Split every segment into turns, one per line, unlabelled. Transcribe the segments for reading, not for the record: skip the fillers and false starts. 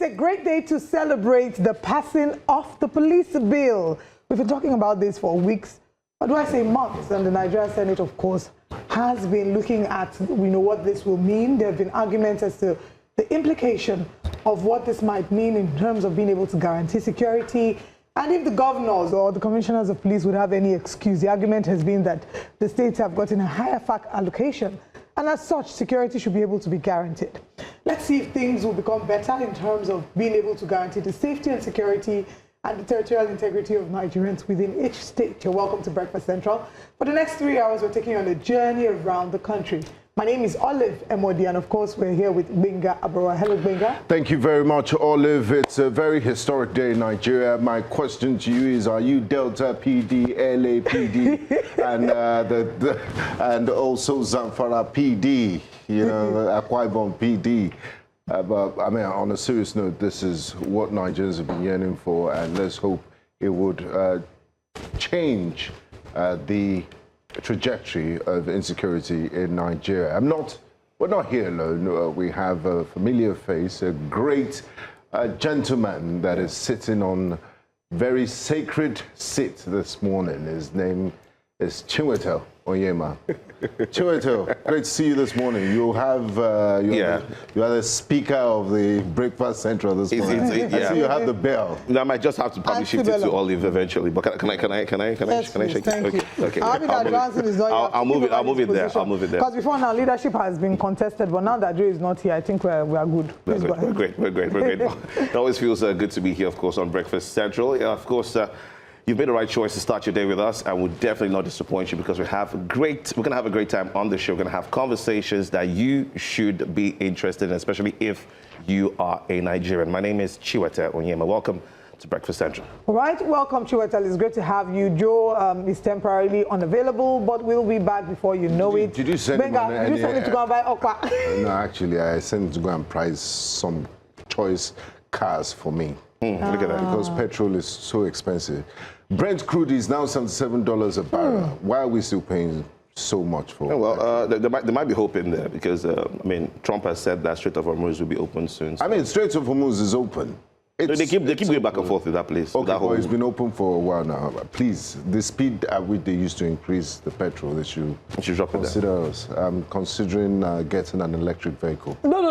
It's a great day to celebrate the passing of the police bill. We've been talking about this for weeks, or do I say months? And the Nigerian Senate, of course, has been looking at, we know what this will mean. There have been arguments as to the implication of what this might mean in terms of being able to guarantee security. And if the governors or the commissioners of police would have any excuse, the argument has been that the states have gotten a higher FAC allocation, and as such, security should be able to be guaranteed. Let's see if things will become better in terms of being able to guarantee the safety and security and the territorial integrity of Nigerians within each state. You're welcome to Breakfast Central. For the next 3 hours, we're taking you on a journey around the country. My name is Olive Emodi, and of course, we're here with Benga Abroa. Hello, Benga.
Thank you very much, Olive. It's a very historic day in Nigeria. My question to you is, are you Delta PD, LA PD, and also Zamfara PD, you know, Akwa Ibom PD? But I mean, on a serious note, this is what Nigerians have been yearning for, and let's hope it would change the trajectory of insecurity in Nigeria. We're not here alone. We have a familiar face, a great gentleman that is sitting on very sacred seat this morning. His name is Chiwetel Onyema. Chiwetel, great to see you this morning. You are the speaker of the Breakfast Central this morning. I see you have the bell.
I might just have to probably shift it to Olive eventually. But can I shake
thank
it?
Okay.
I'll move it there.
Because before now, leadership has been contested, but now that Joe is not here, I think we are good.
We're great. It always feels good to be here, of course, on Breakfast Central. Of course, you've made the right choice to start your day with us, and we'll definitely not disappoint you because we're going to have a great time on the show. We're going to have conversations that you should be interested in, especially if you are a Nigerian. My name is Chiwetel Onyema. Welcome to Breakfast Central. All
right, welcome, Chiwetel. It's great to have you. Joe is temporarily unavailable, but we'll be back before you know it.
Did you send him
to go and buy Okpa?
No, actually, I sent him to go and price some choice cars for me.
Look at that.
Because petrol is so expensive. Brent crude is now $77 a barrel. Why are we still paying so much for it?
Well, there might be hope in there because, I mean, Trump has said that Strait of Hormuz will be open soon. So.
I mean, Strait of Hormuz is open.
They keep going back and forth with that place.
Okay, well, it's been open for a while now. Please, the speed at which they used to increase the petrol, they should consider us. I'm considering getting an electric vehicle.
No.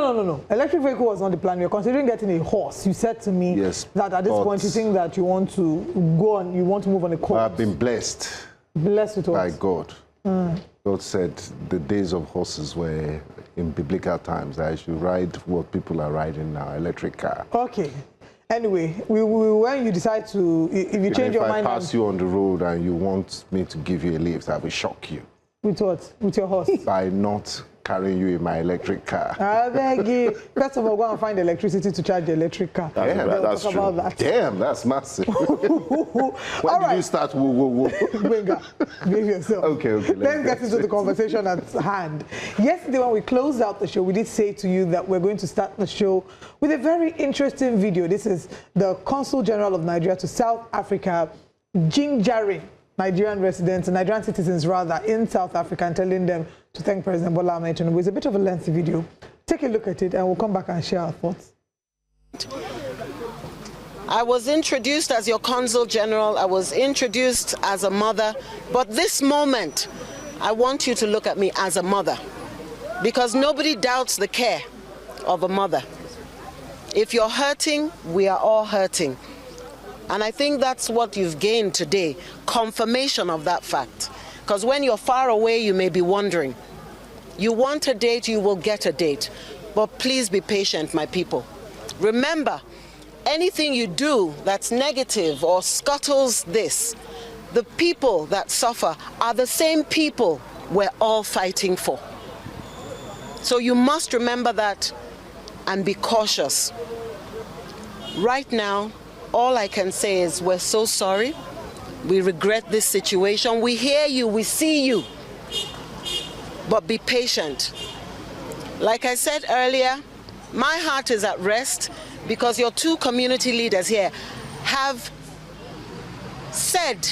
Electric vehicle was on the plan. You're considering getting a horse. You said to me that at this point you think that you want to go on, you want to move on a course.
I've been blessed.
Blessed with what?
By God. God said the days of horses were in biblical times. I should ride what people are riding now, electric car.
Okay. Anyway, when you decide to, if you change your mind...
If I pass you on the road and you want me to give you a lift, I will shock you.
With what? With your horse?
By not carrying you in my electric car.
I beg you. First of all, go and find electricity to charge the electric car.
That's true.
About that.
Damn, that's massive. When did you start?
Benga, behave yourself.
Okay.
Let's get into the conversation at hand. Yesterday, when we closed out the show, we did say to you that we're going to start the show with a very interesting video. This is the Consul General of Nigeria to South Africa, gingering Nigerian residents, Nigerian citizens rather, in South Africa and telling them to thank President Bola Ahmed Tinubu. It's a bit of a lengthy video. Take a look at it and we'll come back and share our thoughts.
I was introduced as your Consul General. I was introduced as a mother. But this moment, I want you to look at me as a mother because nobody doubts the care of a mother. If you're hurting, we are all hurting. And I think that's what you've gained today, confirmation of that fact. Because when you're far away, you may be wondering. You want a date, you will get a date. But please be patient, my people. Remember, anything you do that's negative or scuttles this, the people that suffer are the same people we're all fighting for. So you must remember that and be cautious. Right now, all I can say is we're so sorry. We regret this situation. We hear you, we see you. But be patient. Like I said earlier, my heart is at rest because your two community leaders here have said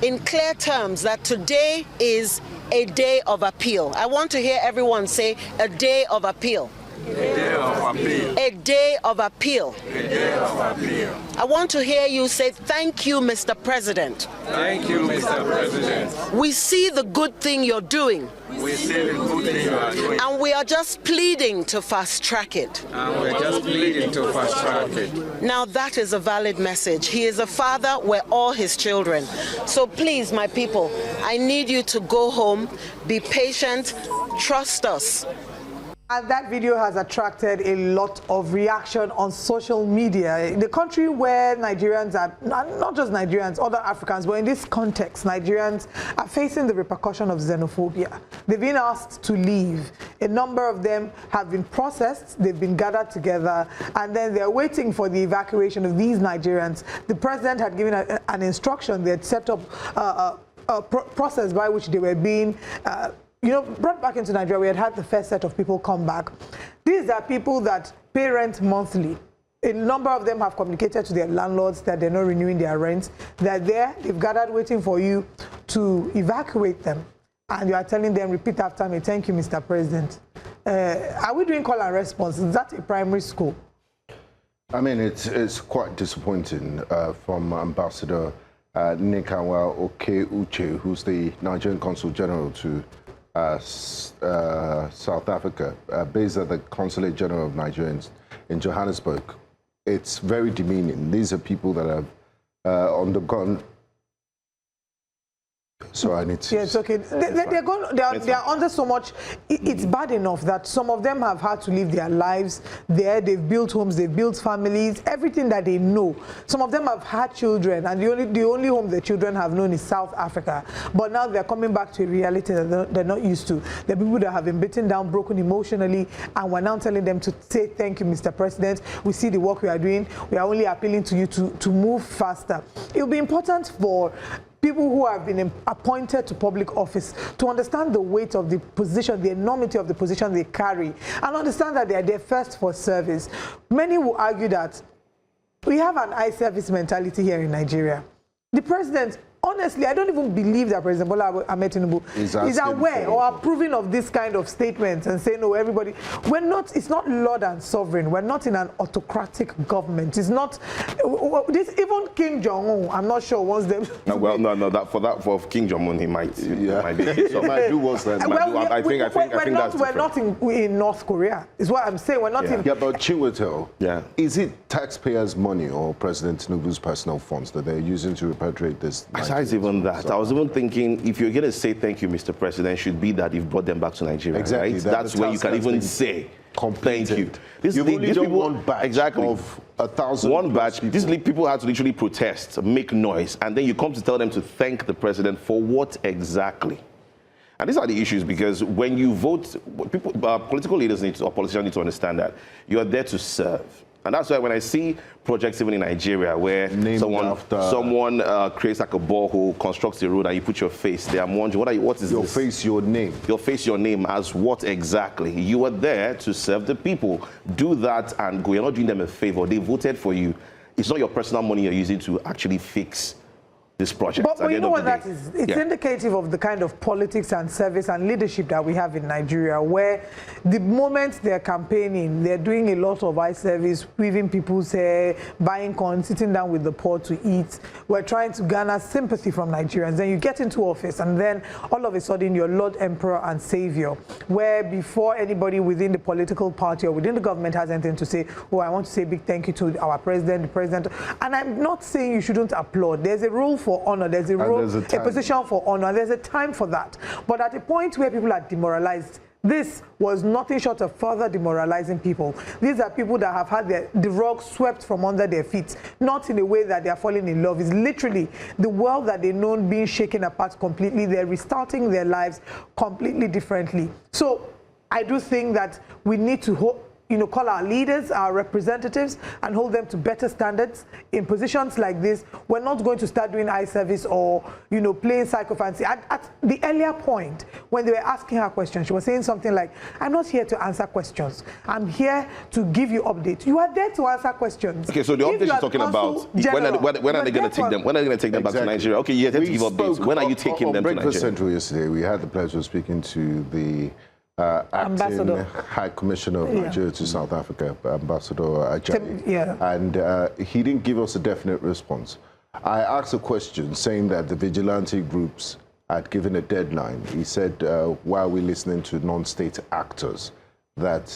in clear terms that today is a day of appeal. I want to hear everyone say a day of appeal.
A day of appeal.
A day of appeal.
A day of appeal.
I want to hear you say, thank you, Mr. President.
Thank you, Mr. President.
We see the good thing you're doing.
We see the good thing you are doing.
And we are just pleading to fast track it.
And we're just pleading to fast track it.
Now that is a valid message. He is a father, we're all his children. So please, my people, I need you to go home, be patient, trust us.
And that video has attracted a lot of reaction on social media. In the country where Nigerians are, not just Nigerians, other Africans, but in this context, Nigerians are facing the repercussion of xenophobia. They've been asked to leave. A number of them have been processed, they've been gathered together, and then they're waiting for the evacuation of these Nigerians. The president had given an instruction. They had set up a process by which they were being brought back into Nigeria. We had the first set of people come back. These are people that pay rent monthly. A number of them have communicated to their landlords that they're not renewing their rent. They're there, they've gathered waiting for you to evacuate them. And you are telling them, repeat after me, thank you, Mr. President. Are we doing call and response? Is that a primary school?
I mean, it's quite disappointing from Ambassador Nikawa Oke-Uche, who's the Nigerian Consul General to South Africa, based at the Consulate General of Nigerians in Johannesburg. It's very demeaning. These are people that have undergone. So I need to.
Yeah, it's okay. They are under so much. It's bad enough that some of them have had to live their lives there. They've built homes, they've built families, everything that they know. Some of them have had children, and the only home the children have known is South Africa. But now they're coming back to a reality that they're not used to. The people that have been beaten down, broken emotionally, and we're now telling them to say thank you, Mr. President. We see the work we are doing. We are only appealing to you to move faster. It will be important for people who have been appointed to public office to understand the weight of the position, the enormity of the position they carry, and understand that they are there first for service. Many will argue that we have an eye service mentality here in Nigeria. The president, honestly, I don't even believe that President Bola Ahmed Tinubu is aware or approving of this kind of statements and saying, no, everybody, it's not Lord and sovereign. We're not in an autocratic government. It's not, even Kim Jong-un, I'm not sure, wants them.
For King Jong-un, he might be.
So might do worse than
we're not in North Korea, is what I'm saying. We're not in.
Yeah, but Chiwetel, is it taxpayers' money or President Tinubu's personal funds that they're using to repatriate this?
Besides even that, I was even thinking, if you're going to say thank you, Mr. President, should be that you've brought them back to Nigeria,
exactly.
Right? That's where you can even say thank you.
You've only done one batch of 1,000.
One batch. These people had to literally protest, make noise, and then you come to tell them to thank the president for what exactly? And these are the issues, because when you vote, political leaders politicians need to understand that you are there to serve. And that's why when I see projects even in Nigeria where someone creates like a borehole, constructs a road, and you put your face there, I'm wondering, what is
your
this?
face, your name.
Your face, your name as what exactly? You are there to serve the people. Do that and go. You're not doing them a favor. They voted for you. It's not your personal money you're using to actually fix this project.
But you know what that is? It's indicative of the kind of politics and service and leadership that we have in Nigeria, where the moment they're campaigning, they're doing a lot of eye service, weaving people's hair, buying corn, sitting down with the poor to eat. We're trying to garner sympathy from Nigerians. Then you get into office, and then all of a sudden you're Lord Emperor and Savior, where before anybody within the political party or within the government has anything to say, oh, I want to say big thank you to our president, the president. And I'm not saying you shouldn't applaud. There's a rule for honor, there's a role, a position for honor, there's a time for that. But at a point where people are demoralized, this was nothing short of further demoralizing people. These are people that have had the rug swept from under their feet, not in a way that they are falling in love. It's literally the world that they've known being shaken apart completely. They're restarting their lives completely differently. So I do think that we need to call our leaders, our representatives, and hold them to better standards. In positions like this, we're not going to start doing eye service or, playing psychophancy. At the earlier point, when they were asking her questions, she was saying something like, I'm not here to answer questions. I'm here to give you updates. You are there to answer questions.
Okay, so the updates you're talking about, when are they going to take them? When are they going to take them back to Nigeria? Okay, you're there to give updates. When are you taking them to Nigeria?
On Breakfast Central yesterday, we had the pleasure of speaking to the acting
Ambassador.
High Commissioner of Nigeria to South Africa, Ambassador Ajayi. And he didn't give us a definite response. I asked a question saying that the vigilante groups had given a deadline. He said, why are we listening to non-state actors? That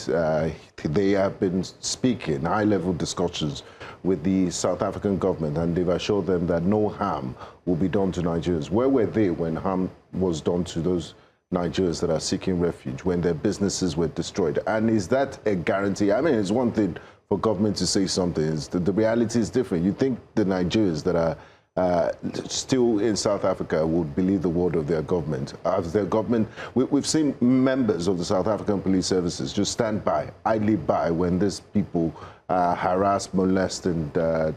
they have been speaking high-level discussions with the South African government, and they've assured them that no harm will be done to Nigerians. Where were they when harm was done to those Nigerians that are seeking refuge, when their businesses were destroyed? And is that a guarantee? I mean, it's one thing for government to say something. The reality is different. You think the Nigerians that are still in South Africa would believe the word of their government. As their government, we've seen members of the South African police services just stand by, idly by, when these people harass, molest, and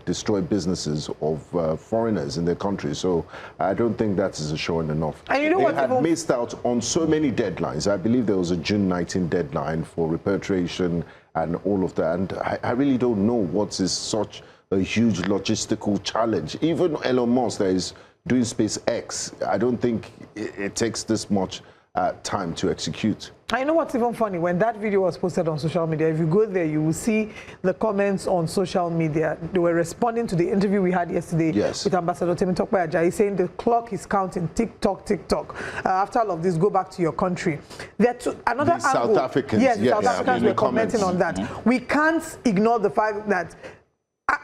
destroy businesses of foreigners in their country. So I don't think that is assuring enough.
And you know
they had missed out on so many deadlines. I believe there was a June 19 deadline for repatriation and all of that. And I really don't know what is such a huge logistical challenge. Even Elon Musk that is doing SpaceX, I don't think it takes this much time to execute.
I know what's even funny, when that video was posted on social media, if you go there, you will see the comments on social media. They were responding to the interview we had yesterday with Ambassador Temitope Ajayi, saying the clock is counting, tick-tock, tick-tock. After all of this, go back to your country. Another
the angle, South Africans,
yes, the South Africans were commenting on that. We can't ignore the fact that,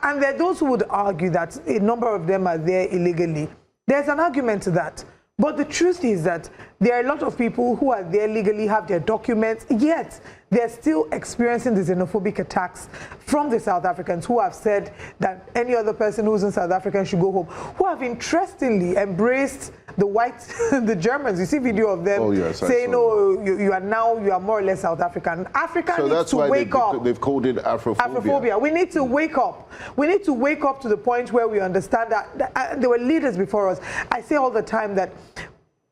and there are those who would argue that a number of them are there illegally. There's an argument to that. But the truth is that there are a lot of people who are there legally, have their documents, yet they're still experiencing the xenophobic attacks from the South Africans who have said that any other person who's in South Africa should go home, who have interestingly embraced the whites, the Germans. You see video of them saying, oh, you are more or less South African. Africa needs to wake up.
They've called it Afrophobia.
Afrophobia. We need to wake up. We need to wake up to the point where we understand that there were leaders before us. I say all the time that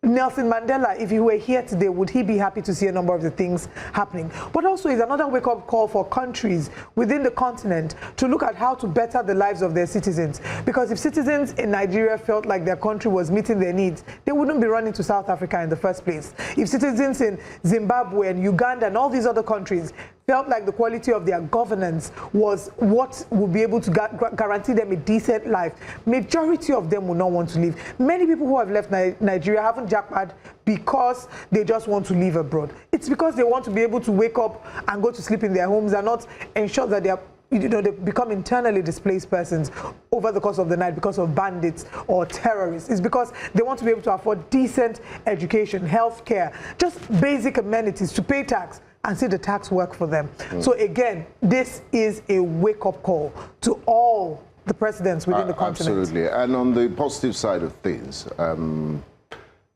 Nelson Mandela, if he were here today, would he be happy to see a number of the things happening? But also is another wake-up call for countries within the continent to look at how to better the lives of their citizens. Because if citizens in Nigeria felt like their country was meeting their needs, they wouldn't be running to South Africa in the first place. If citizens in Zimbabwe and Uganda and all these other countries felt like the quality of their governance was what would be able to guarantee them a decent life, majority of them would not want to leave. Many people who have left Nigeria haven't jackpot because they just want to live abroad. It's because they want to be able to wake up and go to sleep in their homes and not ensure that they are, they become internally displaced persons over the course of the night because of bandits or terrorists. It's because they want to be able to afford decent education, health care, just basic amenities, to pay tax and see the tax work for them. So again, this is a wake-up call to all the presidents within the continent.
Absolutely. And on the positive side of things,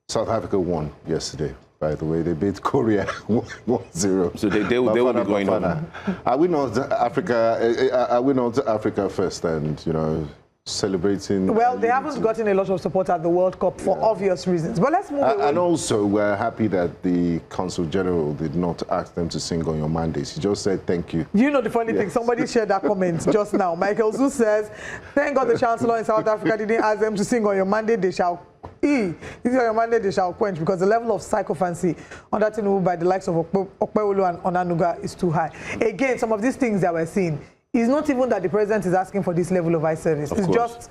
South Africa won yesterday. By the way, they beat Korea 1-0.
So they will be going on.
Are we not Africa? Are we not Africa first? And celebrating.
Well, they haven't gotten a lot of support at the World Cup for obvious reasons. But let's move on.
And also, we're happy that the Consul General did not ask them to sing on your mandates. He just said thank you.
You know the funny thing, somebody shared that comment just now. Michael Zu says, thank God the Chancellor in South Africa didn't ask them to sing on your mandate, they shall this is your mandate, they shall quench, because the level of psychophancy under Tinubu by the likes of Okpewolo and Onanuga is too high. Again, some of these things that we're seeing, it's not even that the president is asking for this level of eye service. It's just,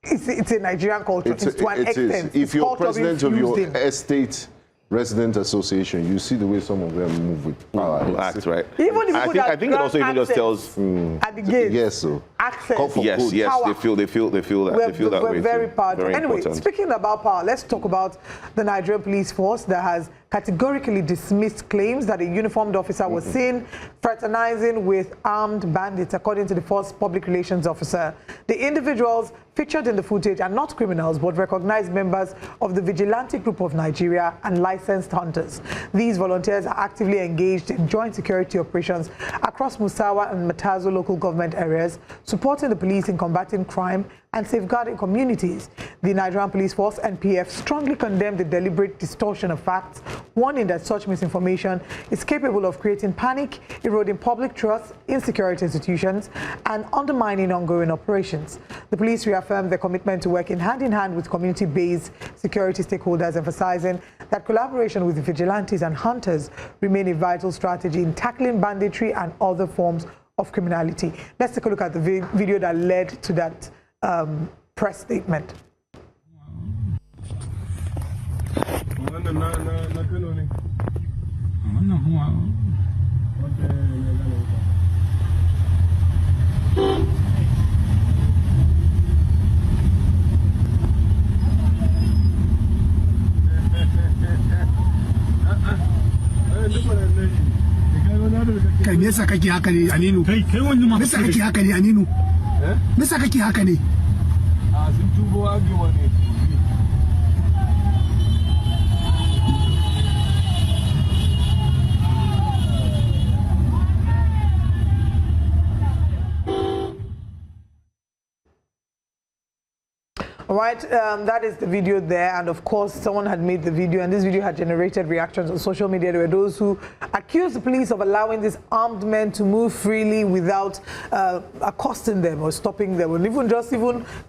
it's a Nigerian culture. It's to an extent.
If you're president of your estate resident association, you see the way some of them move with power.
Act, right?
Even
I think it also even just tells
at the gate.
Yes, so
access.
Yes,
power.
they feel that.
We're very powerful. Anyway,
important.
Speaking about power, let's talk about the Nigerian police force that has categorically dismissed claims that a uniformed officer was seen fraternizing with armed bandits, according to the force public relations officer. The individuals featured in the footage are not criminals, but recognized members of the Vigilante Group of Nigeria and licensed hunters. These volunteers are actively engaged in joint security operations across Musawa and Matazo local government areas, supporting the police in combating crime and safeguarding communities. The Nigerian Police Force, NPF, strongly condemned the deliberate distortion of facts, warning that such misinformation is capable of creating panic, eroding public trust in security institutions, and undermining ongoing operations. The police reaffirmed their commitment to working hand in hand with community-based security stakeholders, emphasizing that collaboration with vigilantes and hunters remain a vital strategy in tackling banditry and other forms of criminality. Let's take a look at the video that led to that press statement.
Kai me yasa kake haka ne Aminu? Kai wani ma me yasa kake haka ne Aminu? Me yasa kake haka ne?
A sun tubo agewa ne.
All right, that is the video there, and of course someone had made the video, and this video had generated reactions on social media. There were those who accused the police of allowing these armed men to move freely without accosting them or stopping them, or even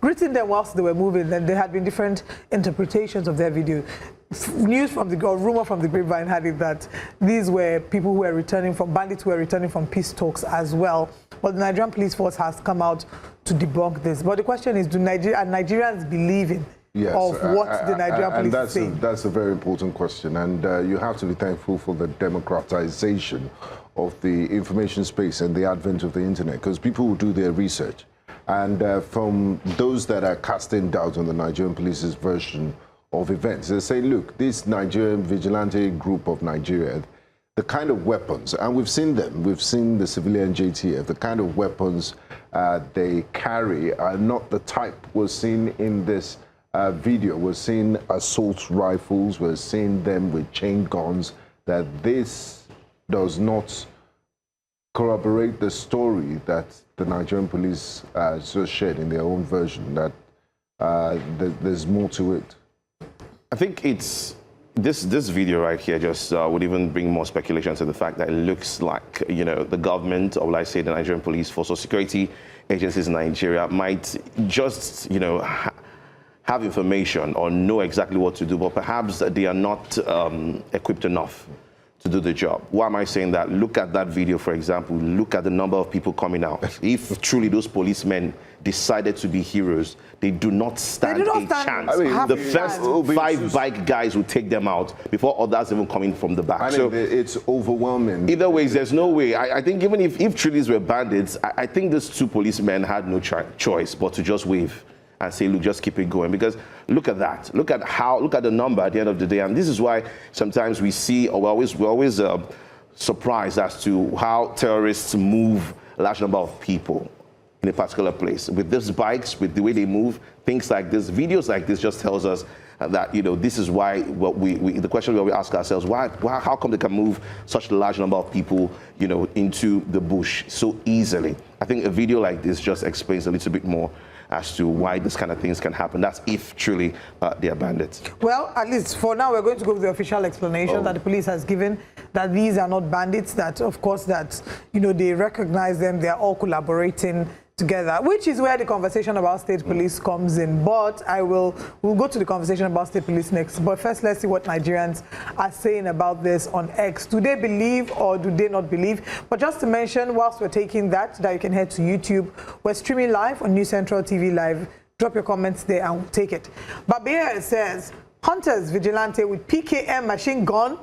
greeting them whilst they were moving. And there had been different interpretations of their video. News from the, or rumor from the grapevine had it that these were people who were returning from, bandits who were returning from peace talks as well. But the Nigerian Police Force has come out to debunk this. But the question is, do Nigerians believe in of what the Nigerian police is saying?
That's a very important question, and you have to be thankful for the democratization of the information space and the advent of the internet, because people will do their research. And from those that are casting doubt on the Nigerian police's version of events, they say, look, this Nigerian vigilante group of Nigeria, the kind of weapons, and we've seen them, we've seen the civilian JTF, the kind of weapons they carry are not the type we're seeing in this video. We're seeing assault rifles, we're seeing them with chain guns, that this does not corroborate the story that the Nigerian police just shared in their own version, that there's more to it.
I think it's this video right here just would even bring more speculation to the fact that it looks like, you know, the government, or will I say the Nigerian police force or security agencies in Nigeria might just, you know, have information or know exactly what to do, but perhaps they are not equipped enough to do the job. Why am I saying that? Look at that video, for example. Look at the number of people coming out. If truly those policemen decided to be heroes, they do not stand a chance. I mean, the first 5 bike guys will take them out before others even coming from the back.
I mean, it's overwhelming.
Either way, there's no way. I think even if truly these were bandits, I think these 2 policemen had no choice but to just wave and say, look, just keep it going. Because look at that. Look at the number at the end of the day. And this is why sometimes we see, or we're always surprised as to how terrorists move a large number of people in a particular place. With these bikes, with the way they move, things like this, videos like this just tells us that, you know, this is why the question we always ask ourselves, how come they can move such a large number of people, you know, into the bush so easily? I think a video like this just explains a little bit more as to why this kind of things can happen. That's if truly they are bandits.
Well, at least for now, we're going to go with the official explanation that the police has given, that these are not bandits, that of course that, you know, they recognize them, they're all collaborating together, which is where the conversation about state police comes in. But we'll go to the conversation about state police next. But first, let's see what Nigerians are saying about this on X. Do they believe or do they not believe? But just to mention, whilst we're taking that you can head to YouTube. We're streaming live on New Central TV Live. Drop your comments there and we'll take it. Babia says, hunters vigilante with PKM machine gun.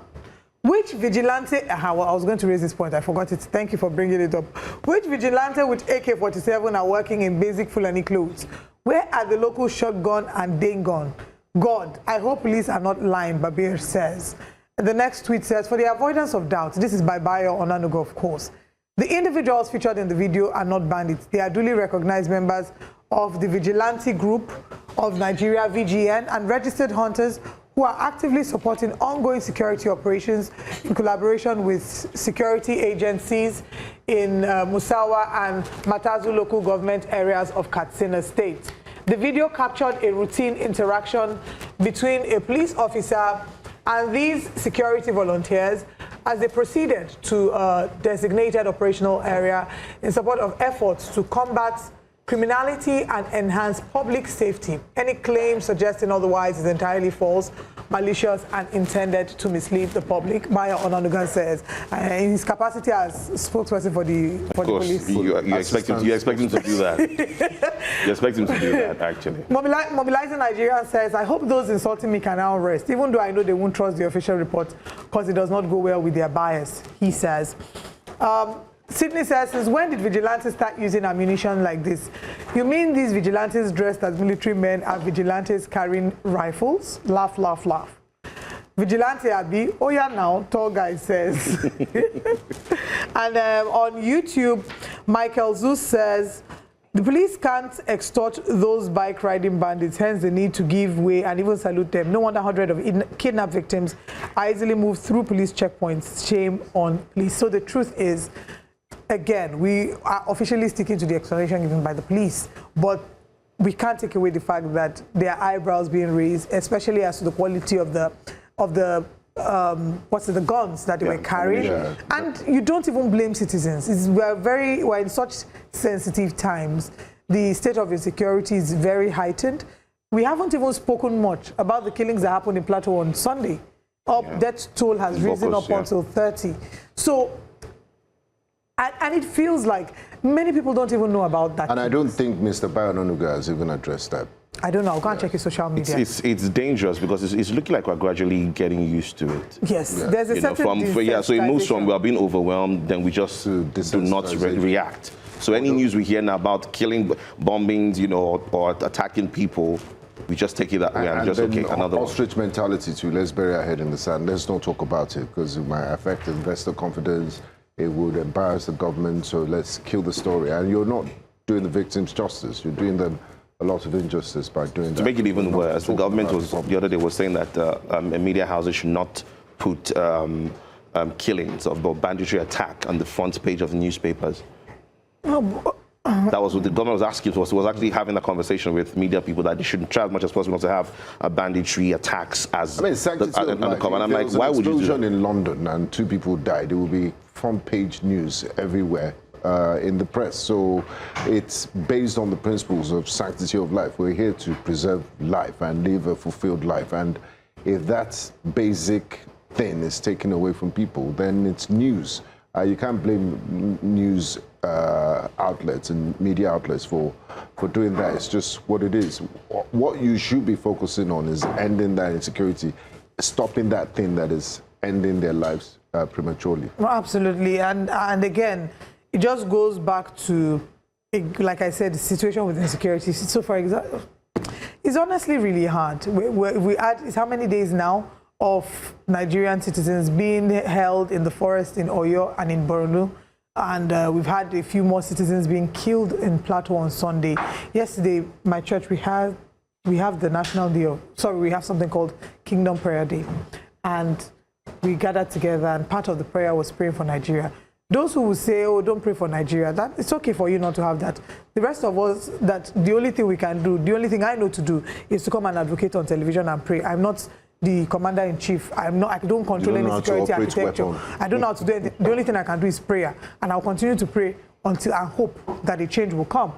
Which vigilante, well, I was going to raise this point, I forgot it. Thank you for bringing it up. Which vigilante with AK-47 are working in basic Fulani clothes? Where are the local shotgun and dane gun? God, I hope police are not lying, Babir says. The next tweet says, for the avoidance of doubt, this is by Bayo Onanugo, of course. The individuals featured in the video are not bandits. They are duly recognized members of the vigilante group of Nigeria, VGN, and registered hunters who are actively supporting ongoing security operations in collaboration with security agencies in Musawa and Matazu local government areas of Katsina State. The video captured a routine interaction between a police officer and these security volunteers as they proceeded to a designated operational area in support of efforts to combat criminality and enhance public safety. Any claim suggesting otherwise is entirely false, malicious, and intended to mislead the public. Maya Onanugan says, in his capacity as spokesperson for the police.
You expect him to do that. You expect him to do that, actually.
Mobilizing Nigeria says, I hope those insulting me can now rest, even though I know they won't trust the official report because it does not go well with their bias, he says. Sydney says, since when did vigilantes start using ammunition like this? You mean these vigilantes dressed as military men are vigilantes carrying rifles? Laugh, laugh, laugh. Vigilante Abi, oh yeah now, tall guy says. And on YouTube, Michael Zeus says, the police can't extort those bike riding bandits, hence the need to give way and even salute them. No wonder hundreds of kidnapped victims are easily moved through police checkpoints. Shame on police. So the truth is, again, we are officially sticking to the explanation given by the police, but we can't take away the fact that there are eyebrows being raised, especially as to the quality of the guns that they were carrying. Yeah. And you don't even blame citizens. We're in such sensitive times. The state of insecurity is very heightened. We haven't even spoken much about the killings that happened in Plateau on Sunday. Death toll has risen up until 30. So, and it feels like many people don't even know about that. And
I don't think Mr. Bayononuga has even addressed that.
I don't know. I'll go and check his social media.
It's dangerous because it's looking like we're gradually getting used to it.
Yes, there's a certain
so it moves from we are being overwhelmed, then we just do not react. So any news we hear now about killing, bombings, or attacking people, we just take it that way and just, okay, another
ostrich mentality too. Let's bury our head in the sand. Let's not talk about it because it might affect investor confidence. It would embarrass the government, so let's kill the story. And you're not doing the victims justice. You're doing them a lot of injustice by doing that.
To make it even worse, the government the other day was saying that media houses should not put killings of banditry attack on the front page of the newspapers. That was what the government was asking for. Was actually having a conversation with media people that they should try as much as possible to have banditry attacks as
the
cover. And I'm like, why would you do that?
In London and 2 people died. It will be front page news everywhere in the press. So it's based on the principles of sanctity of life. We're here to preserve life and live a fulfilled life. And if that basic thing is taken away from people, then it's news. You can't blame news outlets and media outlets for doing that. It's just what it is. What you should be focusing on is ending that insecurity, stopping that thing that is ending their lives prematurely.
Well, absolutely. And again, it just goes back to, like I said, the situation with insecurity. So, for example, it's honestly really hard. We add how many days now of Nigerian citizens being held in the forest in Oyo and in Borno. And we've had a few more citizens being killed in Plateau on Sunday. Yesterday, my church, we have the National Day we have something called Kingdom Prayer Day. And we gathered together, and part of the prayer was praying for Nigeria. Those who will say, oh, don't pray for Nigeria, that it's okay for you not to have that. The rest of us, that the only thing we can do, the only thing I know to do is to come and advocate on television and pray. I'm not the commander-in-chief. I don't control any security architecture. I don't know how to do it. The only thing I can do is prayer. And I'll continue to pray until I hope that a change will come.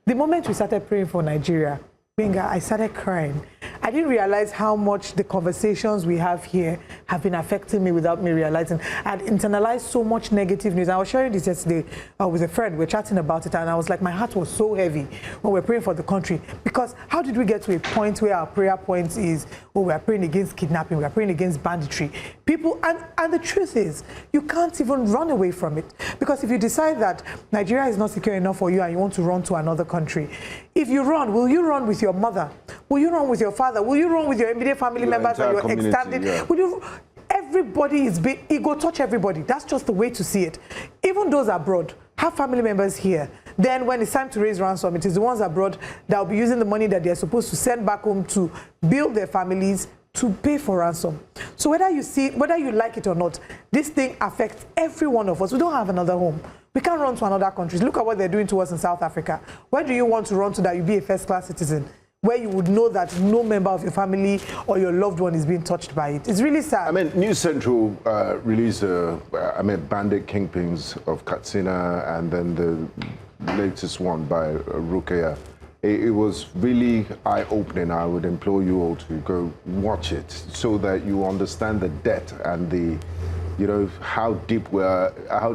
The moment we started praying for Nigeria, I started crying. I didn't realize how much the conversations we have here have been affecting me without me realizing. I had internalized so much negative news. I was sharing this yesterday with a friend. We were chatting about it, and I was like, my heart was so heavy when we were praying for the country. Because how did we get to a point where our prayer point is, oh, we are praying against kidnapping, we are praying against banditry. People, and the truth is, you can't even run away from it. Because if you decide that Nigeria is not secure enough for you and you want to run to another country, if you run, will you run with your mother? Will you run with your father? Will you run with your immediate family members and your extended? Yeah. Will you? Everybody is big. It go touch everybody. That's just the way to see it. Even those abroad have family members here. Then when it's time to raise ransom, it is the ones abroad that will be using the money that they're supposed to send back home to build their families to pay for ransom. So whether you like it or not, this thing affects every one of us. We don't have another home. We can't run to another countries. Look at what they're doing to us in South Africa. Where do you want to run to that you be a first-class citizen, where you would know that no member of your family or your loved one is being touched by it? It's really sad.
I mean, News Central released, bandit kingpins of Katsina, and then the latest one by Rukia. It was really eye-opening. I would implore you all to go watch it so that you understand the depth and the, how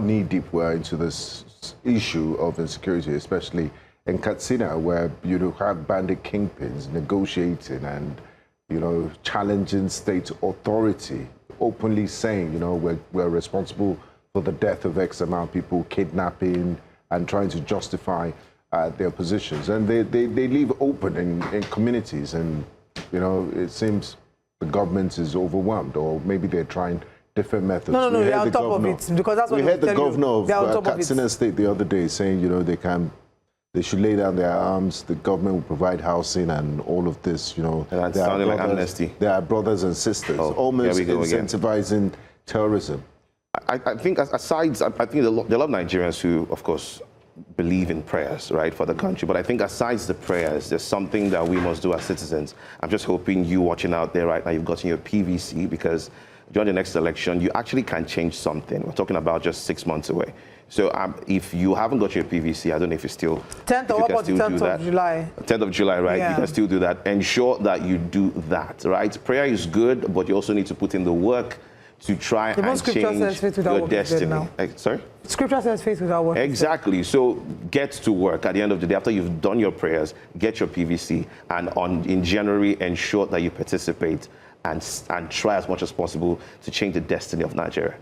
knee-deep we're into this issue of insecurity, especially in Katsina, where you have bandit kingpins negotiating and, challenging state authority, openly saying, we're responsible for the death of X amount of people, kidnapping, and trying to justify their positions. And they leave open in communities, and, it seems the government is overwhelmed, or maybe they're trying different methods.
No, they're on top of it, because that's what
we heard the governor of Katsina State the other day saying, they should lay down their arms, the government will provide housing and all of this,
And that sounded like amnesty.
They are brothers and sisters, almost incentivizing terrorism.
I think there are a lot of Nigerians who, of course, believe in prayers, right, for the country. But I think aside the prayers, there's something that we must do as citizens. I'm just hoping you watching out there right now, you've gotten your PVC, because during the next election, you actually can change something. We're talking about just 6 months away. So if you haven't got your PVC, I don't know if you still...
10th of July.
10th of July, right?
Yeah.
You can still do that. Ensure that you do that, right? Prayer is good, but you also need to put in the work to try and change your destiny. Sorry?
Scripture says faith without work.
Exactly. So get to work at the end of the day. After you've done your prayers, get your PVC, and in January, ensure that you participate and try as much as possible to change the destiny of Nigeria.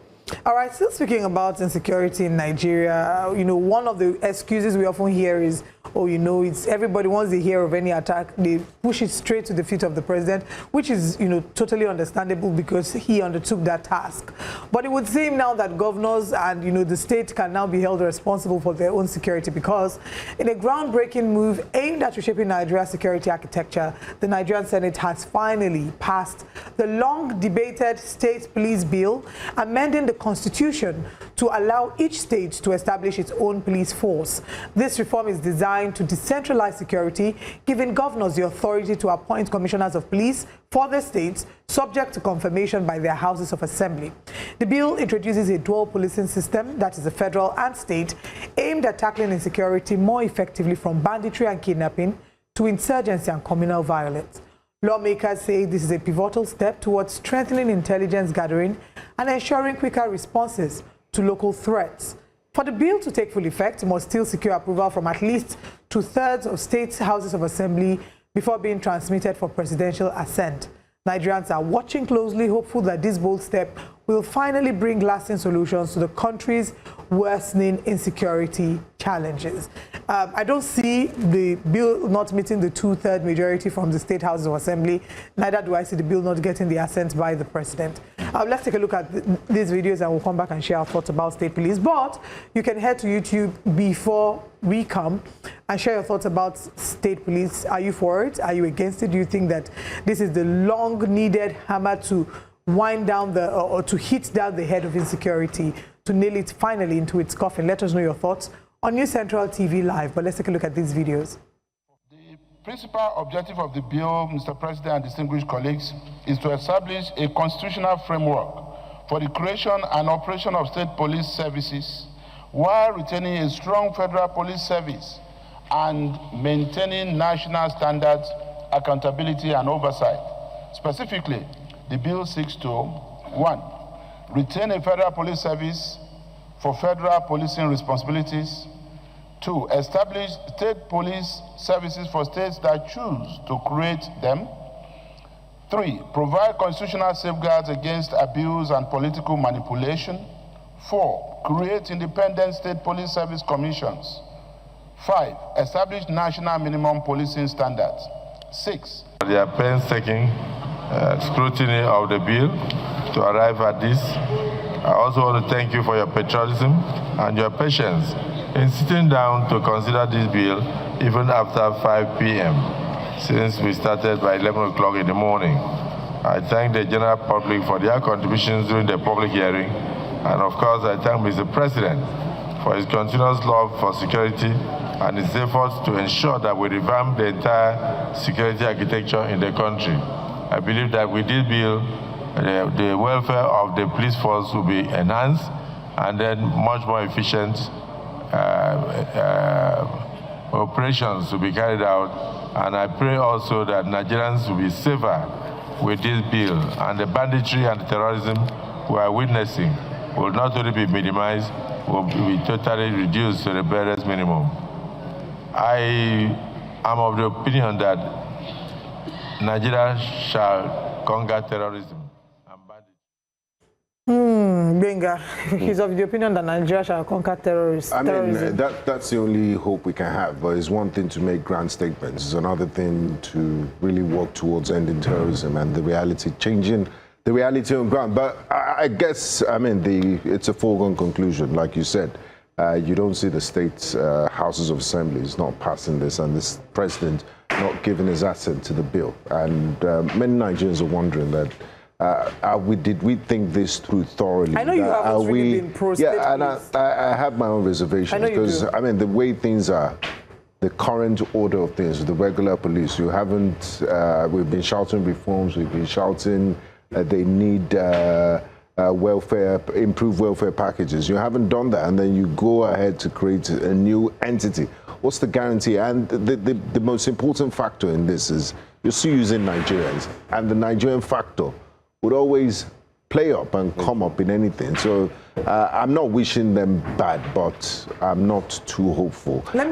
All right, still speaking about insecurity in Nigeria, one of the excuses we often hear is, it's everybody, once they hear of any attack, they push it straight to the feet of the president, which is, totally understandable because he undertook that task. But it would seem now that governors and, the state can now be held responsible for their own security, because in a groundbreaking move aimed at reshaping Nigeria's security architecture, the Nigerian Senate has finally passed the long-debated State Police Bill, amending the Constitution to allow each state to establish its own police force. This reform is designed to decentralize security, giving governors the authority to appoint commissioners of police for the states, subject to confirmation by their houses of assembly. The bill introduces a dual policing system, that is the federal and state, aimed at tackling insecurity more effectively, from banditry and kidnapping to insurgency and communal violence. Lawmakers say this is a pivotal step towards strengthening intelligence gathering and ensuring quicker responses to local threats. For the bill to take full effect, it must still secure approval from at least 2/3 of states' houses of assembly before being transmitted for presidential assent. Nigerians are watching closely, hopeful that this bold step will finally bring lasting solutions to the country's worsening insecurity challenges. I don't see the bill not meeting the 2/3 majority from the state houses of assembly. Neither do I see the bill not getting the assent by the president. Let's take a look at these videos and we'll come back and share our thoughts about state police. But you can head to YouTube before we come and share your thoughts about state police. Are you for it? Are you against it? Do you think that this is the long-needed hammer to wind down or to hit down the head of insecurity, to nail it finally into its coffin? Let us know your thoughts on News Central TV Live. But let's take a look at these videos.
The principal objective of the bill, Mr. President and distinguished colleagues, is to establish a constitutional framework for the creation and operation of state police services, while retaining a strong federal police service and maintaining national standards, accountability, and oversight. Specifically, the bill seeks to, 1, retain a federal police service for federal policing responsibilities. 2, establish state police services for states that choose to create them. 3, provide constitutional safeguards against abuse and political manipulation. 4, create independent state police service commissions. 5, establish national minimum policing standards. 6.
Their painstaking scrutiny of the bill to arrive at this. I also want to thank you for your patriotism and your patience in sitting down to consider this bill even after 5 p.m. since we started by 11 o'clock in the morning. I thank the general public for their contributions during the public hearing, and of course I thank Mr. President for his continuous love for security and his efforts to ensure that we revamp the entire security architecture in the country. I believe that with this bill, the welfare of the police force will be enhanced and then much more efficient operations will be carried out. And I pray also that Nigerians will be safer with this bill, and the banditry and the terrorism we are witnessing will not only be minimized, will be totally reduced to the barest minimum. I am of the opinion that Nigeria shall conquer terrorism and banditry.
Benga, he's of the opinion that Nigeria shall conquer terrorism.
I mean, that's the only hope we can have, but it's one thing to make grand statements. It's another thing to really work towards ending terrorism and the reality, changing the reality on ground. But I guess, I mean, it's a foregone conclusion, like you said. You don't see the state's houses of assemblies not passing this, and this president not giving his assent to the bill. And many Nigerians are wondering that, did we think this through thoroughly?
I know you haven't really been pro-state.
Yeah, and I have my own reservations, because I mean, the way things are, the current order of things, the regular police, you haven't, we've been shouting reforms, we've been shouting they need improved welfare packages. You haven't done that, and then you go ahead to create a new entity. What's the guarantee? And the most important factor in this is you're still using Nigerians, and the Nigerian factor would always play up and come up in anything. So I'm not wishing them bad, but I'm not too hopeful. And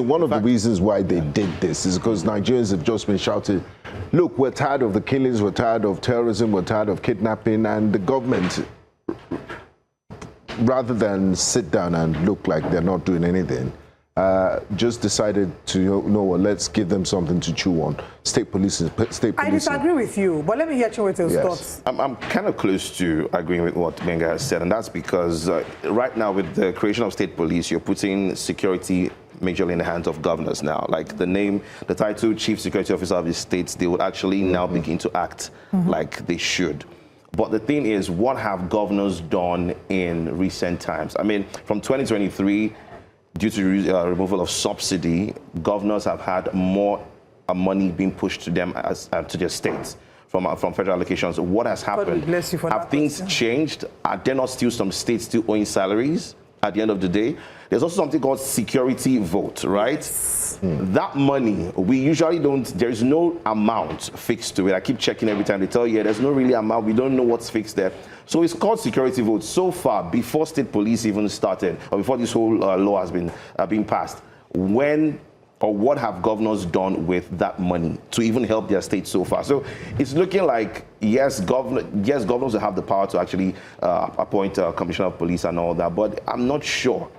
one of the reasons why they did this is because Nigerians have just been shouting, look, we're tired of the killings, we're tired of terrorism, we're tired of kidnapping, and the government, rather than sit down and look like they're not doing anything, just decided to, you know what, let's give them something to chew on. State policing.
I disagree with you, but let me hear Chiwetel's thoughts.
I'm kind of close to agreeing with what Benga has said, and that's because right now with the creation of state police, you're putting security majorly in the hands of governors now. Like the title Chief Security Officer of the states, they would actually now begin to act like they should. But the thing is, what have governors done in recent times? I mean, from 2023, due to removal of subsidy, governors have had more money being pushed to them to their states from federal allocations. What has happened? Have things changed? Are there not still some states still owing salaries at the end of the day? There's also something called security vote, right? That money, we usually don't, there's no amount fixed to it. I keep checking every time. They tell you, there's no really amount. We don't know what's fixed there. So it's called security vote. So far, before state police even started, or before this whole law has been passed, when or what have governors done with that money to even help their state so far? So it's looking like, yes, governors will have the power to actually appoint a commissioner of police and all that, but I'm not sure.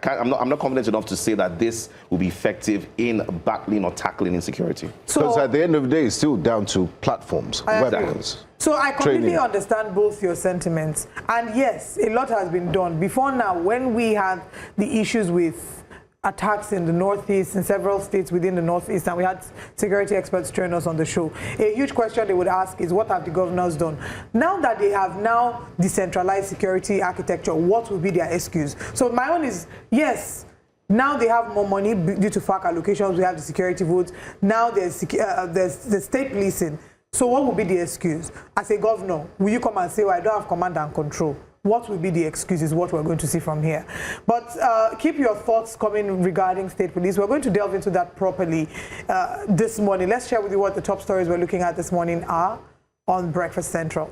I'm not confident enough to say that this will be effective in battling or tackling insecurity.
Because at the end of the day, it's still down to platforms, weapons.
So I completely understand both your sentiments. And yes, a lot has been done. Before now, when we had the issues with attacks in the Northeast, in several states within the Northeast, and we had security experts join us on the show, a huge question they would ask is, what have the governors done? Now that they have now decentralized security architecture, what will be their excuse? So my own is, yes, now they have more money due to FAC allocations, we have the security votes, now there's the state policing. So what will be the excuse? As a governor, will you come and say, well, I don't have command and control? What will be the excuse is what we're going to see from here. But keep your thoughts coming regarding state police. We're going to delve into that properly this morning. Let's share with you what the top stories we're looking at this morning are on Breakfast Central.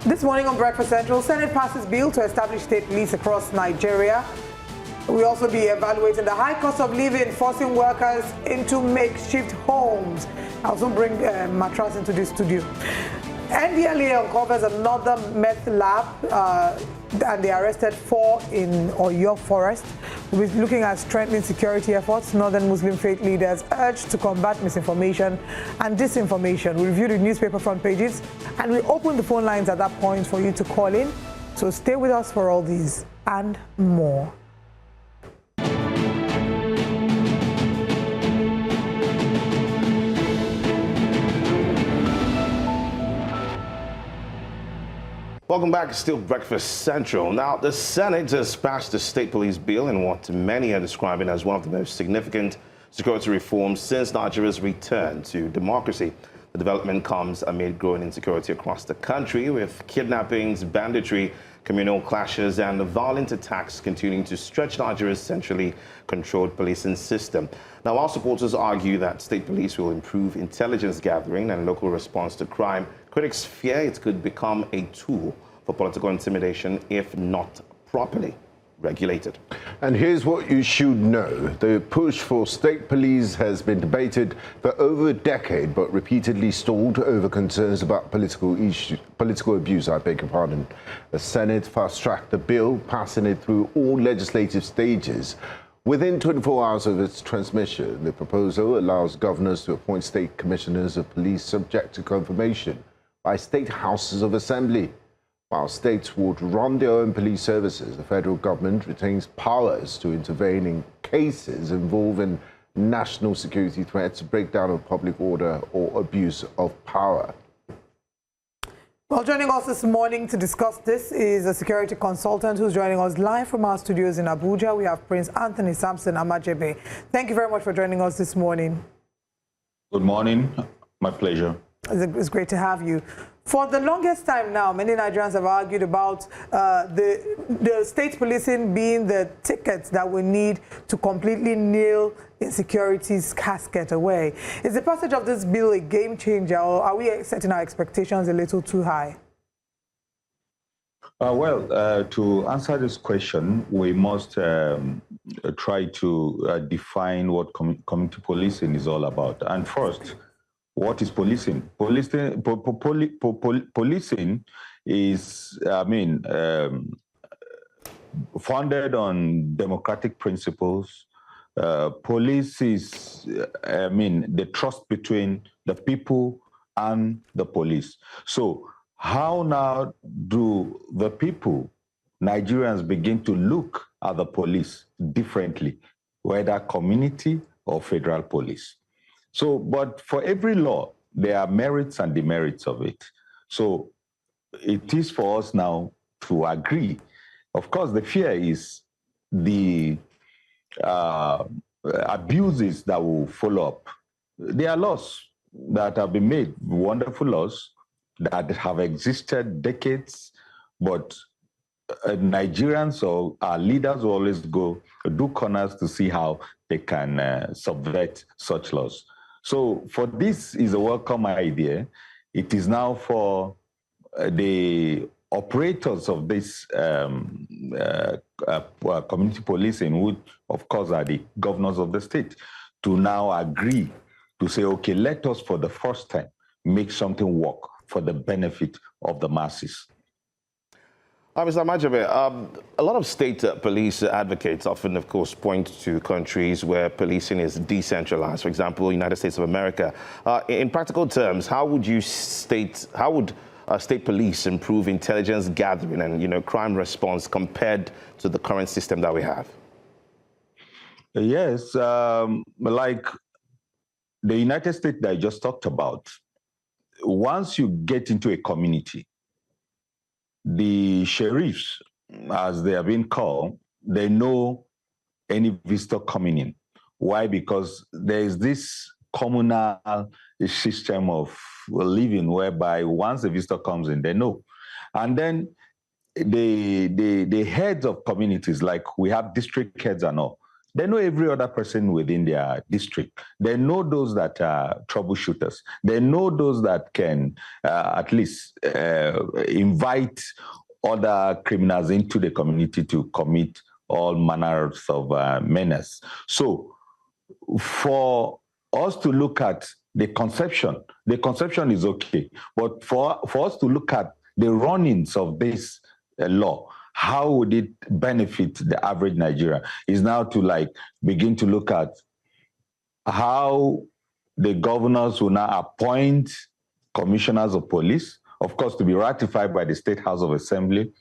This morning on Breakfast Central, Senate passes bill to establish state police across Nigeria. We'll also be evaluating the high cost of living, forcing workers into makeshift homes. I'll also bring Matras into the studio. NDLA uncovers another meth lab, and they arrested 4 in Oyo Forest. We're looking at strengthening security efforts. Northern Muslim faith leaders urged to combat misinformation and disinformation. We review the newspaper front pages, and we open the phone lines at that point for you to call in. So stay with us for all these and more.
Welcome back. Still Breakfast Central. Now, the Senate has passed the state police bill in what many are describing as one of the most significant security reforms since Nigeria's return to democracy. The development comes amid growing insecurity across the country, with kidnappings, banditry, communal clashes, and violent attacks continuing to stretch Nigeria's centrally controlled policing system. Now, while supporters argue that state police will improve intelligence gathering and local response to crime, critics fear it could become a tool for political intimidation if not properly regulated.
And here's what you should know. The push for state police has been debated for over a decade, but repeatedly stalled over concerns about political abuse, I beg your pardon. The Senate fast-tracked the bill, passing it through all legislative stages. Within 24 hours of its transmission, the proposal allows governors to appoint state commissioners of police subject to confirmation by state houses of assembly. While states would run their own police services, the federal government retains powers to intervene in cases involving national security threats, breakdown of public order, or abuse of power.
Well, joining us this morning to discuss this is a security consultant who's joining us live from our studios in Abuja. We have Prince Anthony Samson Amajebe. Thank you very much for joining us this morning.
Good morning. My pleasure.
It's great to have you. For the longest time now, many Nigerians have argued about the state policing being the ticket that we need to completely nail insecurity's casket away. Is the passage of this bill a game changer, or are we setting our expectations a little too high?
To answer this question, we must try to define what community policing is all about. And first, what is policing? Policing is, founded on democratic principles. Police is, the trust between the people and the police. So how now do the people, Nigerians, begin to look at the police differently, whether community or federal police? So, but for every law, there are merits and demerits of it. So it is for us now to agree. Of course, the fear is the abuses that will follow up. There are laws that have been made, wonderful laws that have existed decades, but Nigerians or our leaders will always do corners to see how they can subvert such laws. So for this is a welcome idea. It is now for the operators of this community policing, which of course are the governors of the state, to now agree to say, okay, let us for the first time make something work for the benefit of the masses.
Mr. Amajebe, a lot of state police advocates often, of course, point to countries where policing is decentralized. For example, United States of America. In practical terms, how would state police improve intelligence gathering and crime response compared to the current system that we have?
Yes, like the United States that I just talked about. Once you get into a community, the sheriffs, as they have been called, they know any visitor coming in. Why? Because there is this communal system of living whereby once a visitor comes in, they know. And then the heads of communities, like we have district heads and all, they know every other person within their district. They know those that are troubleshooters. They know those that can at least invite other criminals into the community to commit all manners of menace. So for us to look at the conception is okay. But for us to look at the runnings of this law, how would it benefit the average Nigerian, is now to begin to look at how the governors will now appoint commissioners of police, of course, to be ratified by the State House of Assembly.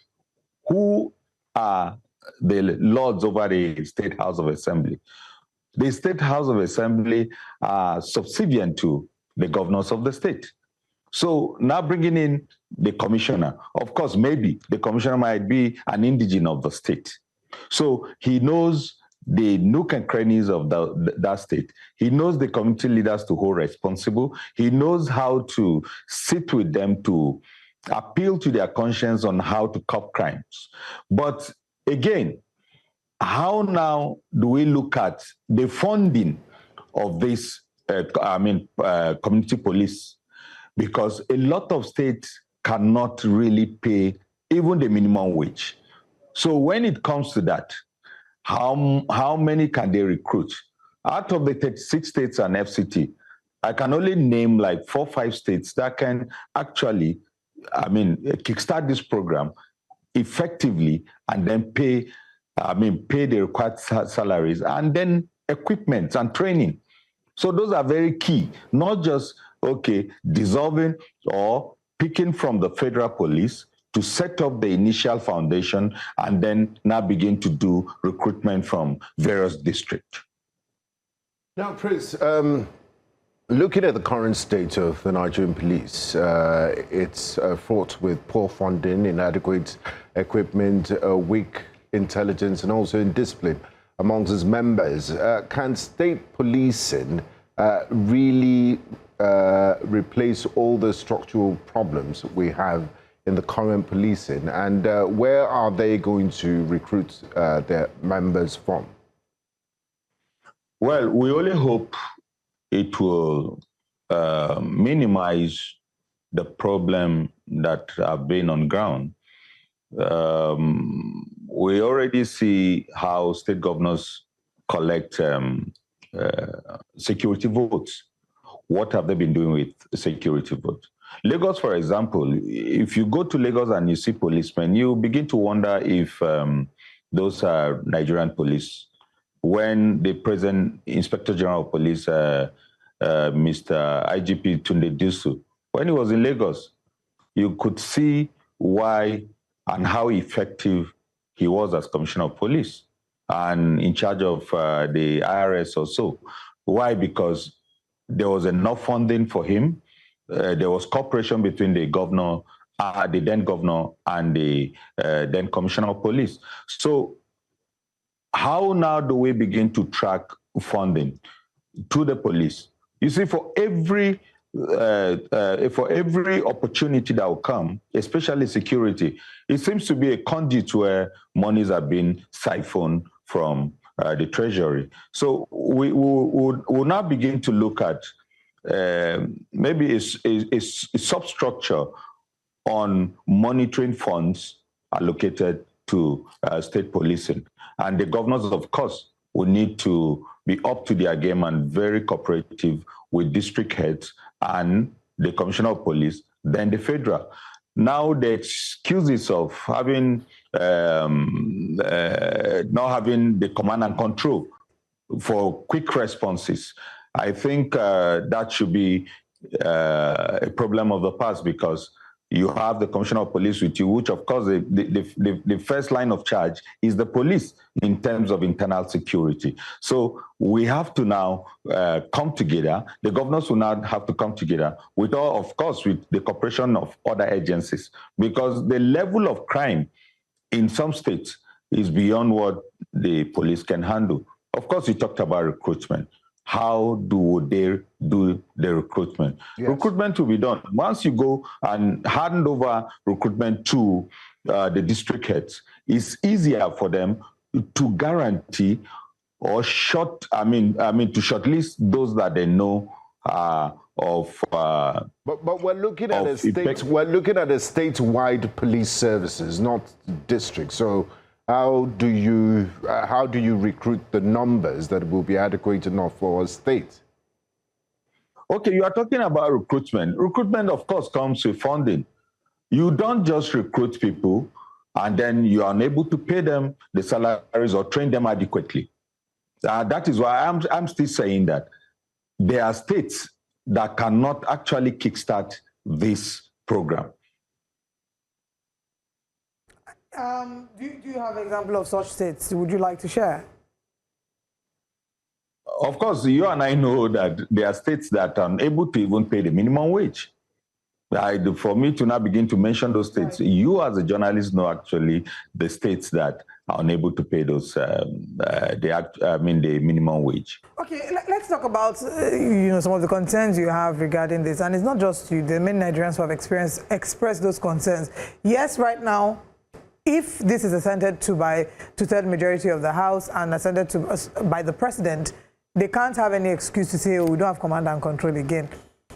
Who are the lords over the State House of Assembly? The State House of Assembly are subservient to the governors of the state. So now bringing in the commissioner. Of course, maybe the commissioner might be an indigene of the state. So he knows the nook and crannies of that state. He knows the community leaders to hold responsible. He knows how to sit with them to appeal to their conscience on how to curb crimes. But again, how now do we look at the funding of this, community police? Because a lot of states cannot really pay even the minimum wage. So when it comes to that, how many can they recruit? Out of the 36 states and FCT, I can only name like 4 or 5 states that can actually, kickstart this program effectively and then pay the required salaries and then equipment and training. So those are very key, not just, dissolving or picking from the federal police to set up the initial foundation and then now begin to do recruitment from various districts.
Now, Prince, looking at the current state of the Nigerian police, it's fraught with poor funding, inadequate equipment, weak intelligence, and also indiscipline amongst its members. Can state policing really replace all the structural problems we have in the current policing, and where are they going to recruit their members from?
Well, we only hope it will minimize the problem that have been on ground. We already see how state governors collect security votes. What have they been doing with security votes? Lagos, for example, if you go to Lagos and you see policemen, you begin to wonder if those are Nigerian police. When the present Inspector General of Police, Mr. IGP Tunde Dusu, when he was in Lagos, you could see why and how effective he was as Commissioner of Police and in charge of the IRS or so. Why? Because there was enough funding for him. There was cooperation between the governor, the then governor, and the then Commissioner of Police. So how now do we begin to track funding to the police? You see, for every opportunity that will come, especially security, it seems to be a conduit where monies are being siphoned from the treasury. So we'll now begin to look at maybe a substructure on monitoring funds allocated to state policing. And the governors, of course, will need to be up to their game and very cooperative with district heads and the Commissioner of Police, then the federal. Now the excuses of having not having the command and control for quick responses, I think that should be a problem of the past, because you have the Commissioner of Police with you, which of course the first line of charge is the police in terms of internal security. So we have to now come together. The governors will now have to come together with all, of course, with the cooperation of other agencies, because the level of crime in some states is beyond what the police can handle. Of course, you talked about recruitment. How do they do the recruitment? Yes. Recruitment will be done. Once you go and hand over recruitment to the district heads, it's easier for them to guarantee or to shortlist those that they know of.
But we're looking at we're looking at a statewide police services, not districts. So how do you recruit the numbers that will be adequate enough for a state?
Okay, you are talking about recruitment. Recruitment, of course, comes with funding. You don't just recruit people and then you are unable to pay them the salaries or train them adequately. That is why I'm still saying that there are states that cannot actually kickstart this program.
Do you have an example of such states? Would you like to share?
Of course, you and I know that there are states that are unable to even pay the minimum wage. For me to now begin to mention those states, you as a journalist know actually the states that are unable to pay those, the minimum wage.
Okay, let's talk about some of the concerns you have regarding this, and it's not just you. The many Nigerians who have expressed those concerns. Yes, right now, if this is assented to by two-thirds majority of the House and assented to by the President, they can't have any excuse to say, oh, we don't have command and control again.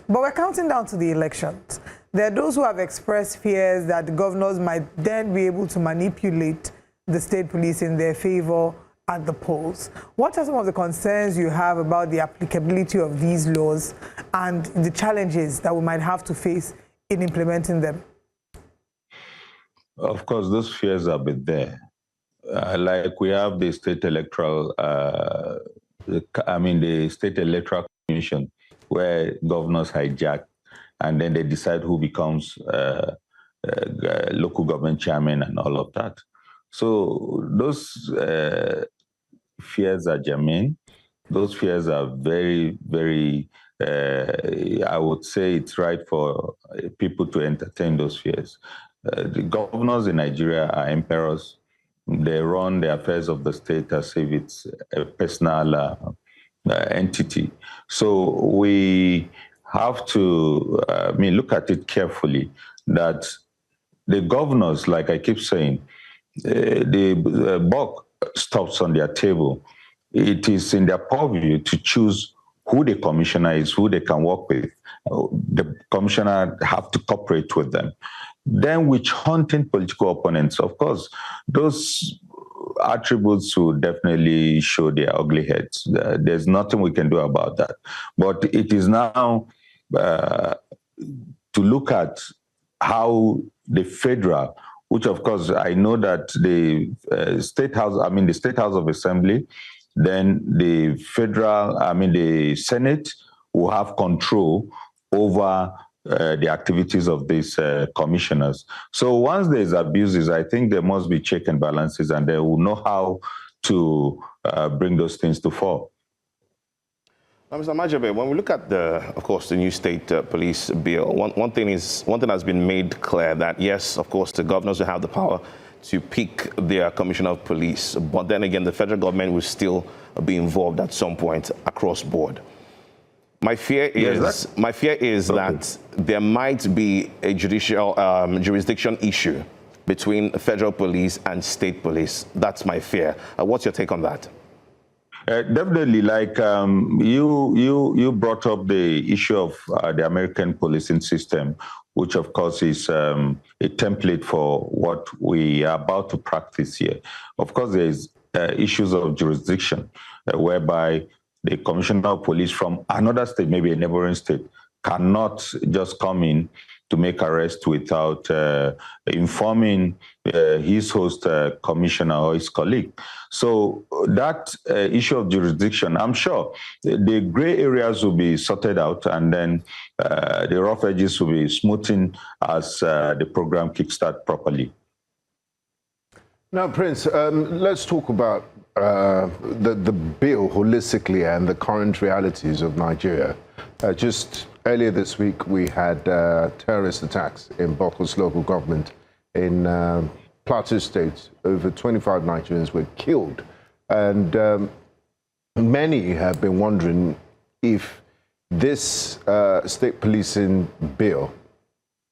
But we're counting down to the elections. There are those who have expressed fears that the governors might then be able to manipulate the state police in their favor at the polls. What are some of the concerns you have about the applicability of these laws and the challenges that we might have to face in implementing them?
Of course, those fears have been there. Like we have the state electoral, the state electoral commission, where governors hijack, and then they decide who becomes local government chairman and all of that. So those fears are germane. Those fears are very, very, I would say it's right for people to entertain those fears. The governors in Nigeria are emperors. They run the affairs of the state as if it's a personal entity. So we have to look at it carefully, that the governors, like I keep saying, the buck stops on their table. It is in their purview to choose who the commissioner is, who they can work with. The commissioner have to cooperate with them. Then witch hunting political opponents, of course, those attributes will definitely show their ugly heads. There's nothing we can do about that. But it is now to look at how the federal, which of course I know that the State House of Assembly, then the federal, the Senate will have control over the activities of these commissioners. So once there's abuses, I think there must be check and balances, and they will know how to bring those things to fall.
Mr. Majabe, when we look at of course, the new state police bill, one thing has been made clear that yes, of course, the governors will have the power to pick their commissioner of police, but then again, the federal government will still be involved at some point across board. My fear is that there might be a judicial jurisdiction issue between federal police and state police. That's my fear. What's your take on that?
Definitely, like you brought up the issue of the American policing system, which of course is a template for what we are about to practice here. Of course, there is issues of jurisdiction whereby the commissioner of police from another state, maybe a neighboring state, cannot just come in to make arrest without informing his host commissioner or his colleague. So that issue of jurisdiction, I'm sure the gray areas will be sorted out, and then the rough edges will be smoothened as the program kickstart properly.
Now, Prince, let's talk about the bill holistically and the current realities of Nigeria. Just earlier this week, we had terrorist attacks in Bokos local government in Plateau State. Over 25 Nigerians were killed. And many have been wondering if this state policing bill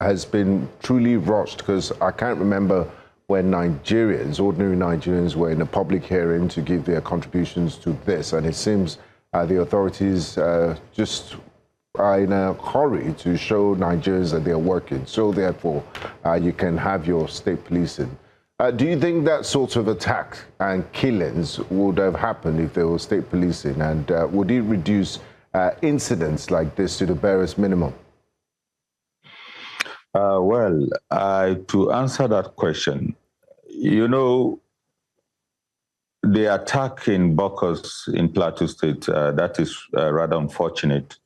has been truly rushed, because I can't remember when Nigerians, ordinary Nigerians, were in a public hearing to give their contributions to this. And it seems the authorities just are in a hurry to show Nigerians that they're working. So therefore, you can have your state policing. Do you think that sort of attack and killings would have happened if there was state policing? And would it reduce incidents like this to the barest minimum? To answer that question, the attack in Bokos in Plateau State, that is rather unfortunate.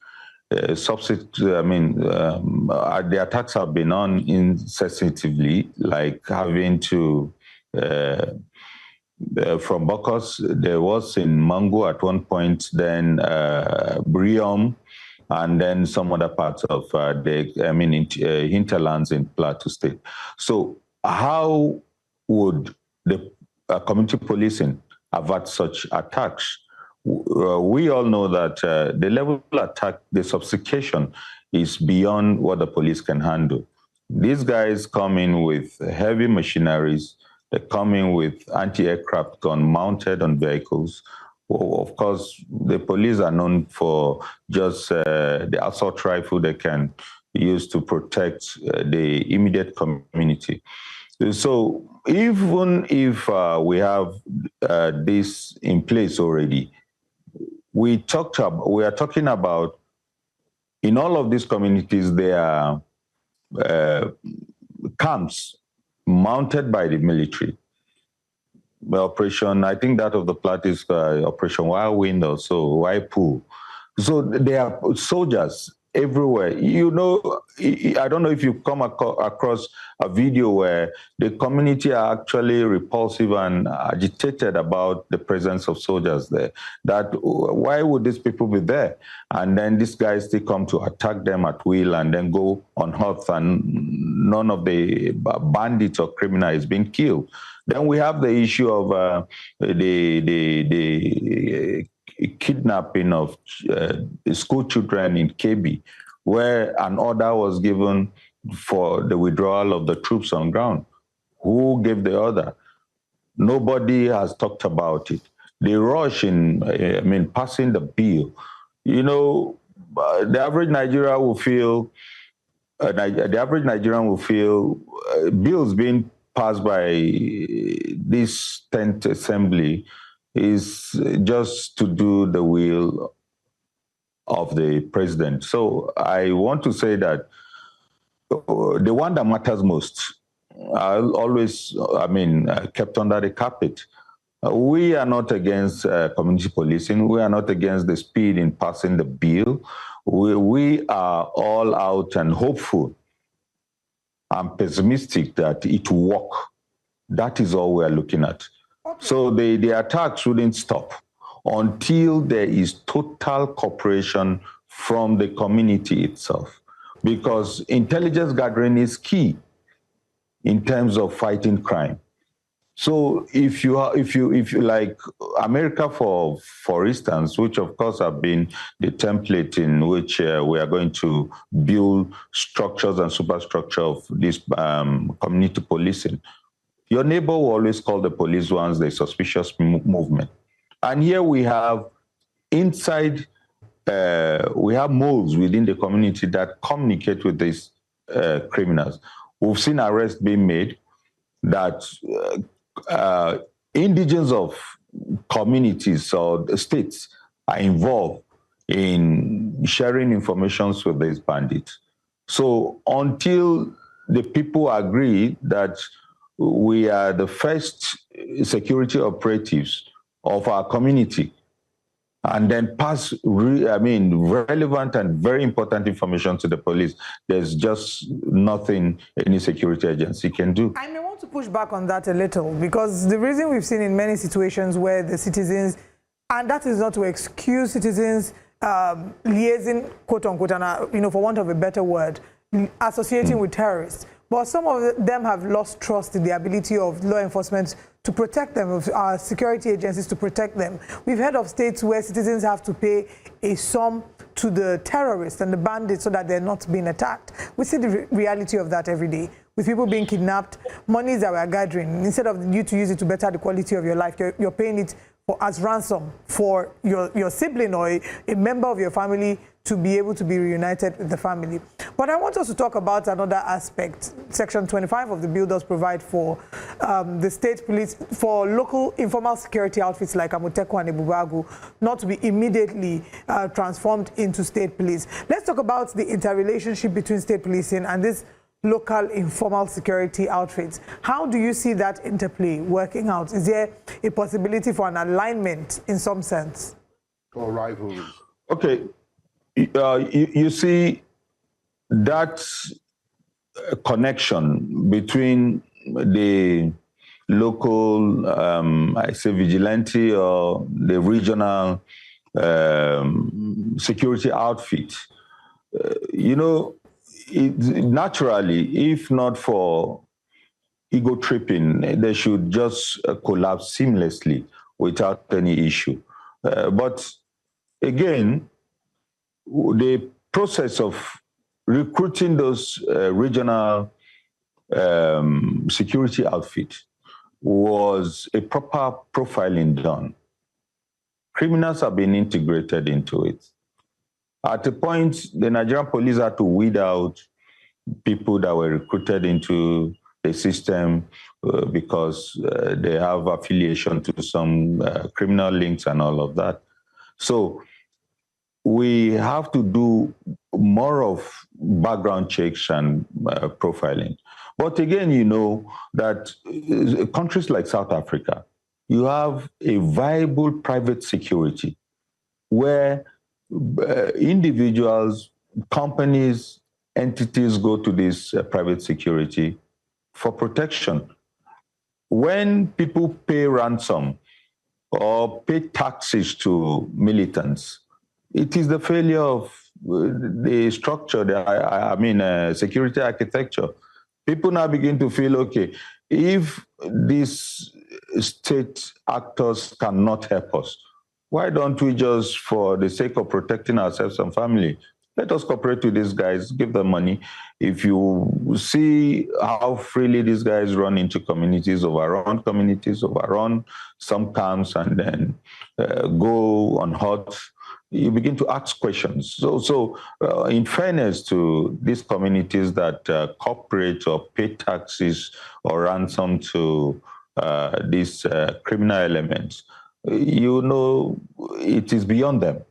The attacks have been on incessantly, like having to, from Bokos, there was in Mango at one point, then Briom,
and then some other parts of hinterlands in Plateau State. So how would the community policing avert such attacks? We all know that the level of attack, the sophistication is beyond what the police can handle. These guys come in with heavy machineries. They come in with anti-aircraft gun mounted on vehicles. Well, of course, the police are known for just the assault rifle they can use to protect the immediate community. So even if we have this in place already, we are talking about in all of these communities, there are camps mounted by the military. The operation, I think that of the Plateau is Operation Wild Wind or so, Wild Pool. So there are soldiers everywhere. You know, I don't know if you've come across a video where the community are actually repulsive and agitated about the presence of soldiers there. That why would these people be there? And then these guys, they come to attack them at will and then go unhurt, and none of the bandits or criminals is being killed. Then we have the issue of the kidnapping of school children in KB, where an order was given for the withdrawal of the troops on ground. Who gave the order? Nobody has talked about it. The rush in, passing the bill. You know, the average Nigerian will feel, bills being passed by this 10th Assembly is just to do the will of the president. So I want to say that the one that matters most, always, kept under the carpet. We are not against community policing. We are not against the speed in passing the bill. We are all out and hopeful. I'm pessimistic that it will work. That is all we are looking at. Okay. So the attacks wouldn't stop until there is total cooperation from the community itself, because intelligence gathering is key in terms of fighting crime. So if you like America, for instance, which of course have been the template in which we are going to build structures and superstructure of this community policing, your neighbor will always call the police once there's suspicious movement. And here we have inside, we have moles within the community that communicate with these criminals. We've seen arrests being made that indigents of communities or states are involved in sharing information with these bandits. So until the people agree that we are the first security operatives of our community, and then pass, relevant and very important information to the police, there's just nothing any security agency can do. I may want
to push back on that a little, because the reason we've seen in many situations where the citizens, and that is not to excuse citizens liaising, quote unquote, and for want of a better word, associating with terrorists, but some of them have lost trust in the ability of law enforcement to protect them, of our security agencies to protect them. We've heard of states where citizens have to pay a sum to the terrorists and the bandits so that they're not being attacked. We see the reality of that every day, with people being kidnapped, monies that we're gathering. Instead of you to use it to better the quality of your life, you're paying it as ransom for your sibling or a member of your family to be able to be reunited with the family. But I want us to talk about another aspect. Section 25 of the bill does provide for the state police, for local informal security outfits like Amotekun and Ebubagu, not to be immediately transformed into state police. Let's talk about the interrelationship between state policing and this local informal security outfits. How do you see that interplay working out? Is there a possibility for an alignment in some sense?
Or rivalry? Okay.
You see that connection between the local, I say vigilante or the regional security outfit You know, naturally, if not for ego tripping, they should just collapse seamlessly without any issue. But again, the process of recruiting those regional security outfits was a proper profiling done. Criminals have been integrated into it. At a point, the Nigerian police had to weed out people that were recruited into the system because they have affiliation to some criminal links and all of that. So we have to do more of background checks and profiling. But again, you know that countries like South Africa, you have a viable private security where individuals, companies, entities go to this private security for protection. When people pay ransom or pay taxes to militants, it is the failure of the structure, security architecture. People now begin to feel, okay, if these state actors cannot help us, why don't we just, for the sake of protecting ourselves and family, let us cooperate with these guys, give them money. If you see how freely these guys run into communities, overrun some camps, and then go unhurt, you begin to ask questions. So in fairness to these communities that cooperate or pay taxes or ransom to these criminal elements, you know, it is beyond them.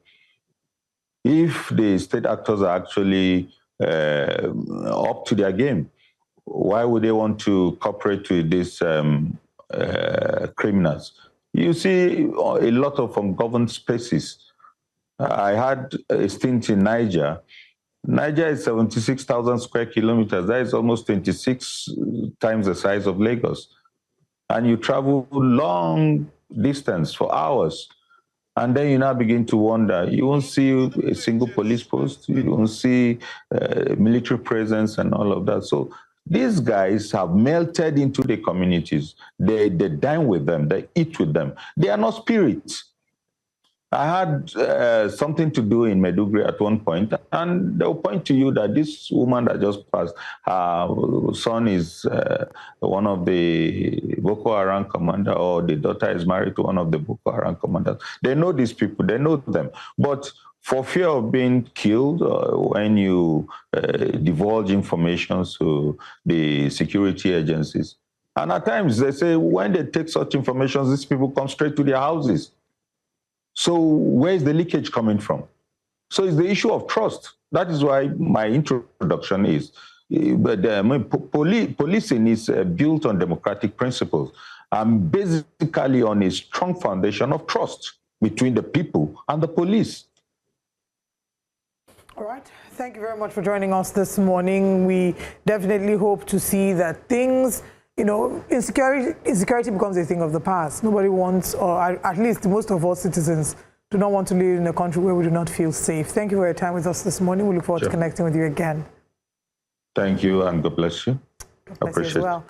If the state actors are actually up to their game, why would they want to cooperate with these criminals? You see a lot of ungoverned spaces. I had a stint in Niger. Niger is 76,000 square kilometers. That is almost 26 times the size of Lagos. And you travel long distance for hours. And then you now begin to wonder, you won't see a single police post, you won't see military presence and all of that. So these guys have melted into the communities. They dine with them, they eat with them. They are not spirits. I had something to do in Maiduguri at one point, and they'll point to you that this woman that just passed, her son is one of the Boko Haram commander, or the daughter is married to one of the Boko Haram commanders. They know these people, they know them. But for fear of being killed, when you divulge information to the security agencies, and at times they say when they take such information, these people come straight to their houses. So where is the leakage coming from? So it's the issue of trust. That is why my introduction is, policing is built on democratic principles and basically on a strong foundation of trust between the people and the police.
All right. Thank you very much for joining us this morning. We definitely hope to see that things, you know, insecurity becomes a thing of the past. Nobody wants, or at least most of us citizens, do not want to live in a country where we do not feel safe. Thank you for your time with us this morning. We look forward to connecting with you again.
Thank you, and God bless you.
God bless you as well.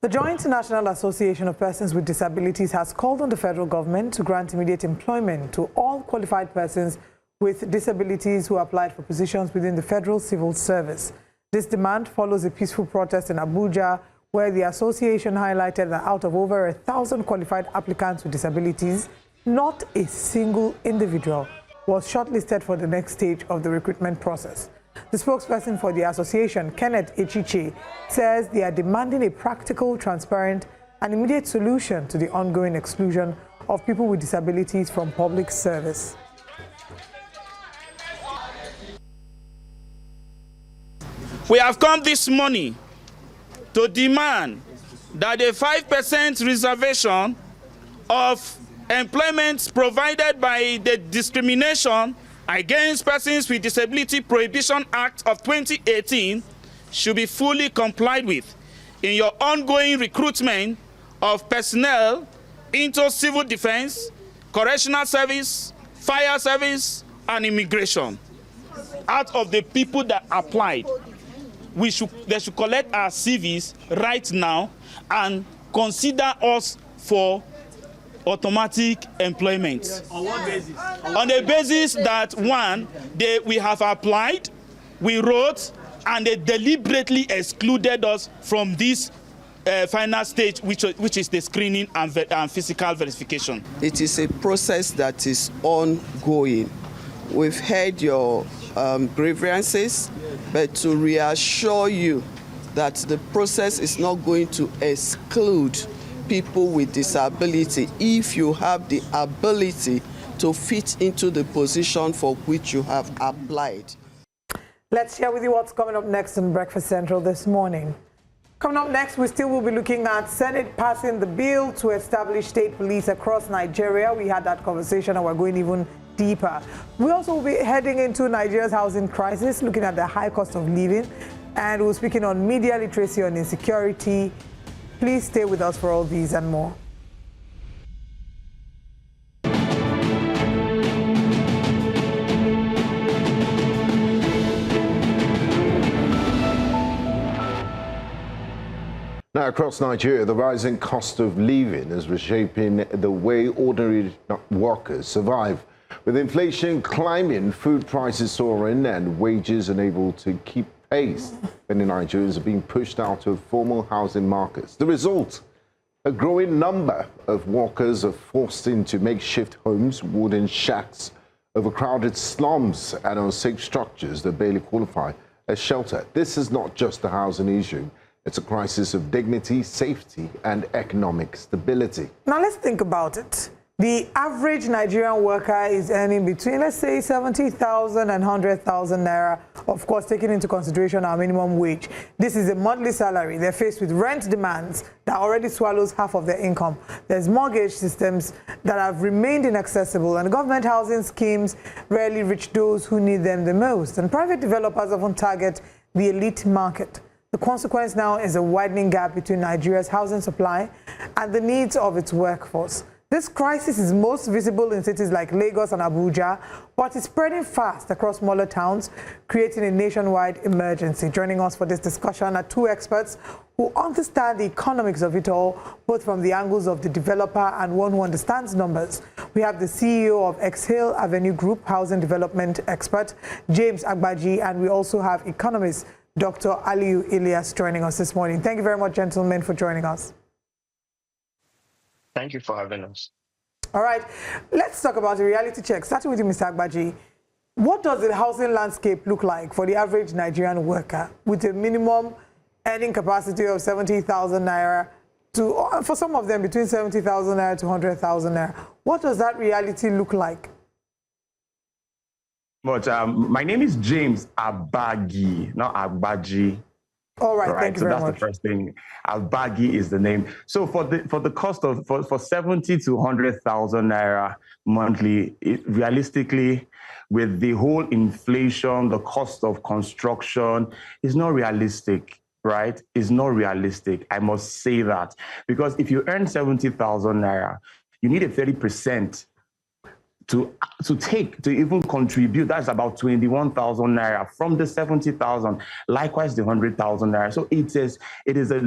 The Joint National Association of Persons with Disabilities has called on the federal government to grant immediate employment to all qualified persons with disabilities who applied for positions within the federal civil service. This demand follows a peaceful protest in Abuja, where the association highlighted that out of over 1,000 qualified applicants with disabilities, not a single individual was shortlisted for the next stage of the recruitment process. The spokesperson for the association, Kenneth Echiiche, says they are demanding a practical, transparent, and immediate solution to the ongoing exclusion of people with disabilities from public service.
We have come this morning to demand that a 5% reservation of employment provided by the Discrimination Against Persons with Disability Prohibition Act of 2018 should be fully complied with in your ongoing recruitment of personnel into civil defense, correctional service, fire service, and immigration. out of the people that applied, they should collect our CVs right now and consider us for automatic employment. Yes. On what basis? On the basis that, one, we have applied, we wrote, and they deliberately excluded us from this final stage, which is the screening and physical verification.
It is a process that is ongoing. We've heard your grievances, but to reassure you that the process is not going to exclude people with disability if you have the ability to fit into the position for which you have applied.
Let's share with you what's coming up next on Breakfast Central this morning. Coming up next, we still will be looking at Senate passing the bill to establish state police across Nigeria. We had that conversation and we're going even deeper. We also will be heading into Nigeria's housing crisis, looking at the high cost of living, and we're speaking on media literacy, on insecurity. Please stay with us for all these and more.
Now, across Nigeria, the rising cost of living is reshaping the way ordinary workers survive. With inflation climbing, food prices soaring, and wages unable to keep pace, many Nigerians are being pushed out of formal housing markets. The result, a growing number of workers are forced into makeshift homes, wooden shacks, overcrowded slums, and unsafe structures that barely qualify as shelter. This is not just a housing issue. It's a crisis of dignity, safety, and economic stability.
Now let's think about it. The average Nigerian worker is earning between, let's say, 70,000 and 100,000 naira, of course, taking into consideration our minimum wage. This is a monthly salary. They're faced with rent demands that already swallows half of their income. There's mortgage systems that have remained inaccessible, and government housing schemes rarely reach those who need them the most. And private developers often target the elite market. The consequence now is a widening gap between Nigeria's housing supply and the needs of its workforce. This crisis is most visible in cities like Lagos and Abuja, but it's spreading fast across smaller towns, creating a nationwide emergency. Joining us for this discussion are two experts who understand the economics of it all, both from the angles of the developer and one who understands numbers. We have the CEO of Exhale Avenue Group, housing development expert, James Agbaji, and we also have economist Dr. Aliyu Ilyas joining us this morning. Thank you very much, gentlemen, for joining us.
Thank you for having us.
All right, let's talk about the reality check. Starting with you, Mr. Agbaji. What does the housing landscape look like for the average Nigerian worker with a minimum earning capacity of 70,000 naira to, for some of them, between 70,000 naira to 100,000 naira? What does that reality look like?
But my name is James Agbaji, not Agbaji.
All right, thank you very much.
That's the first thing. Agbaji is the name. So for the cost of for 70 to 100,000 naira monthly, realistically, with the whole inflation, the cost of construction is not realistic, right? It's not realistic. I must say that, because if you earn 70,000 naira, you need a 30%. To even contribute. That's about 21,000 naira from the 70,000. Likewise, the 100,000 naira. So it is a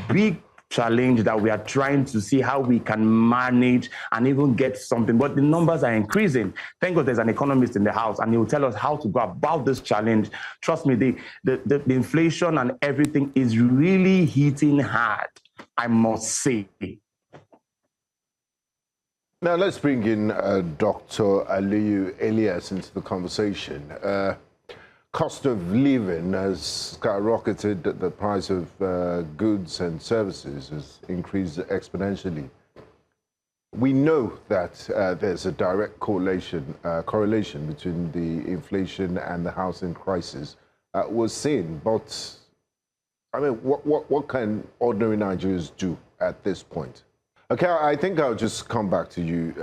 big challenge that we are trying to see how we can manage and even get something. But the numbers are increasing. Thank God there's an economist in the house, and he will tell us how to go about this challenge. Trust me, the inflation and everything is really hitting hard, I must say.
Now, let's bring in Dr. Aliyu Ilyas into the conversation. Cost of living has skyrocketed. The price of goods and services has increased exponentially. We know that there's a direct correlation between the inflation and the housing crisis we're seeing. But, I mean, what can ordinary Nigerians do at this point? Okay, I think I'll just come back to you,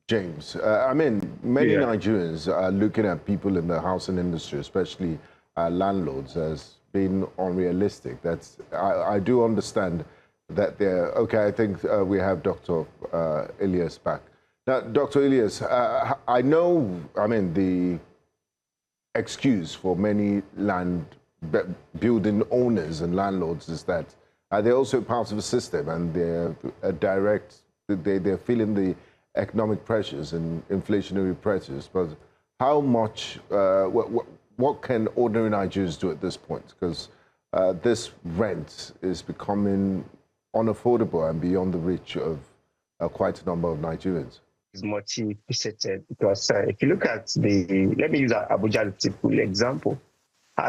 James. I mean, many Nigerians are looking at people in the housing industry, especially landlords, as being unrealistic. I do understand that they're, okay, I think we have Dr. Ilyas back. Now, Dr. Ilyas, I know, I mean, excuse for many building owners and landlords is that they're also part of the system, and they're they're feeling the economic pressures and inflationary pressures. But how much, what can ordinary Nigerians do at this point? Because this rent is becoming unaffordable and beyond the reach of quite a number of Nigerians.
Is multifaceted because if you look at let me use Abuja as a typical example.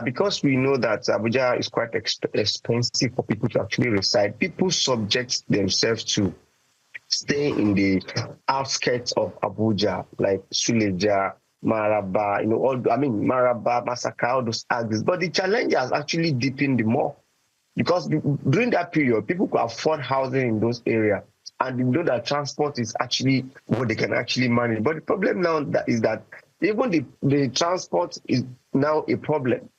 Because we know that Abuja is quite expensive for people to actually reside, people subject themselves to stay in the outskirts of Abuja, like Suleja, Maraba, Maraba, Masaka, all those areas. But the challenge has actually deepened more because during that period, people could afford housing in those areas. And you know that transport is actually what they can actually manage. But the problem now is that even the transport is now a problem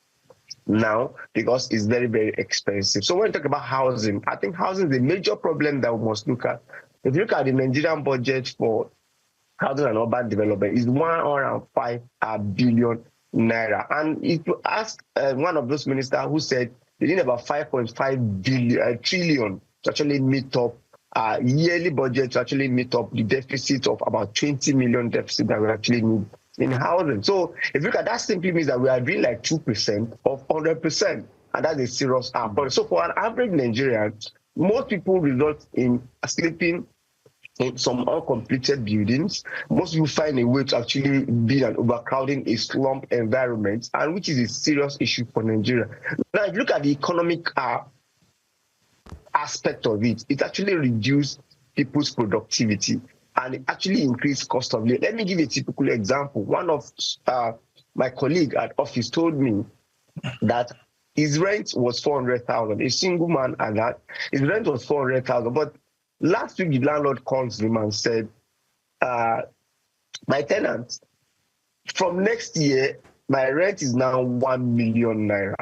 now because it's very, very expensive. So when we talk about housing, I think housing is a major problem that we must look at. If you look at the Nigerian budget for housing and urban development, it's 105 billion naira. And if you ask one of those ministers who said they need about 5.5 trillion to actually meet up yearly budget to actually meet up the deficit of about 20 million deficit that we actually need in housing. So if you look at that, simply means that we are doing like 2% of 100%, and that's a serious problem. So for an average Nigerian, most people result in sleeping in some uncompleted buildings. Most people find a way to actually be an overcrowding, a slum environment, and which is a serious issue for Nigeria. Now, if you look at the economic aspect of it, it actually reduced people's productivity and it actually increased cost of living. Let me give you a typical example. One of my colleague at office told me that his rent was 400,000. A single man at that, his rent was 400,000. But last week, the landlord called him and said, my tenant, from next year, my rent is now 1 million naira.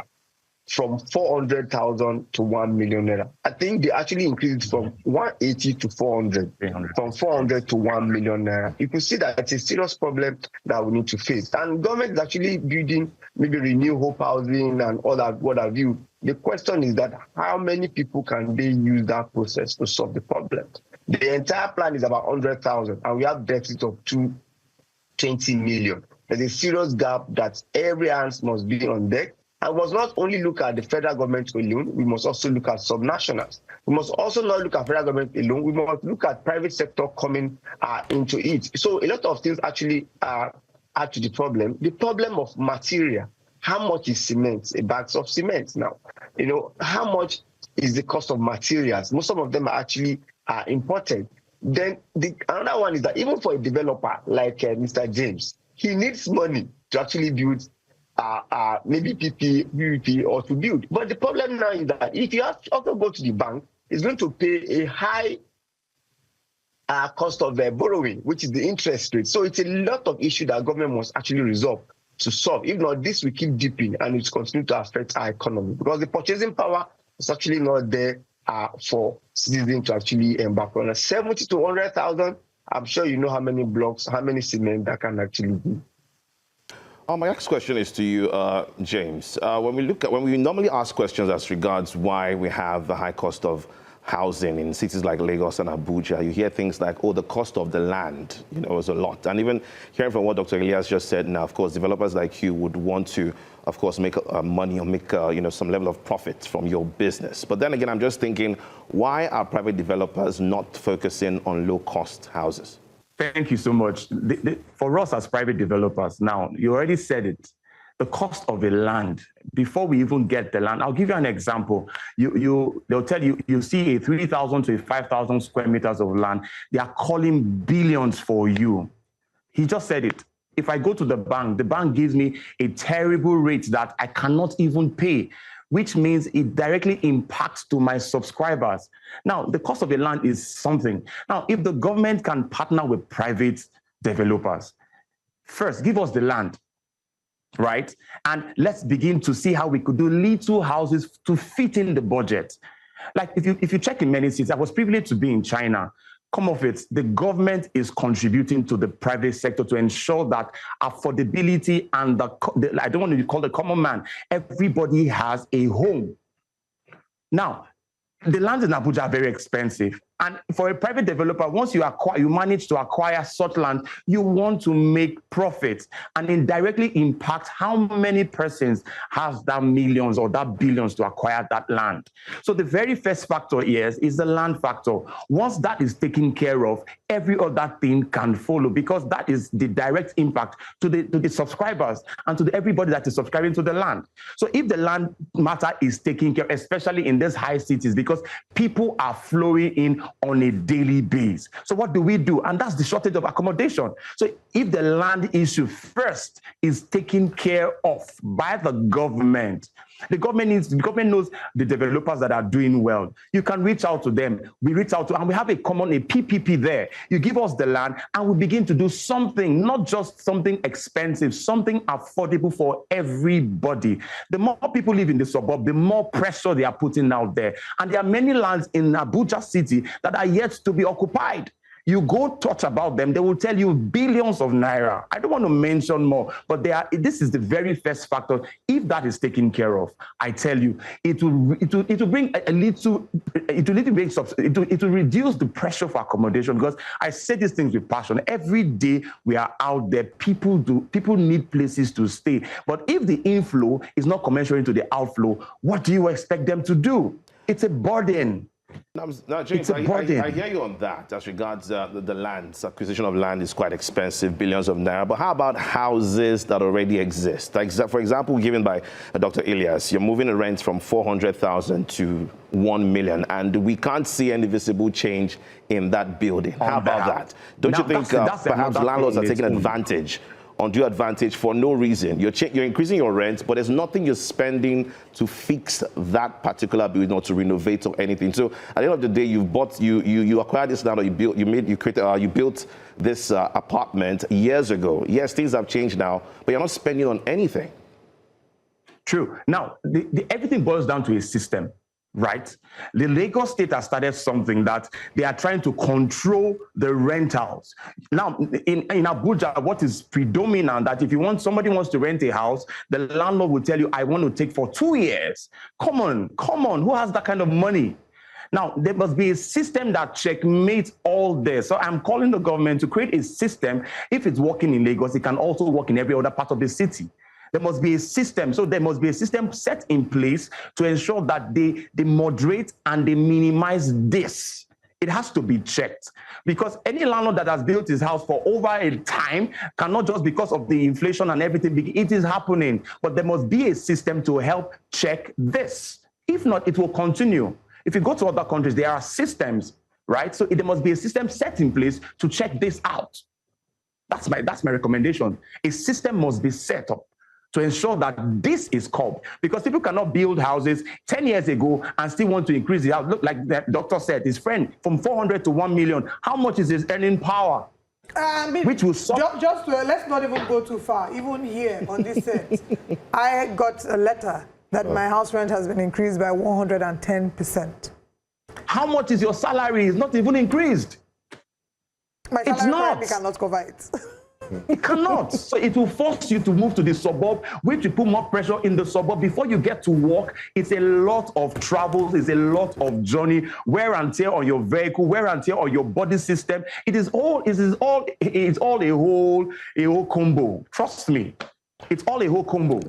From 400,000 to 1 million naira. I think they actually increased from 180 to 400, from 400 to 1 million naira. You can see that it's a serious problem that we need to face. And government is actually building maybe renew hope housing and all that, what have you. The question is that how many people can they use that process to solve the problem? The entire plan is about 100,000 and we have deficit of 220 million. There's a serious gap that every hands must be on deck. And we must not only look at the federal government alone, we must also look at subnationals. We must also not look at federal government alone, we must look at private sector coming into it. So a lot of things actually add to the problem. The problem of material. How much is cement, a bags of cement now? You know, how much is the cost of materials? Most of them are actually imported. Then another one is that even for a developer like Mr. James, he needs money to actually build maybe PPP or to build. But the problem now is that if you have to also go to the bank, it's going to pay a high cost of borrowing, which is the interest rate. So it's a lot of issues that government must actually resolve to solve. If not, this will keep dipping and it's continue to affect our economy because the purchasing power is actually not there for citizens to actually embark on. 70 to 100,000, I'm sure you know how many blocks, how many cement that can actually be.
My next question is to you, James. When we normally ask questions as regards why we have the high cost of housing in cities like Lagos and Abuja, you hear things like, oh, the cost of the land, is a lot. And even hearing from what Dr. Elias just said now, of course, developers like you would want to, of course, make money or make, some level of profit from your business. But then again, I'm just thinking, why are private developers not focusing on low-cost houses?
Thank you so much. For us as private developers, now, you already said it, the cost of the land, before we even get the land, I'll give you an example. They'll tell you, you see a 3,000 to 5,000 square meters of land, they are calling billions for you. He just said it. If I go to the bank gives me a terrible rate that I cannot even pay, which means it directly impacts to my subscribers. Now, the cost of the land is something. Now, if the government can partner with private developers, first, give us the land, right? And let's begin to see how we could do little houses to fit in the budget. Like if you check in many cities, I was privileged to be in China. come of it, the government is contributing to the private sector to ensure that affordability and I don't want to call the common man, everybody has a home. Now, the lands in Abuja are very expensive. And for a private developer, once you manage to acquire such land, you want to make profits and indirectly impact how many persons has that millions or that billions to acquire that land. So the very first factor here is the land factor. Once that is taken care of, every other thing can follow, because that is the direct impact to the subscribers and to everybody that is subscribing to the land. So if the land matter is taken care of, especially in these high cities, because people are flowing in on a daily basis. So what do we do? And that's the shortage of accommodation. So if the land issue first is taken care of by the government knows the developers that are doing well. You can reach out to them. We reach out to, and we have a PPP there. You give us the land and we begin to do something, not just something expensive, something affordable for everybody. The more people live in the suburb, the more pressure they are putting out there. And there are many lands in Abuja city that are yet to be occupied. You go touch about them, they will tell you billions of naira. I don't want to mention more, but this is the very first factor. If that is taken care of, I tell you, it will bring it will reduce the pressure for accommodation, because I say these things with passion. Every day we are out there, people need places to stay. But if the inflow is not commensurate to the outflow, what do you expect them to do? It's a burden.
Now, James, I hear you on that. As regards the land, acquisition of land is quite expensive, billions of naira. But how about houses that already exist? Like, for example, given by Dr. Elias, you're moving the rent from 400,000 to 1 million, and we can't see any visible change in that building. How about that? Don't you think perhaps landlords are taking advantage? Undue advantage for no reason? You're increasing your rent, but there's nothing you're spending to fix that particular building or to renovate or anything. So at the end of the day, you acquired this land, or you built this apartment years ago. Yes, things have changed now, but you're not spending on anything.
True. Now, everything boils down to a system. Right? The Lagos state has started something that they are trying to control the rentals. Now, in Abuja, what is predominant, that if somebody wants to rent a house, the landlord will tell you, I want to take for 2 years. Come on, who has that kind of money? Now, there must be a system that checkmates all this. So I'm calling the government to create a system. If it's working in Lagos, it can also work in every other part of the city. There must be a system. So there must be a system set in place to ensure that they moderate and they minimize this. It has to be checked, because any landlord that has built his house for over a time cannot, just because of the inflation and everything, it is happening. But there must be a system to help check this. If not, it will continue. If you go to other countries, there are systems, right? So there must be a system set in place to check this out. That's my recommendation. A system must be set up to ensure that this is curbed, because people cannot build houses 10 years ago and still want to increase the house. Look, like the doctor said, his friend, from 400 to 1 million, how much is his earning power? Which will
let's not even go too far. Even here on this set, I got a letter that my house rent has been increased by 110%.
How much is your salary? It's not even increased.
My salary cannot cover it.
It cannot. So it will force you to move to the suburb, which will put more pressure in the suburb. Before you get to work, it's a lot of travel, it's a lot of journey, wear and tear on your vehicle, wear and tear on your body system. It's all a whole combo. Trust me, it's all a whole combo.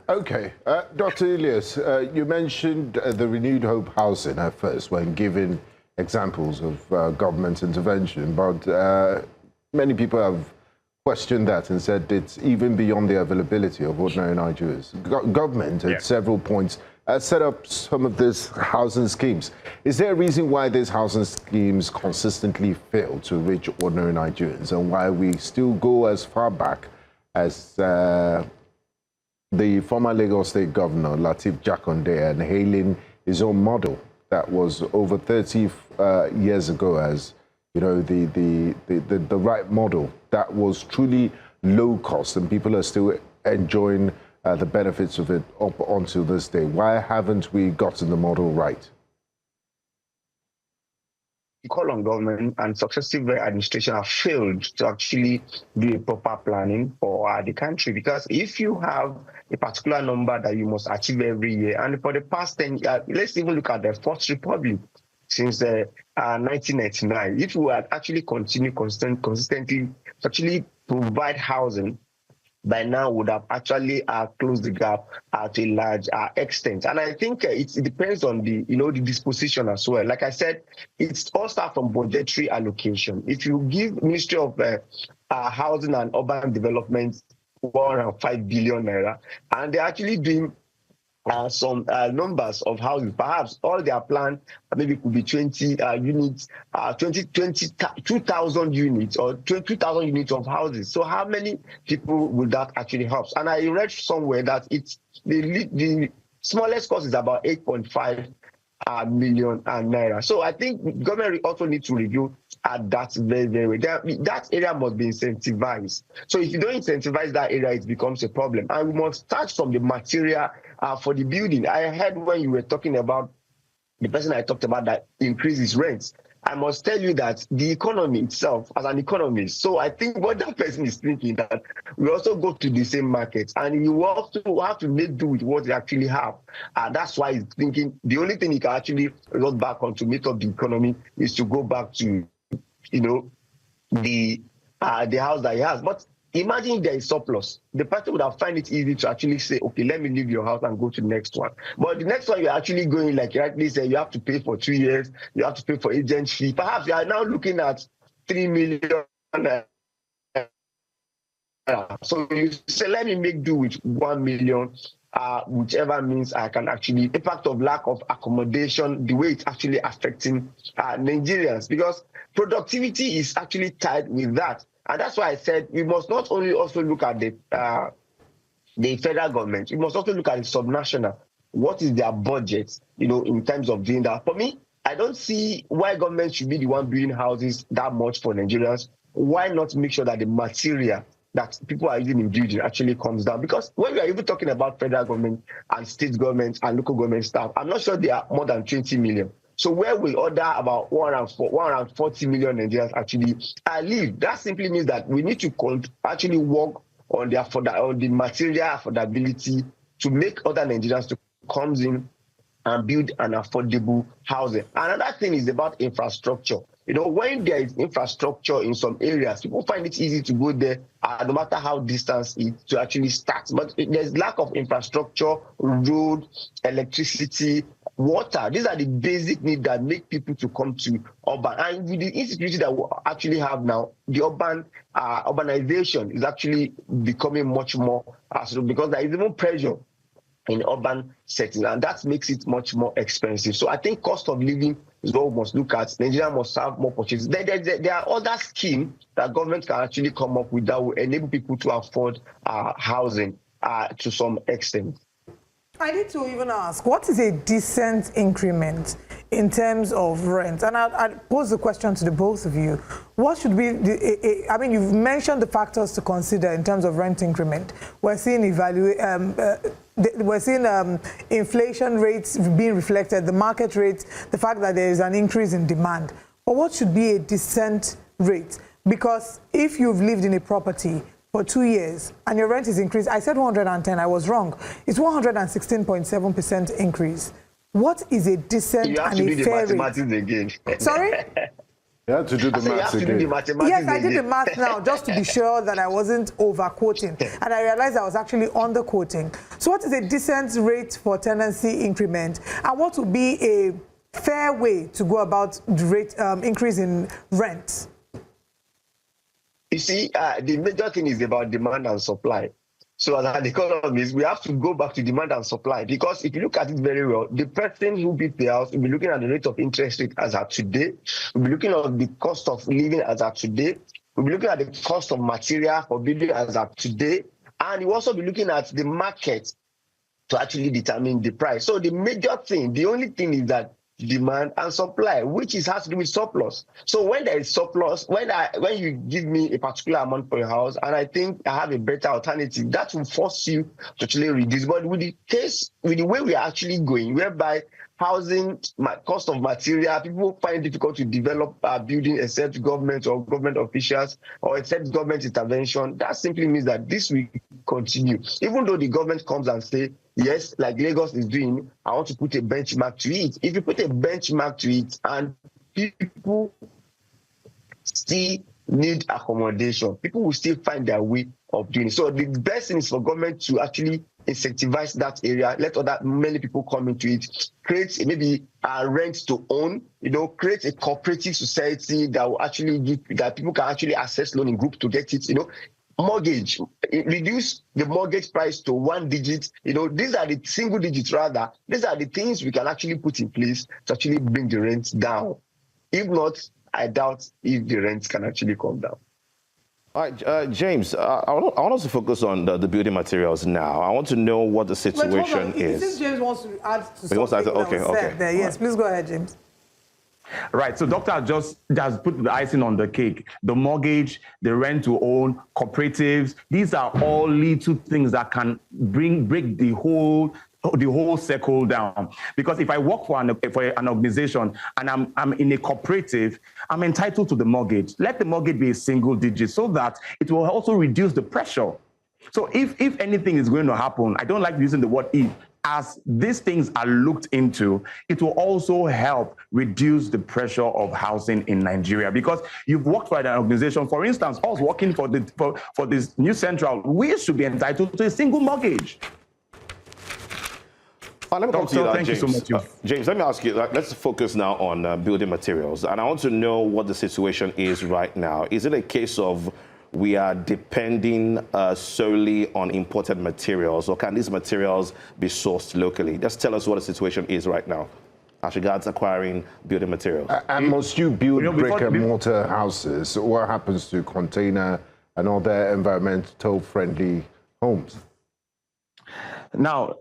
Okay, Dr. Elias, you mentioned the renewed hope housing at first when giving examples of government intervention, but many people have questioned that and said it's even beyond the availability of ordinary Nigerians. Government at several points set up some of these housing schemes. Is there a reason why these housing schemes consistently fail to reach ordinary Nigerians, and why we still go as far back as the former Lagos State Governor, Lateef Jakonde, and hailing his own model that was over 30 years ago as, you know, the right model that was truly low cost, and people are still enjoying the benefits of it up until this day? Why haven't we gotten the model right?
call on government and successive administration have failed to actually do a proper planning for the country. Because if you have a particular number that you must achieve every year, and for the past 10 years, let's even look at the Fourth Republic since 1999, if we had actually continued consistently to actually provide housing, by now would have actually closed the gap to a large extent. And I think it depends on the disposition as well. Like I said, it's all start from budgetary allocation. If you give Ministry of Housing and Urban Development 105 billion naira, and they're actually doing some numbers of houses, perhaps all their plan maybe could be 20 units, 2,000 units or 2,000 units of houses. So how many people would that actually help? And I read somewhere that it's the smallest cost is about 8.5 million naira. So I think government also needs to review that very way. That area must be incentivized. So if you don't incentivize that area, it becomes a problem. And we must start from the material for the building. I heard when you were talking about the person I talked about that increases rents. I must tell you that the economy itself, as an economist, so I think what that person is thinking that we also go to the same market and you have to make do with what you actually have. That's why he's thinking the only thing he can actually look back on to make up the economy is to go back to, the house that he has. But imagine if there is surplus. The person would have found it easy to actually say, okay, let me leave your house and go to the next one. But the next one you're actually going, like you rightly said, you have to pay for 2 years, you have to pay for agent fee. Perhaps you are now looking at 3 million. So you say, let me make do with 1 million, whichever means I can actually, impact of lack of accommodation, the way it's actually affecting Nigerians, because productivity is actually tied with that. And that's why I said we must not only also look at the federal government, we must also look at the subnational. What is their budget, in terms of doing that? For me, I don't see why government should be the one building houses that much for Nigerians. Why not make sure that the material that people are using in building actually comes down? Because when we are even talking about federal government and state government and local government staff, I'm not sure they are more than 20 million. So where will other about 140 million Nigerians actually live? That simply means that we need to actually work on the material affordability to make other Nigerians to come in and build an affordable housing. Another thing is about infrastructure. When there is infrastructure in some areas, people find it easy to go there, no matter how distant it is, to actually start. But there's lack of infrastructure, road, electricity, water. These are the basic needs that make people to come to urban. And with the insecurity that we actually have now, the urbanization is actually becoming much more because there is even pressure in urban settings, and that makes it much more expensive. So I think cost of living is what we must look at. Nigeria must have more purchases. There are other schemes that government can actually come up with that will enable people to afford housing to some extent.
I need to even ask, what is a decent increment in terms of rent? And I'll pose the question to the both of you. What should be, you've mentioned the factors to consider in terms of rent increment. We're seeing inflation rates being reflected, the market rates, the fact that there is an increase in demand. But what should be a decent rate? Because if you've lived in a property for 2 years and your rent is increased, I said 110, I was wrong. It's 116.7% increase. What is a decent and a fair rate?
Again.
Sorry?
You have to do the maths again.
Yes, I did the math now just to be sure that I wasn't over-quoting. And I realized I was actually under-quoting. So what is a decent rate for tenancy increment? And what would be a fair way to go about the rate increase in rent?
You see, the major thing is about demand and supply. So as an economist, we have to go back to demand and supply, because if you look at it very well, the person who built the house will be looking at the rate of interest rate as at today, will be looking at the cost of living as at today, will be looking at the cost of material for building as at today, and you also be looking at the market to actually determine the price. So the major thing, the only thing is that demand and supply, which has to do with surplus. So when there is surplus, when you give me a particular amount for your house and I think I have a better alternative, that will force you to actually reduce. But with the way we are actually going, whereby housing, cost of material, people find it difficult to develop a building except government or government officials or except government intervention. That simply means that this will continue. Even though the government comes and say, yes, like Lagos is doing, I want to put a benchmark to it. If you put a benchmark to it and people still need accommodation, people will still find their way of doing it. So the best thing is for government to actually incentivize that area, let many people come into it, create maybe a rent to own, create a cooperative society that will actually give, that people can actually access loan in group to get it, mortgage, reduce the mortgage price to 1 digit. These are the single digits rather. These are the things we can actually put in place to actually bring the rent down. If not, I doubt if the rents can actually come down.
All right, James, I want us to focus on the building materials now. I want to know what the situation is.
Since James wants to add to something
okay.
there. Yes, please go ahead, James.
Right, so Doctor just put the icing on the cake. The mortgage, the rent to own, cooperatives, these are all little things that can break the whole circle down. Because if I work for an organization and I'm in a cooperative, I'm entitled to the mortgage. Let the mortgage be a single digit so that it will also reduce the pressure. So if anything is going to happen, I don't like using the word if, as these things are looked into, it will also help reduce the pressure of housing in Nigeria. Because you've worked for an organization, for instance, us working for this new central, we should be entitled to a single mortgage.
Let me come to you,
thank
James.
You so much.
James, let me ask you, let's focus now on building materials. And I want to know what the situation is right now. Is it a case of we are depending solely on imported materials, or can these materials be sourced locally? Just tell us what the situation is right now as regards acquiring building materials.
And must you build brick and mortar houses? What happens to container and other environmental friendly homes?
Now,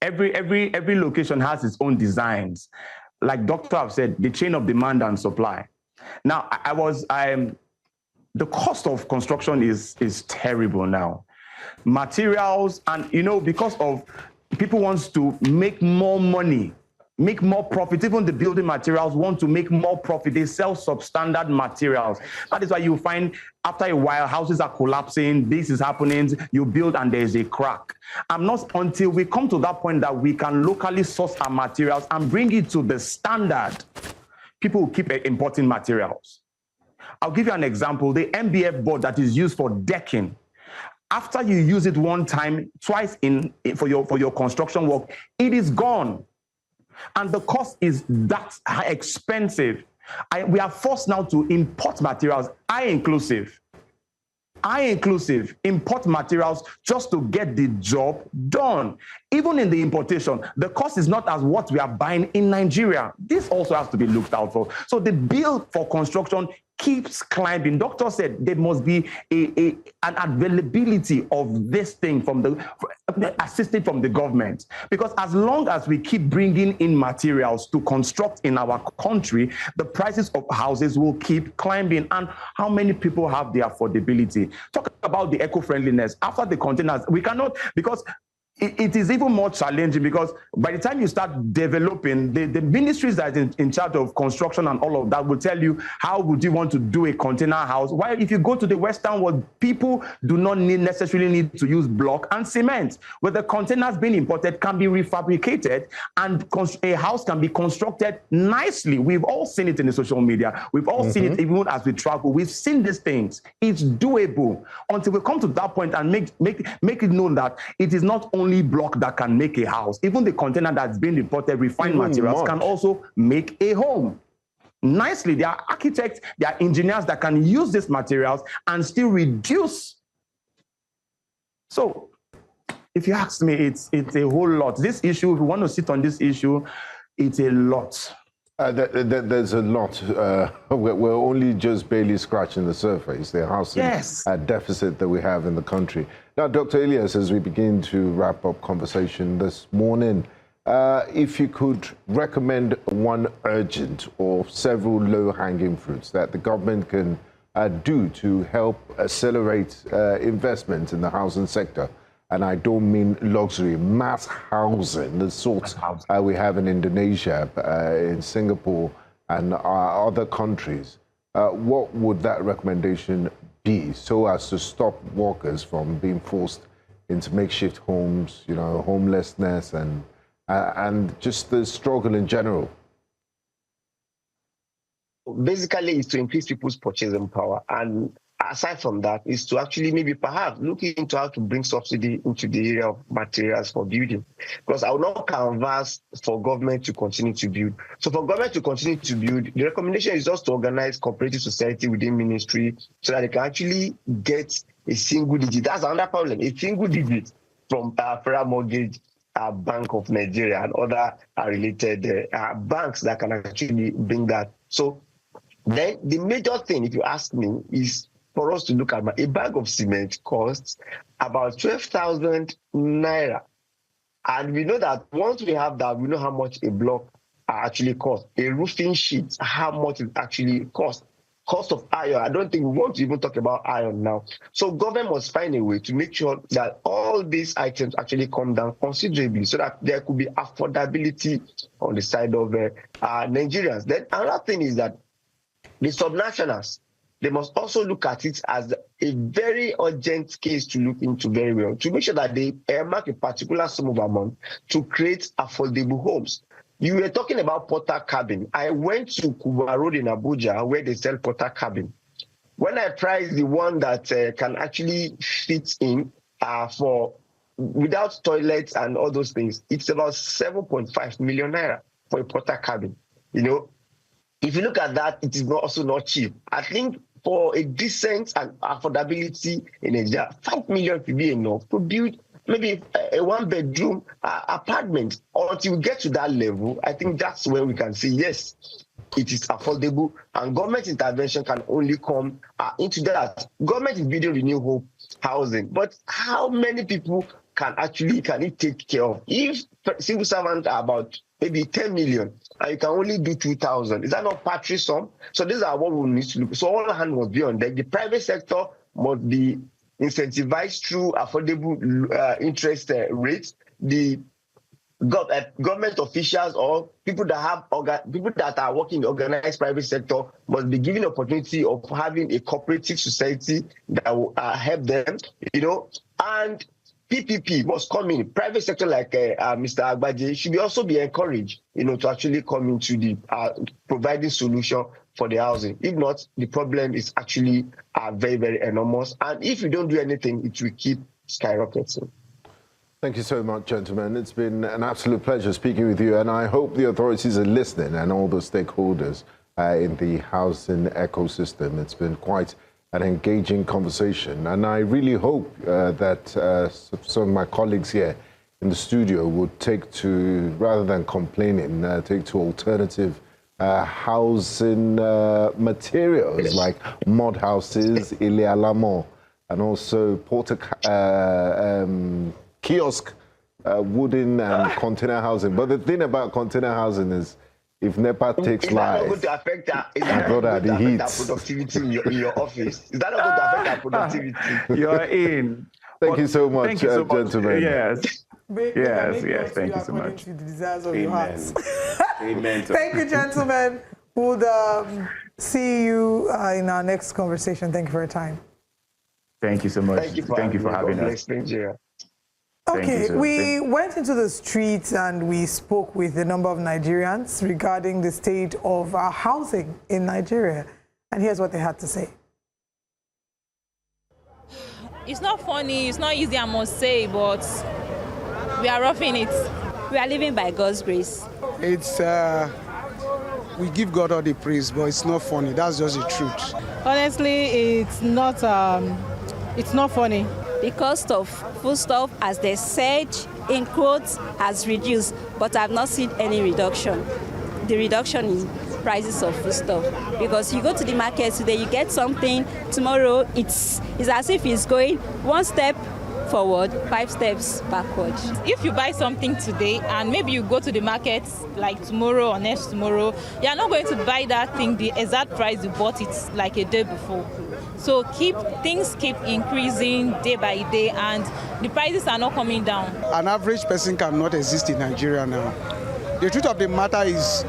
every location has its own designs. Like Doctor have said, the chain of demand and supply. Now, the cost of construction is terrible now. Materials, and because of people wants to make more money, make more profit. Even the building materials want to make more profit. They sell substandard materials. That is why you find after a while houses are collapsing, this is happening, you build and there's a crack. Not until we come to that point that we can locally source our materials and bring it to the standard, people will keep importing materials. I'll give you an example. The MBF board that is used for decking, after you use it one time, twice for your construction work, it is gone. And the cost is that expensive. We are forced now to import materials, I inclusive, import materials just to get the job done. Even in the importation, the cost is not as what we are buying in Nigeria. This also has to be looked out for. So the bill for construction keeps climbing. Doctor said there must be an availability of this thing assisted from the government. Because as long as we keep bringing in materials to construct in our country, the prices of houses will keep climbing. And how many people have the affordability? Talk about the eco-friendliness. After the containers, we cannot, because it is even more challenging, because by the time you start developing, the ministries that are in charge of construction and all of that will tell you how would you want to do a container house. While if you go to the Western world, people do not necessarily need to use block and cement. Where the containers being imported can be refabricated and a house can be constructed nicely. We've all seen it in the social media. We've all seen it even as we travel. We've seen these things. It's doable until we come to that point and make it known that it is not only block that can make a house. Even the container that's been imported, refined materials, can also make a home. Nicely, there are architects, there are engineers that can use these materials and still reduce. So, if you ask me, it's a whole lot. This issue, if you want to sit on this issue, it's a lot.
There's a lot. We're only just barely scratching the surface. The housing deficit that we have in the country. Now, Dr. Elias, as we begin to wrap up conversation this morning, if you could recommend one urgent or several low-hanging fruits that the government can do to help accelerate investment in the housing sector, and I don't mean luxury, mass housing, the sort we have in Indonesia, in Singapore, and other countries, what would that recommendation be so as to stop workers from being forced into makeshift homes, you know, homelessness, and just the struggle in general?
Basically, it's to increase people's purchasing power, and aside from that, is to actually maybe perhaps look into how to bring subsidy into the area of materials for building. Because I will not canvass for government to continue to build. So for government to continue to build, the recommendation is just to organize cooperative society within ministry so that they can actually get a single digit. That's another problem, a single digit from Federal Mortgage Bank of Nigeria and other related banks that can actually bring that. So then the major thing, if you ask me, is for us to look at a bag of cement costs about 12,000 naira. And we know that once we have that, we know how much a block actually costs. A roofing sheet, how much it actually costs. Cost of iron, I don't think we want to even talk about iron now. So government must find a way to make sure that all these items actually come down considerably so that there could be affordability on the side of Nigerians. Then another thing is that the subnationals, they must also look at it as a very urgent case to look into very well, to make sure that they earmark a particular sum of amount to create affordable homes. You were talking about porter cabin. I went to Kuje-Gwagwalada Road in Abuja where they sell porter cabin. When I priced the one that can actually fit in for without toilets and all those things, it's about 7.5 million naira for a porter cabin. You know, if you look at that, it is also not cheap. I think for a decent and affordability in Nigeria, 5 million could be enough to build maybe a one-bedroom apartment. Until we get to that level, I think that's when we can say, yes, it is affordable, and government intervention can only come into that. Government is building renewable housing, but how many people can it take care of? If civil servants are about maybe 10 million, and you can only do 2,000, is that not paltry sum? So these are what we need to look. So all hands must be on deck. The private sector must be incentivized through affordable interest rates. The government officials or people that are working in the organized private sector must be given the opportunity of having a cooperative society that will help them, you know, and PPP must come in. Private sector like Mr. Agbaje should also be encouraged, you know, to actually come into the providing solution for the housing. If not, the problem is actually very, very enormous. And if you don't do anything, it will keep skyrocketing.
Thank you so much, gentlemen. It's been an absolute pleasure speaking with you, and I hope the authorities are listening and all the stakeholders in the housing ecosystem. It's been quite an engaging conversation, and I really hope that some of my colleagues here in the studio would take to, rather than complaining, take to alternative housing materials like mud houses, Ile Alamo, and also kiosk, wooden and container housing. But the thing about container housing is, if NEPA takes life,
is that not going to affect our productivity in your office? Is that not going to affect our productivity?
You're in.
Thank you so much, gentlemen.
Yes. Yes. Thank you so much.
To the desires of your hearts.
Amen.
Thank you, gentlemen. We'll see you in our next conversation. Thank you for your time.
Thank you so much. Thank you for having us.
Okay, we went into the streets and we spoke with a number of Nigerians regarding the state of housing in Nigeria. And here's what they had to say.
It's not funny, it's not easy, I must say, but we are roughing it. We are living by God's grace.
It's, we give God all the praise, but it's not funny. That's just the truth.
Honestly, it's not funny.
The cost of foodstuff, as they said, in quotes, has reduced, but I've not seen any reduction. The reduction in prices of foodstuff, because you go to the market today, you get something, tomorrow it's as if it's going one step forward, 5 steps backward.
If you buy something today and maybe you go to the market like tomorrow or next tomorrow, you are not going to buy that thing the exact price you bought it like a day before. So things keep increasing day by day and the prices are not coming down.
An average person cannot exist in Nigeria now. The truth of the matter is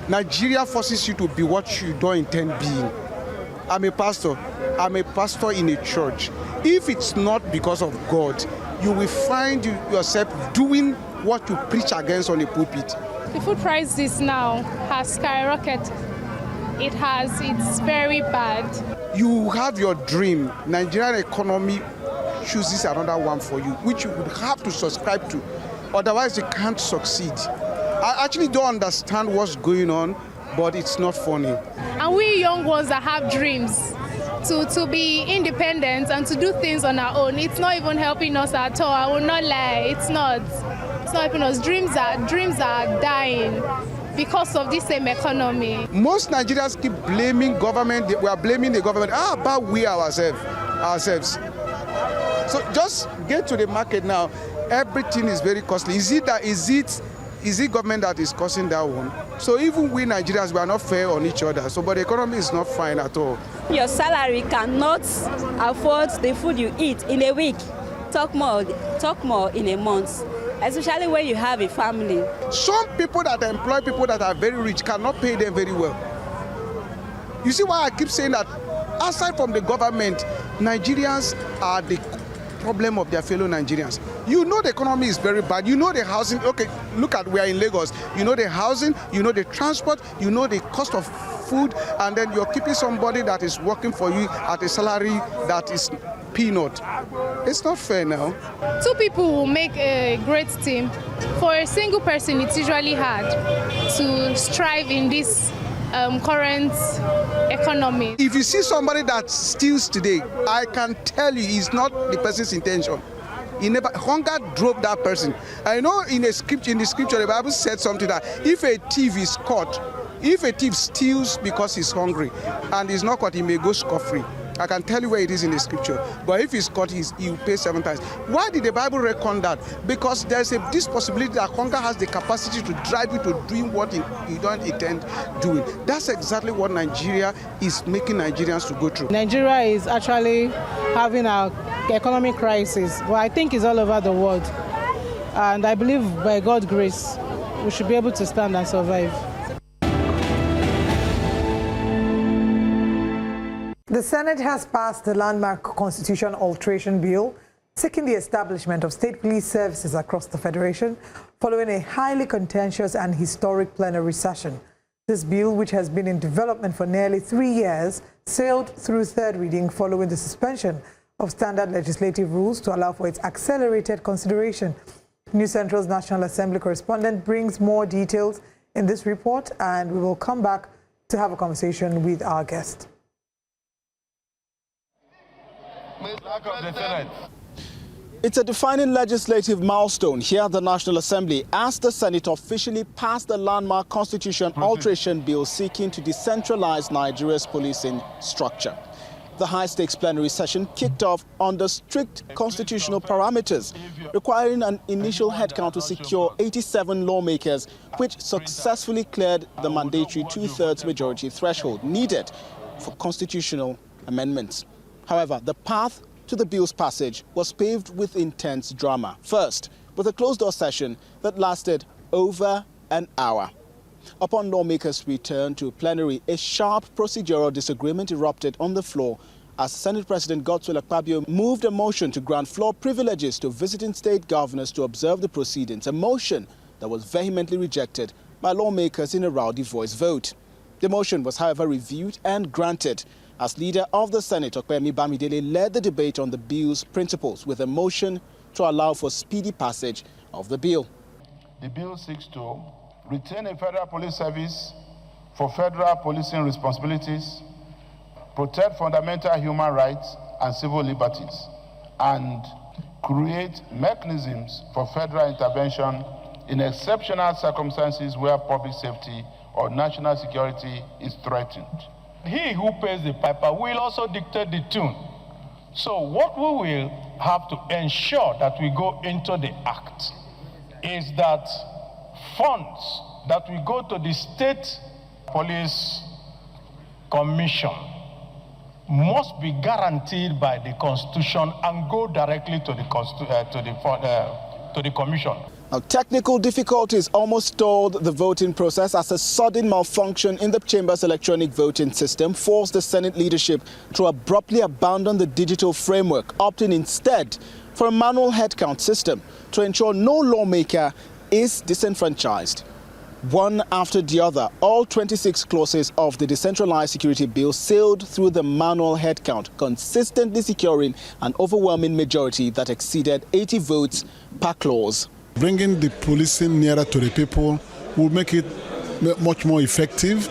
Nigeria forces you to be what you don't intend being. I'm a pastor. I'm a pastor in a church. If it's not because of God, you will find yourself doing what you preach against on the pulpit.
The food prices now has skyrocketed. It's very bad.
You have your dream. Nigerian economy chooses another one for you, which you would have to subscribe to. Otherwise, you can't succeed. I actually don't understand what's going on, but it's not funny.
And we young ones that have dreams to be independent and to do things on our own, it's not even helping us at all. I will not lie. It's not helping us. Dreams are dying because of this same economy.
Most Nigerians keep blaming government. We are blaming the government. How about we ourselves? So just get to the market now. Everything is very costly. Is it government that is causing that one? So even we Nigerians, we are not fair on each other. So, but the economy is not fine at all.
Your salary cannot afford the food you eat in a week. Talk more in a month. Especially when you have a family.
Some people that employ people that are very rich cannot pay them very well. You see why I keep saying that aside from the government, Nigerians are the problem of their fellow Nigerians. You know the economy is very bad. You know the housing. Okay, look at we are in Lagos. You know the housing, you know the transport, you know the cost of food, and then you're keeping somebody that is working for you at a salary that is peanut. It's not fair now.
2 people will make a great team. For a single person, it's usually hard to strive in this current economy.
If you see somebody that steals today, I can tell you it's not the person's intention. Hunger drove that person. I know in the scripture, the Bible said something that if a thief is caught, if a thief steals because he's hungry and he's not caught, he may go scot-free. I can tell you where it is in the scripture. But if he's caught, he will pay 7 times. Why did the Bible reckon that? Because there's this possibility that hunger has the capacity to drive you to doing what you don't intend doing. That's exactly what Nigeria is making Nigerians to go through.
Nigeria is actually having an economic crisis, but I think it's all over the world. And I believe by God's grace, we should be able to stand and survive.
The Senate has passed the landmark Constitution Alteration Bill, seeking the establishment of state police services across the Federation, following a highly contentious and historic plenary session. This bill, which has been in development for nearly 3 years, sailed through 3rd reading following the suspension of standard legislative rules to allow for its accelerated consideration. News Central's National Assembly correspondent brings more details in this report, and we will come back to have a conversation with our guest.
It's a defining legislative milestone here at the National Assembly as the Senate officially passed the landmark Constitution Alteration Bill seeking to decentralize Nigeria's policing structure. The high-stakes plenary session kicked off under strict constitutional parameters, requiring an initial headcount to secure 87 lawmakers, which successfully cleared the mandatory 2/3 majority threshold needed for constitutional amendments. However, the path to the bill's passage was paved with intense drama. First, with a closed-door session that lasted over an hour. Upon lawmakers' return to plenary, a sharp procedural disagreement erupted on the floor as Senate President Godswill Akpabio moved a motion to grant floor privileges to visiting state governors to observe the proceedings, a motion that was vehemently rejected by lawmakers in a rowdy voice vote. The motion was, however, reviewed and granted as leader of the Senate, Okpeyemi Bamidele, led the debate on the bill's principles with a motion to allow for speedy passage of the bill.
The bill seeks to retain a federal police service for federal policing responsibilities, protect fundamental human rights and civil liberties, and create mechanisms for federal intervention in exceptional circumstances where public safety or national security is threatened. He who pays the piper will also dictate the tune. So what we will
have to ensure that we go into the act is that funds that we go to the State Police Commission must be guaranteed by the Constitution and go directly to the Commission.
Now, technical difficulties almost stalled the voting process as a sudden malfunction in the chamber's electronic voting system forced the Senate leadership to abruptly abandon the digital framework, opting instead for a manual headcount system to ensure no lawmaker is disenfranchised. One after the other, all 26 clauses of the decentralized security bill sailed through the manual headcount, consistently securing an overwhelming majority that exceeded 80 votes per clause.
Bringing the policing nearer to the people will make it much more effective,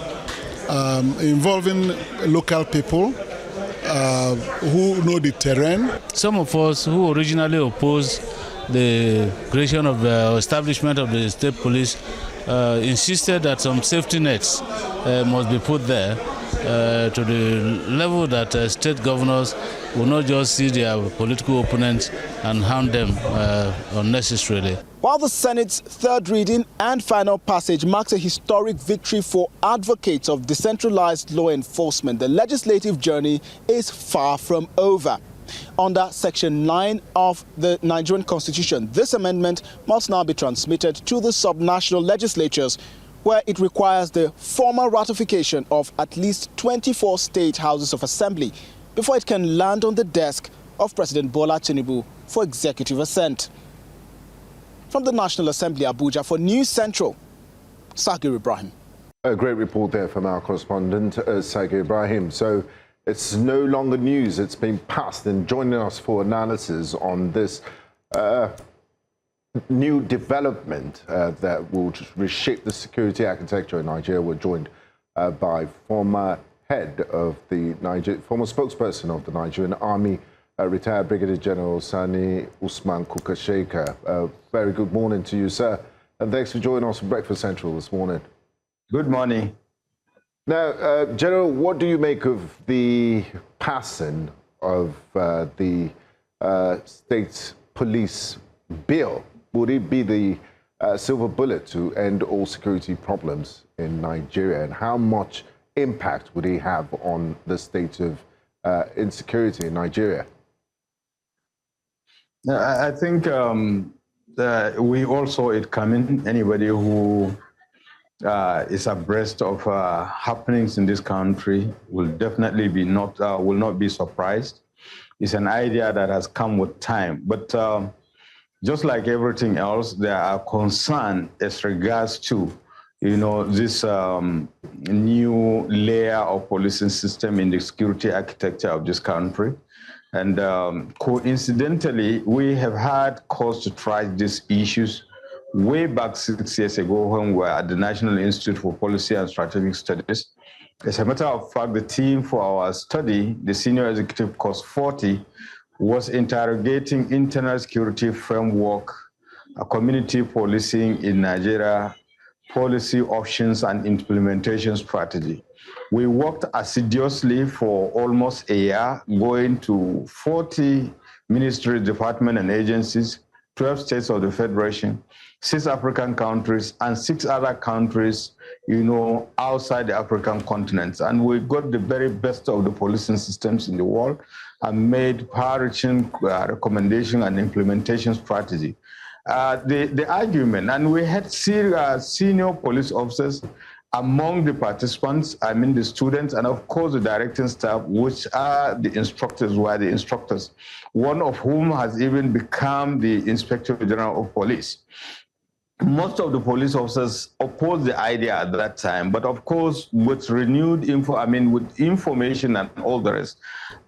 involving local people who know the terrain.
Some of us who originally opposed the creation of the establishment of the state police insisted that some safety nets must be put there to the level that state governors will not just see their political opponents and harm them unnecessarily.
While the Senate's third reading and final passage marks a historic victory for advocates of decentralized law enforcement, the legislative journey is far from over. Under Section 9 of the Nigerian Constitution, this amendment must now be transmitted to the subnational legislatures, where it requires the formal ratification of at least 24 state houses of assembly before it can land on the desk of President Bola Tinubu for executive assent. From the National Assembly, Abuja, for News Central, Sagir Ibrahim.
A great report there from our correspondent, Sagir Ibrahim. So it's no longer news, it's been passed. And joining us for analysis on this new development that will reshape the security architecture in Nigeria, we're joined by former spokesperson of the Nigerian Army, retired Brigadier General Sani Usman Kukasheka. Very good morning to you, sir, and thanks for joining us for Breakfast Central this morning.
Good morning.
Now, General, what do you make of the passing of the state police bill? Would it be the silver bullet to end all security problems in Nigeria, and how much impact would it have on the state of insecurity in Nigeria?
I think we all saw it coming. Anybody who is abreast of happenings in this country will definitely will not be surprised. It's an idea that has come with time, but just like everything else, there are concerns as regards to this new layer of policing system in the security architecture of this country. And coincidentally, we have had cause to try these issues way back 6 years ago when we were at the National Institute for Policy and Strategic Studies. As a matter of fact, the team for our study, the Senior Executive Course 40, was interrogating internal security framework, community policing in Nigeria, policy options and implementation strategy. We worked assiduously for almost a year, going to 40 ministries, departments, and agencies, 12 states of the Federation, 6 African countries, and 6 other countries, outside the African continent. And we got the very best of the policing systems in the world and made far-reaching recommendation and implementation strategy. The argument, and we had senior police officers among the participants, the students, and of course the directing staff, which are the instructors, one of whom has even become the Inspector General of Police. Most of the police officers opposed the idea at that time, but of course, with renewed with information and all the rest,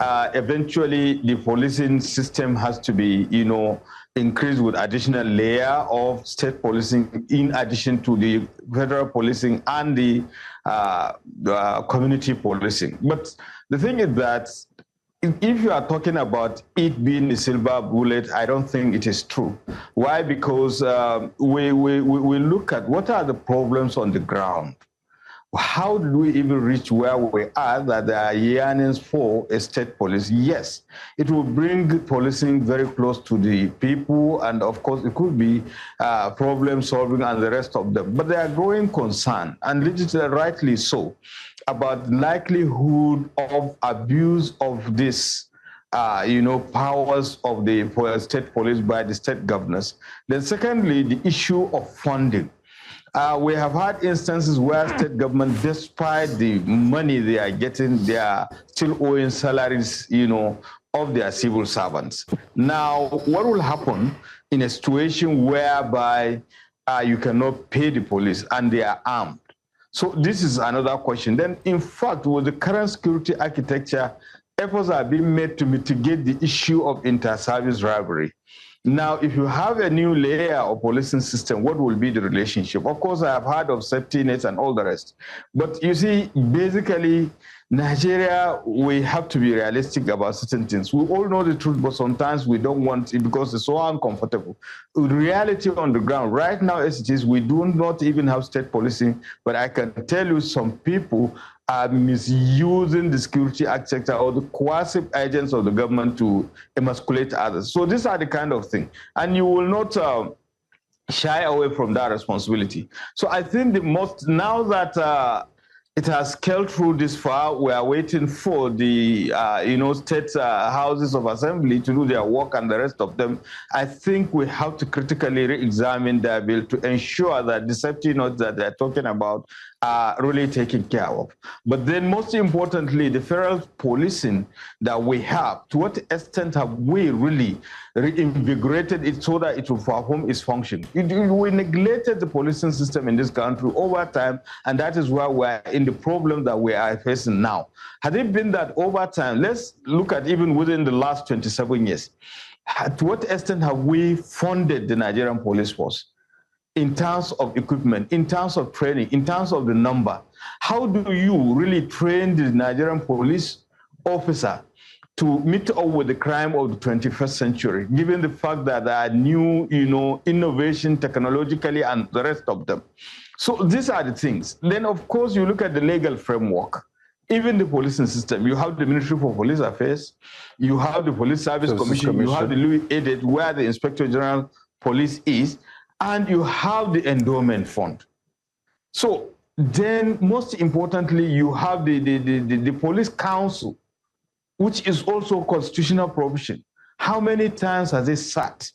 eventually the policing system has to be, increased with additional layer of state policing in addition to the federal policing and the community policing. But the thing is that if you are talking about it being a silver bullet, I don't think it is true. Why? Because we look at what are the problems on the ground. how did we even reach where we are, that there are yearnings for a state police? Yes, it will bring policing very close to the people, and of course it could be problem solving and the rest of them. But there are growing concern, and rightly so, about likelihood of abuse of this powers of the state police by the state governors. Then secondly, the issue of funding. We have had instances where state government, despite the money they are getting, they are still owing salaries, of their civil servants. Now, what will happen in a situation whereby you cannot pay the police and they are armed? So this is another question. Then, in fact, with the current security architecture, efforts are being made to mitigate the issue of inter-service rivalry. Now, if you have a new layer of policing system, what will be the relationship? Of course, I have heard of safety nets and all the rest. But you see, basically, Nigeria, we have to be realistic about certain things. We all know the truth, but sometimes we don't want it because it's so uncomfortable. The reality on the ground, right now as it is, we do not even have state policing, but I can tell you some people are misusing the security architecture or the coercive agents of the government to emasculate others. So these are the kind of thing. And you will not shy away from that responsibility. So I think the most, now that it has scaled through this far, we are waiting for the state houses of assembly to do their work and the rest of them. I think we have to critically re-examine their bill to ensure that the safety notes that they're talking about are really taken care of. But then most importantly, the federal policing that we have, to what extent have we really reinvigorated it so that it will perform its function? We neglected the policing system in this country over time, and that is why we're in the problem that we are facing now. Had it been that over time, let's look at even within the last 27 years, to what extent have we funded the Nigerian police force? In terms of equipment, in terms of training, in terms of the number. How do you really train the Nigerian police officer to meet up with the crime of the 21st century, given the fact that there are new, innovation technologically and the rest of them? So these are the things. Then, of course, you look at the legal framework. Even the policing system, you have the Ministry for Police Affairs, you have the Police Service Commission, you have the Louis Edit, where the Inspector General Police is, and you have the endowment fund. So then, most importantly, you have the police council, which is also constitutional provision. How many times has it sat?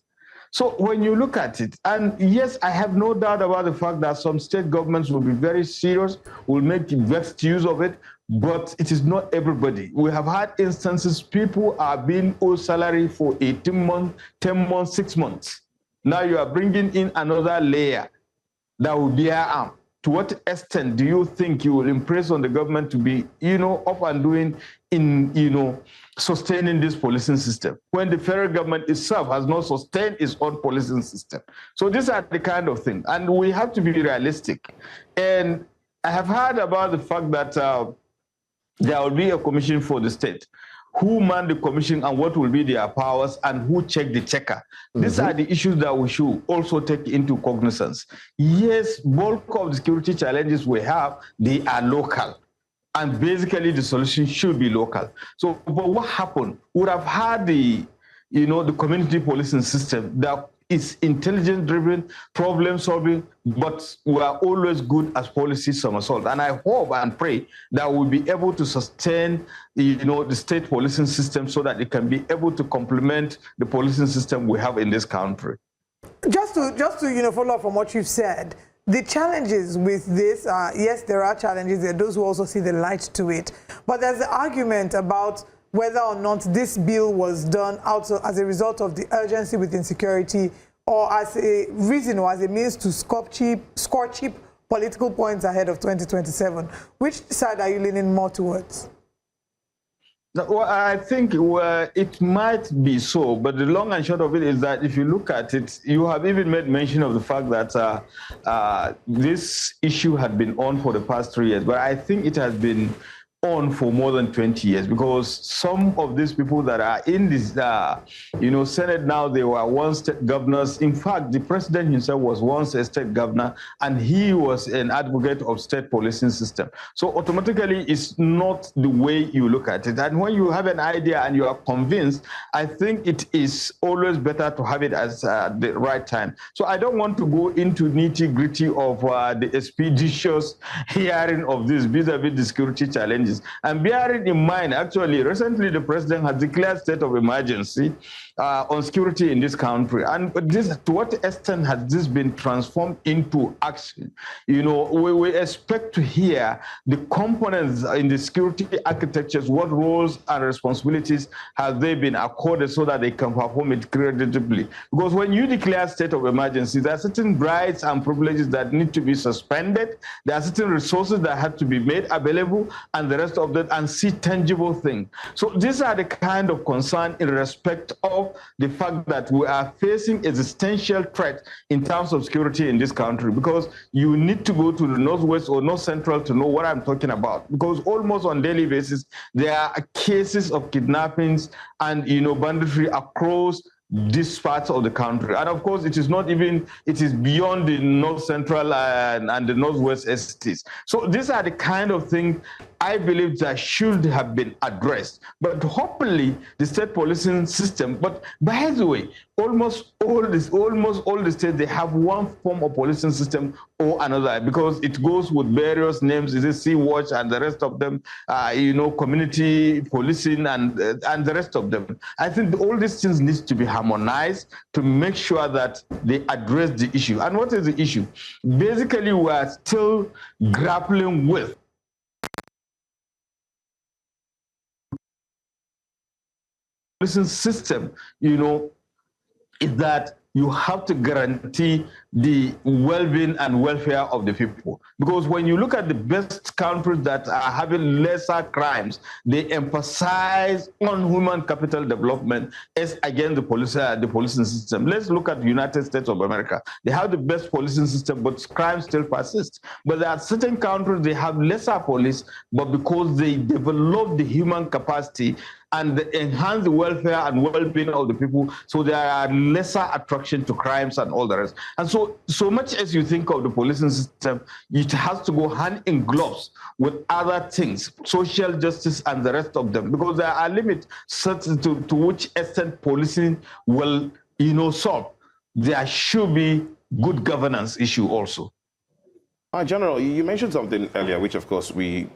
So when you look at it, and yes, I have no doubt about the fact that some state governments will be very serious, will make best use of it, but it is not everybody. We have had instances, people are being owed salary for 18 months, 10 months, 6 months. Now you are bringing in another layer that will be armed. To what extent do you think you will impress on the government to be, up and doing in, sustaining this policing system when the federal government itself has not sustained its own policing system? So these are the kind of things, and we have to be realistic. And I have heard about the fact that there will be a commission for the state. Who man the commission and what will be their powers and who check the checker? These are the issues that we should also take into cognizance. Yes, bulk of the security challenges we have, they are local. And basically the solution should be local. So, but what happened? We would have had the community policing system that is intelligence-driven, problem-solving, but we are always good as policy somersault. And I hope and pray that we'll be able to sustain, the state policing system so that it can be able to complement the policing system we have in this country.
Just to follow up from what you've said, the challenges with this, yes, there are challenges. There are those who also see the light to it. But there's the argument about whether or not this bill was done also as a result of the urgency with insecurity or as a reason or as a means to score cheap political points ahead of 2027. Which side are you leaning more towards?
Well, I think it might be so, but the long and short of it is that if you look at it, you have even made mention of the fact that this issue had been on for the past 3 years, but I think it has been on for more than 20 years, because some of these people that are in this, Senate now, they were once state governors. In fact, the president himself was once a state governor, and he was an advocate of state policing system. So automatically, it's not the way you look at it. And when you have an idea and you are convinced, I think it is always better to have it as the right time. So I don't want to go into nitty-gritty of the expeditious hearing of this vis-a-vis the security challenges. And bearing in mind, actually, recently the president has declared state of emergency on security in this country. And this, to what extent has this been transformed into action? We expect to hear the components in the security architectures, what roles and responsibilities have they been accorded so that they can perform it creditably. Because when you declare state of emergency, there are certain rights and privileges that need to be suspended. There are certain resources that have to be made available, and the rest of that, and see tangible things. So these are the kind of concern in respect of the fact that we are facing existential threat in terms of security in this country, because you need to go to the Northwest or North Central to know what I'm talking about, because almost on a daily basis, there are cases of kidnappings and, banditry across these parts of the country. And of course, it is beyond the North Central and the Northwest estates. So these are the kind of things I believe that should have been addressed. But hopefully, the state policing system, but by the way, almost all the states, they have one form of policing system or another, because it goes with various names. Is it Sea Watch and the rest of them, community policing and the rest of them. I think all these things need to be harmonized to make sure that they address the issue. And what is the issue? Basically, we are still grappling with policing system, is that you have to guarantee the well-being and welfare of the people. Because when you look at the best countries that are having lesser crimes, they emphasize on human capital development as against the policing system. Let's look at the United States of America. They have the best policing system, but crime still persists. But there are certain countries, they have lesser police, but because they develop the human capacity and enhance the welfare and well-being of the people, so there are lesser attraction to crimes and all the rest. And so much as you think of the policing system, it has to go hand in gloves with other things, social justice and the rest of them, because there are limits to which extent policing will, solve. There should be good governance issue also.
General, you mentioned something earlier, which of course we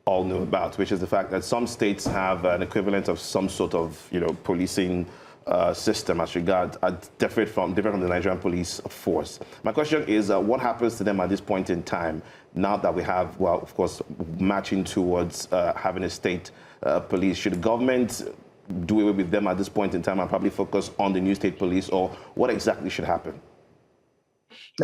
all know about, which is the fact that some states have an equivalent of some sort of, policing system as regards different from the Nigerian police force. My question is, what happens to them at this point in time, now that we have, well, of course, marching towards having a state police? Should the government do away with them at this point in time and probably focus on the new state police, or what exactly should happen?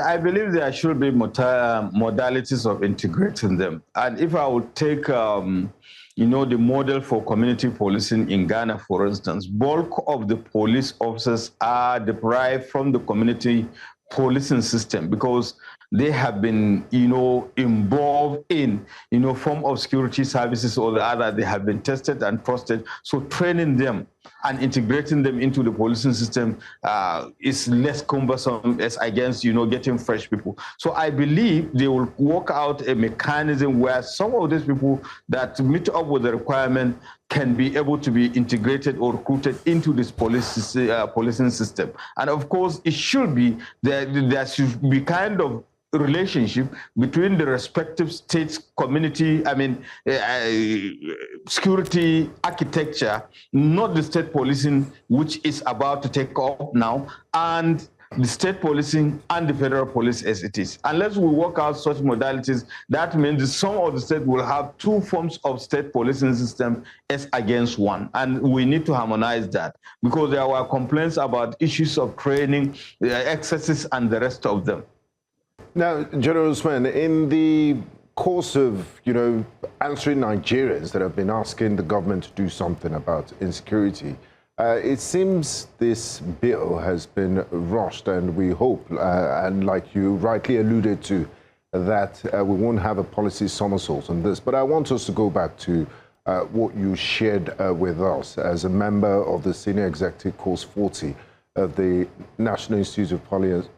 I believe there should be modalities of integrating them. And if I would take, the model for community policing in Ghana, for instance, bulk of the police officers are derived from the community policing system, because they have been, involved in, form of security services or the other. They have been tested and trusted. So training them and integrating them into the policing system is less cumbersome as against, getting fresh people. So I believe they will work out a mechanism where some of these people that meet up with the requirement can be able to be integrated or recruited into this policing system. And of course, it should be, there should be kind of relationship between the respective states, community, security architecture, not the state policing, which is about to take off now, and the state policing and the federal police as it is. Unless we work out such modalities, that means some of the states will have two forms of state policing system as against one. And we need to harmonize that, because there were complaints about issues of training, excesses, and the rest of them.
Now, General Usman, in the course of, answering Nigerians that have been asking the government to do something about insecurity, it seems this bill has been rushed, and we hope, and like you rightly alluded to, that we won't have a policy somersault on this. But I want us to go back to what you shared with us as a member of the Senior Executive Course 40 of the National Institute of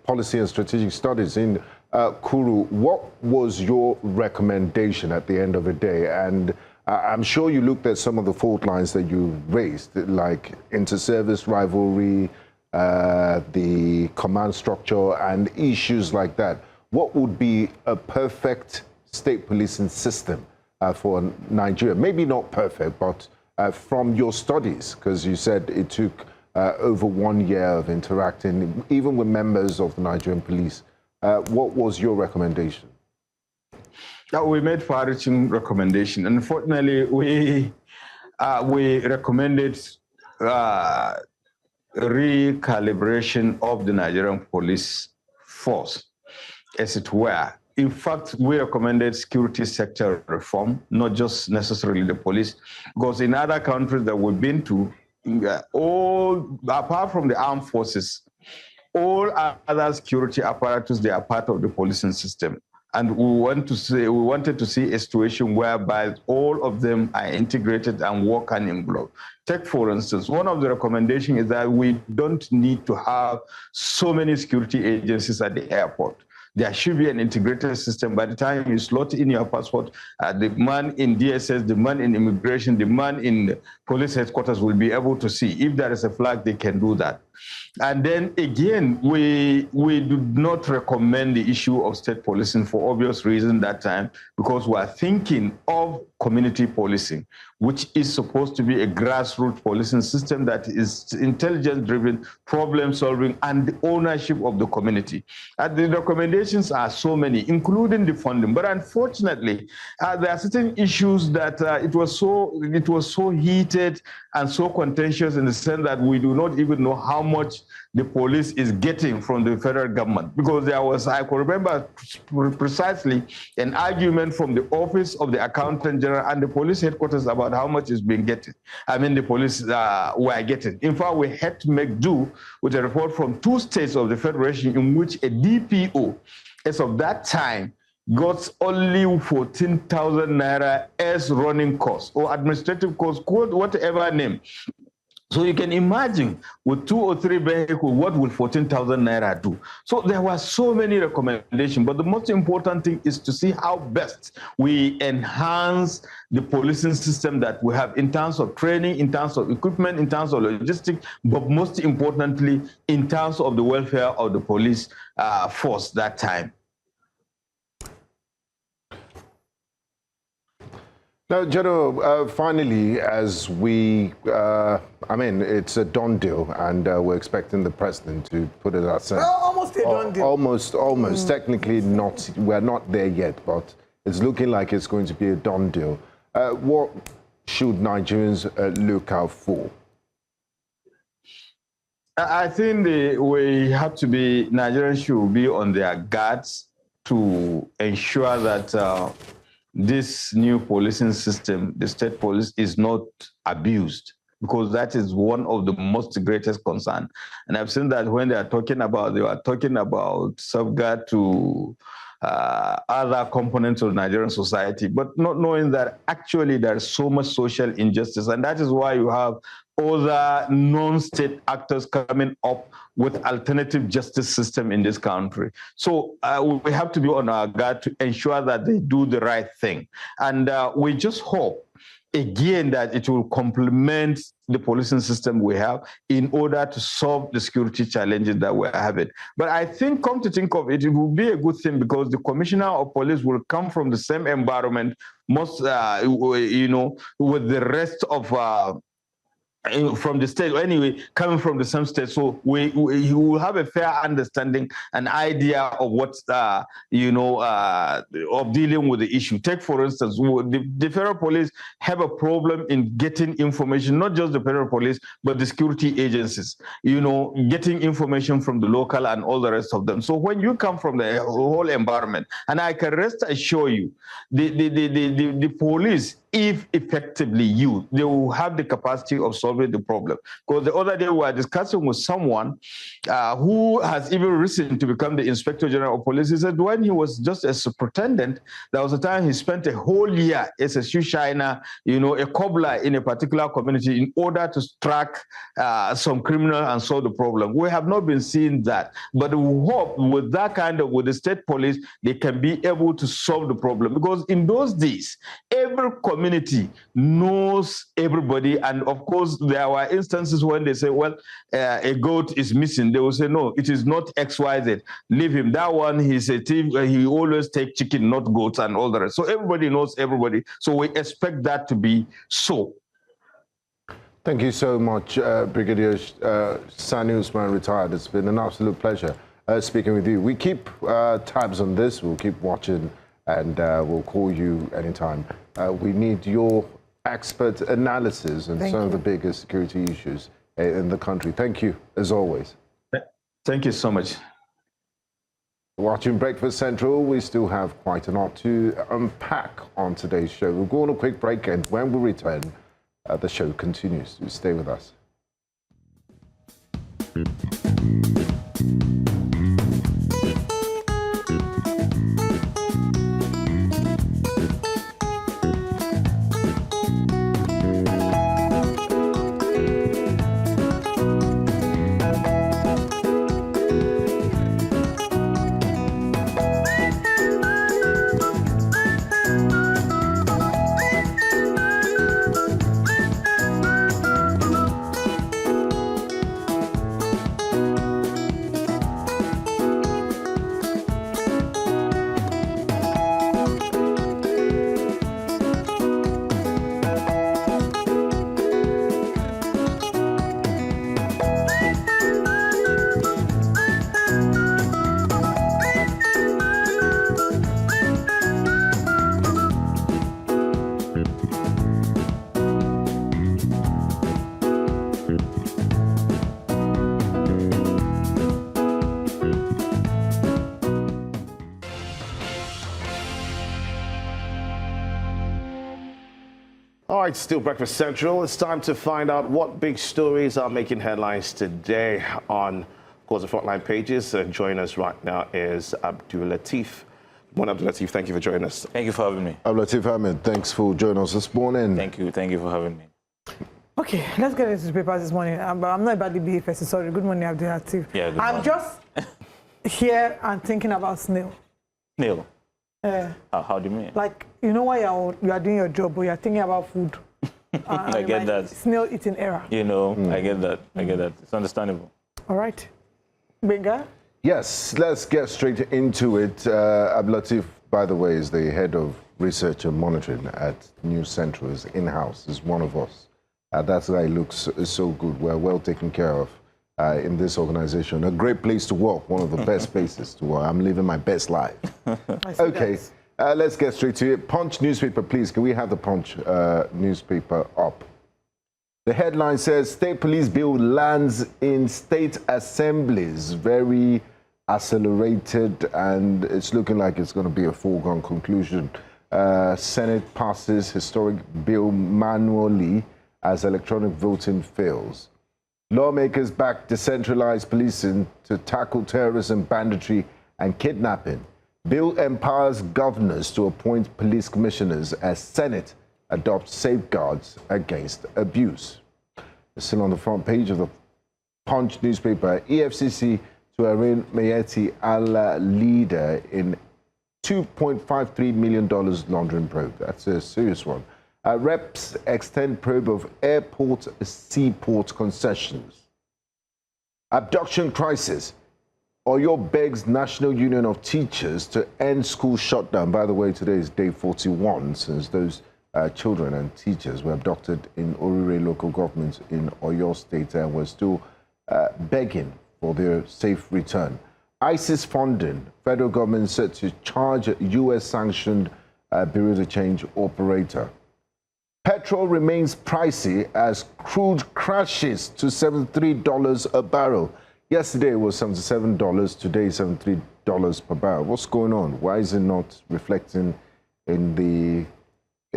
Policy and Strategic Studies in Kuru. What was your recommendation at the end of the day? And I'm sure you looked at some of the fault lines that you raised, like inter-service rivalry, the command structure, and issues like that. What would be a perfect state policing system for Nigeria? Maybe not perfect, but from your studies, because you said it took over 1 year of interacting, even with members of the Nigerian police. What was your recommendation?
We made far-reaching recommendation. Unfortunately, we recommended recalibration of the Nigerian police force, as it were. In fact, we recommended security sector reform, not just necessarily the police, because in other countries that we've been to, all, apart from the armed forces, all other security apparatus, they are part of the policing system. And we wanted to see a situation whereby all of them are integrated and work hand in glove. Take, for instance, one of the recommendations is that we don't need to have so many security agencies at the airport. There should be an integrated system. By the time you slot in your passport, the man in DSS, the man in immigration, the man in police headquarters will be able to see. If there is a flag, they can do that. And then again, we do not recommend the issue of state policing for obvious reasons that time, because we are thinking of community policing, which is supposed to be a grassroots policing system that is intelligence-driven, problem-solving, and the ownership of the community. The recommendations are so many, including the funding. But unfortunately, there are certain issues that it was so heated and so contentious in the sense that we do not even know how much the police is getting from the federal government. Because there was, I can remember precisely, an argument from the Office of the Accountant General and the police headquarters about how much is being getting. I mean, the police were getting. In fact, we had to make do with a report from 2 states of the federation in which a DPO, as of that time, got only 14,000 naira as running costs or administrative costs, whatever name. So you can imagine with 2 or 3 vehicles, what will 14,000 naira do? So there were so many recommendations, but the most important thing is to see how best we enhance the policing system that we have in terms of training, in terms of equipment, in terms of logistics, but most importantly, in terms of the welfare of the police force that time.
Now, General, finally, as we, I mean, it's a done deal, and we're expecting the president to put it aside.
Well, almost a done deal.
Almost. Technically, not. We're not there yet, but it's looking like it's going to be a done deal. What should Nigerians look out for?
I think Nigerians should be on their guards to ensure that this new policing system, the state police, is not abused, because that is one of the most greatest concern. And I've seen that when they are talking about safeguard to other components of Nigerian society, but not knowing that actually there is so much social injustice. And that is why you have other non-state actors coming up with alternative justice system in this country. So we have to be on our guard to ensure that they do the right thing. And we just hope, again, that it will complement the policing system we have in order to solve the security challenges that we're having. But I think, come to think of it, it will be a good thing, because the commissioner of police will come from the same environment, with the rest of from the state, anyway, coming from the same state. So we will have a fair understanding, an idea of what's, of dealing with the issue. Take, for instance, the federal police have a problem in getting information, not just the federal police, but the security agencies, getting information from the local and all the rest of them. So when you come from the whole environment, and I can rest assure you, the police if effectively used, they will have the capacity of solving the problem. Because the other day we were discussing with someone who has even risen to become the Inspector General of Police. He said when he was just a superintendent, there was a time he spent a whole year as a shoe shiner, you know, a cobbler in a particular community in order to track some criminal and solve the problem. We have not been seeing that, but we hope with that kind of, with the state police, they can be able to solve the problem. Because in those days, every community knows everybody, and of course there were instances when they say, well, a goat is missing. They will say, no, it is not XYZ, leave him, that one, he's a thief, he always take chicken, not goats, and all the rest. So everybody knows everybody, so we expect that to be so.
Thank you so much, Brigadier Sani Usman, retired. It's been an absolute pleasure speaking with you. We keep tabs on this, we'll keep watching, and we'll call you anytime. We need your expert analysis on some of the biggest security issues in the country. Thank you, as always.
Thank you so much.
Watching Breakfast Central, we still have quite a lot to unpack on today's show. We'll go on a quick break, and when we return, the show continues. Stay with us.
All right, still Breakfast Central. It's time to find out what big stories are making headlines today on, of course, the frontline pages. Joining us right now is Abdul Latif. Morning, Abdul Latif. Thank you for joining us.
Thank you for having me.
Abdul Latif Ahmed, thanks for joining us this morning.
Thank you for having me.
Okay, let's get into the papers this morning. I'm not about the BFS, sorry. Good morning, Abdul Latif.
Yeah, good
I'm
morning.
just here and thinking about snail.
Snail? How do you mean?
Like, you know why you are doing your job, but you're thinking about food.
I get that.
Snail eating error.
You know, I get that. I get that. It's understandable.
All right. Benga?
Yes, let's get straight into it. Abdul Latif, by the way, is the head of research and monitoring at News Central, is in-house, is one of us. That's why he looks so good. We're well taken care of in this organization. A great place to work, one of the best places to work. I'm living my best life. Okay, let's get straight to it. Punch newspaper, please. Can we have the Punch newspaper up? The headline says, State Police Bill lands in state assemblies. Very accelerated, and it's looking like it's going to be a foregone conclusion. Senate passes historic bill manually as electronic voting fails. Lawmakers back decentralized policing to tackle terrorism, banditry, and kidnapping. Bill empowers governors to appoint police commissioners as Senate adopts safeguards against abuse. Still on the front page of the Punch newspaper, EFCC to arraign Mayeti Allah leader in $2.53 million laundering probe. That's a serious one. Reps extend probe of airport seaport concessions. Abduction crisis. Oyo begs National Union of Teachers to end school shutdown. By the way, today is day 41 since those children and teachers were abducted in Orire local government in Oyo State, and were still begging for their safe return. ISIS funding. Federal government set to charge US-sanctioned Bureau de Change operator. Petrol remains pricey as crude crashes to $73 a barrel. Yesterday it was $77, today $73 per barrel. What's going on? Why is it not reflecting in the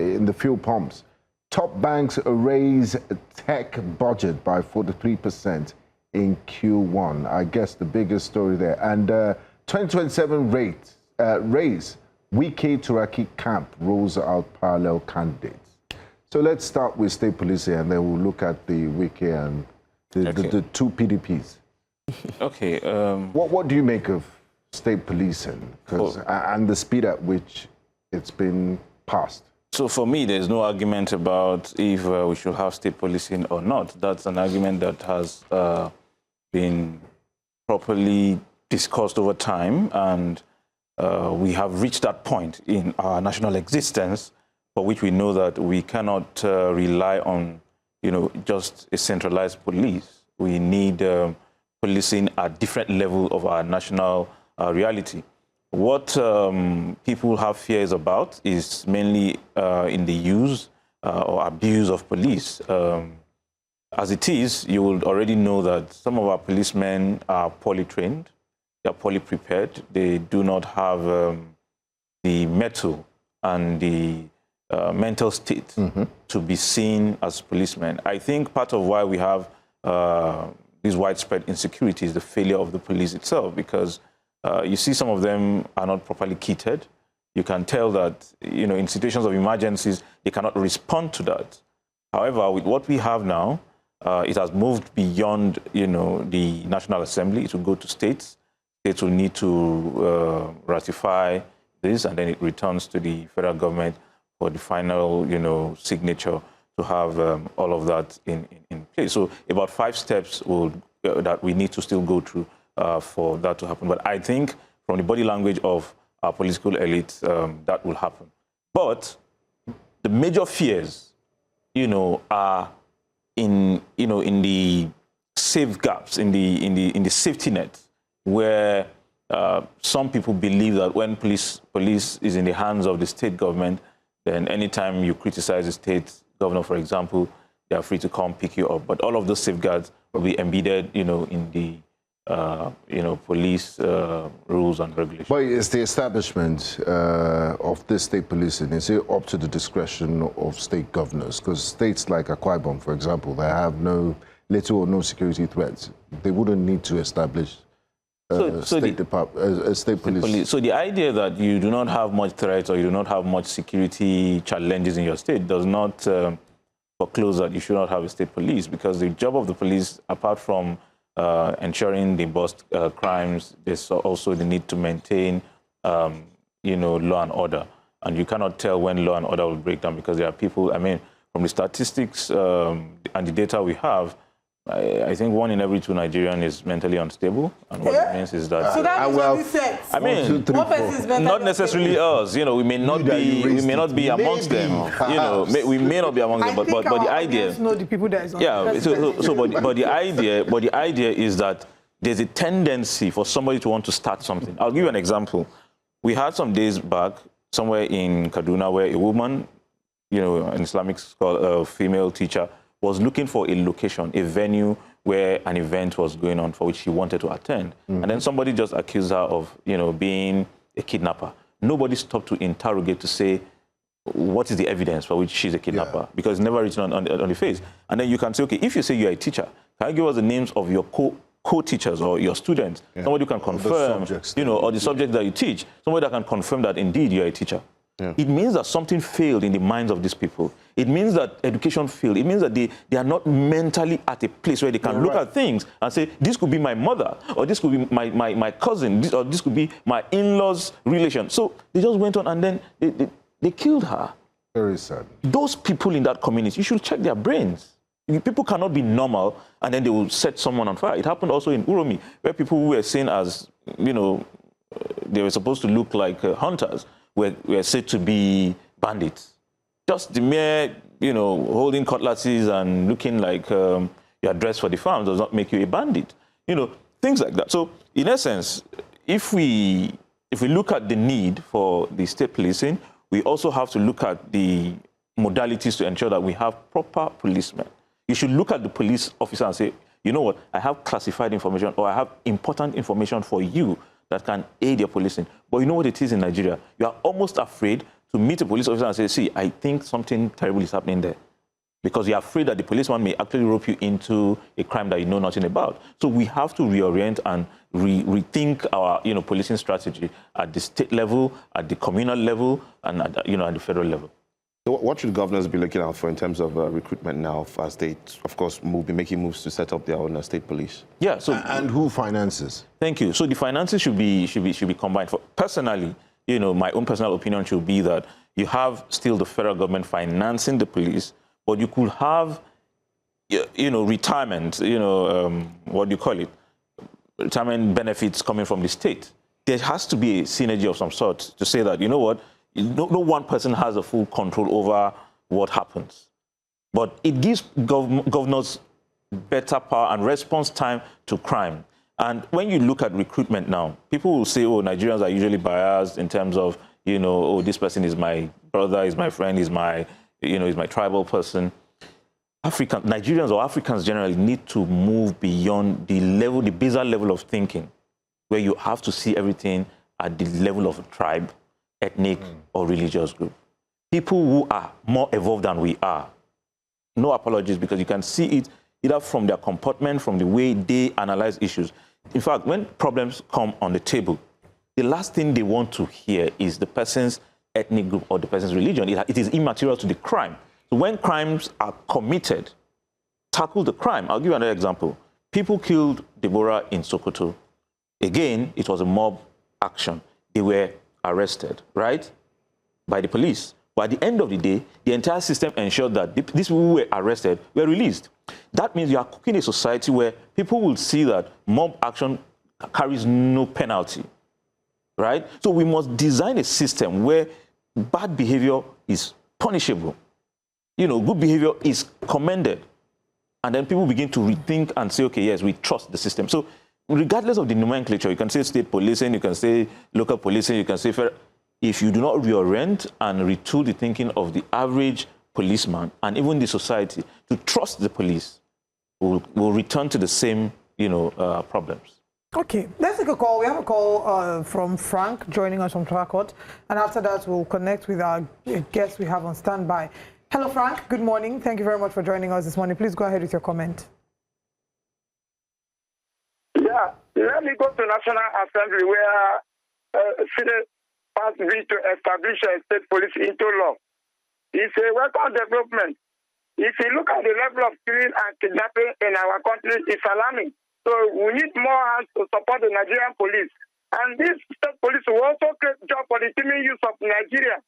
in the fuel pumps. Top banks raise tech budget by 43% in Q1. I guess the biggest story there. And 2027 raise, Wike Turaki camp rolls out parallel candidates. So let's start with state police here, and then we'll look at the Wike and the two PDPs.
Okay.
What do you make of state policing and the speed at which it's been passed?
So for me, there's no argument about if we should have state policing or not. That's an argument that has been properly discussed over time, and we have reached that point in our national existence for which we know that we cannot rely on, just a centralized police. We need policing at different level of our national reality. What people have fears about is mainly in the use or abuse of police. As it is, you will already know that some of our policemen are poorly trained, they are poorly prepared, they do not have the mettle and the mental state to be seen as policemen. I think part of why we have this widespread insecurity is the failure of the police itself, because you see some of them are not properly kitted. You can tell that, in situations of emergencies, they cannot respond to that. However, with what we have now, it has moved beyond, the National Assembly. It will go to states. States will need to ratify this, and then it returns to the federal government for the final, signature to have all of that in place. So about 5 steps that we need to still go through for that to happen. But I think from the body language of our political elite, that will happen. But the major fears, are in the safe gaps, in the safety net, where some people believe that when police is in the hands of the state government, then anytime you criticize the state governor, for example, they are free to come pick you up. But all of those safeguards will be embedded, in the police rules and regulations.
But it's the establishment of this state policing. Is it up to the discretion of state governors? Because states like Akwa Ibom, for example, they have little or no security threats. They wouldn't need to establish state police.
So the idea that you do not have much threats or you do not have much security challenges in your state does not foreclose that you should not have a state police, because the job of the police, apart from ensuring they bust crimes, there's also the need to maintain, law and order. And you cannot tell when law and order will break down, because there are people, from the statistics and the data we have, I think 1 in every 2 Nigerians is mentally unstable, and what it means is that.
So that is what he said.
One person is not necessarily us. We may not be amongst them. We may not be amongst them. But the idea.
Know the people that is on
but the idea is that there's a tendency for somebody to want to start something. I'll give you an example. We had some days back somewhere in Kaduna where a woman, an Islamic scholar, female teacher, was looking for a location, a venue where an event was going on for which she wanted to attend. And then somebody just accused her of, being a kidnapper. Nobody stopped to interrogate to say, what is the evidence for which she's a kidnapper? Because it's never written on the face. And then you can say, okay, if you say you're a teacher, can you give us the names of your co-teachers or your students? Somebody who can confirm, or the subject that you teach. Somebody that can confirm that indeed you're a teacher. It means that something failed in the minds of these people. It means that education failed. It means that they are not mentally at a place where they can look at things and say, this could be my mother, or this could be my cousin, or this could be my in-laws' relation. So they just went on and then they killed her.
Very sad.
Those people in that community, you should check their brains. People cannot be normal and then they will set someone on fire. It happened also in Uromi, where people who were seen as, they were supposed to look like hunters, were said to be bandits. Just the mere, holding cutlasses and looking like you're dressed for the farm does not make you a bandit. Things like that. So, in essence, if we look at the need for the state policing, we also have to look at the modalities to ensure that we have proper policemen. You should look at the police officer and say, you know what, I have classified information or I have important information for you that can aid your policing. But you know what it is in Nigeria? You are almost afraid to meet a police officer and say, see, I think something terrible is happening there. Because you're afraid that the policeman may actually rope you into a crime that you know nothing about. So we have to reorient and rethink our, policing strategy at the state level, at the communal level, and at the federal level.
So what should governors be looking out for in terms of recruitment now, as they, of course, be making moves to set up their own state police?
Yeah. So
and who finances?
Thank you. So the finances should be combined. Personally, my own personal opinion should be that you have still the federal government financing the police, but you could have, retirement, what do you call it? Retirement benefits coming from the state. There has to be a synergy of some sort to say that, no one person has a full control over what happens. But it gives governors better power and response time to crime. And when you look at recruitment now, people will say, oh, Nigerians are usually biased in terms of, oh, this person is my brother, is my friend, is my tribal person. Nigerians or Africans generally need to move beyond the basal level of thinking, where you have to see everything at the level of a tribe, ethnic, or religious group. People who are more evolved than we are, no apologies, because you can see it either from their comportment, from the way they analyze issues. In fact, when problems come on the table, the last thing they want to hear is the person's ethnic group or the person's religion. It is immaterial to the crime. So when crimes are committed, tackle the crime. I'll give you another example. People killed Deborah in Sokoto. Again, it was a mob action. They were arrested, right, by the police. But at the end of the day, the entire system ensured that these people who were arrested were released. That means you are cooking a society where people will see that mob action carries no penalty, right? So we must design a system where bad behavior is punishable. Good behavior is commended. And then people begin to rethink and say, okay, yes, we trust the system. So regardless of the nomenclature, you can say state policing, you can say local policing, you can say federal. If you do not reorient and retool the thinking of the average policeman and even the society to trust the police, we'll return to the same, problems.
Okay, let's take a call. We have a call from Frank joining us from Trackot. And after that, we'll connect with our guest we have on standby. Hello, Frank. Good morning. Thank you very much for joining us this morning. Please go ahead with your comment.
Yeah, let me go to National Assembly where Senate passed bill to establish a state police into law. It's a welcome development. If you look at the level of killing and kidnapping in our country, it's alarming. So we need more hands to support the Nigerian police. And this state police will also create job for the teaming youth of Nigeria.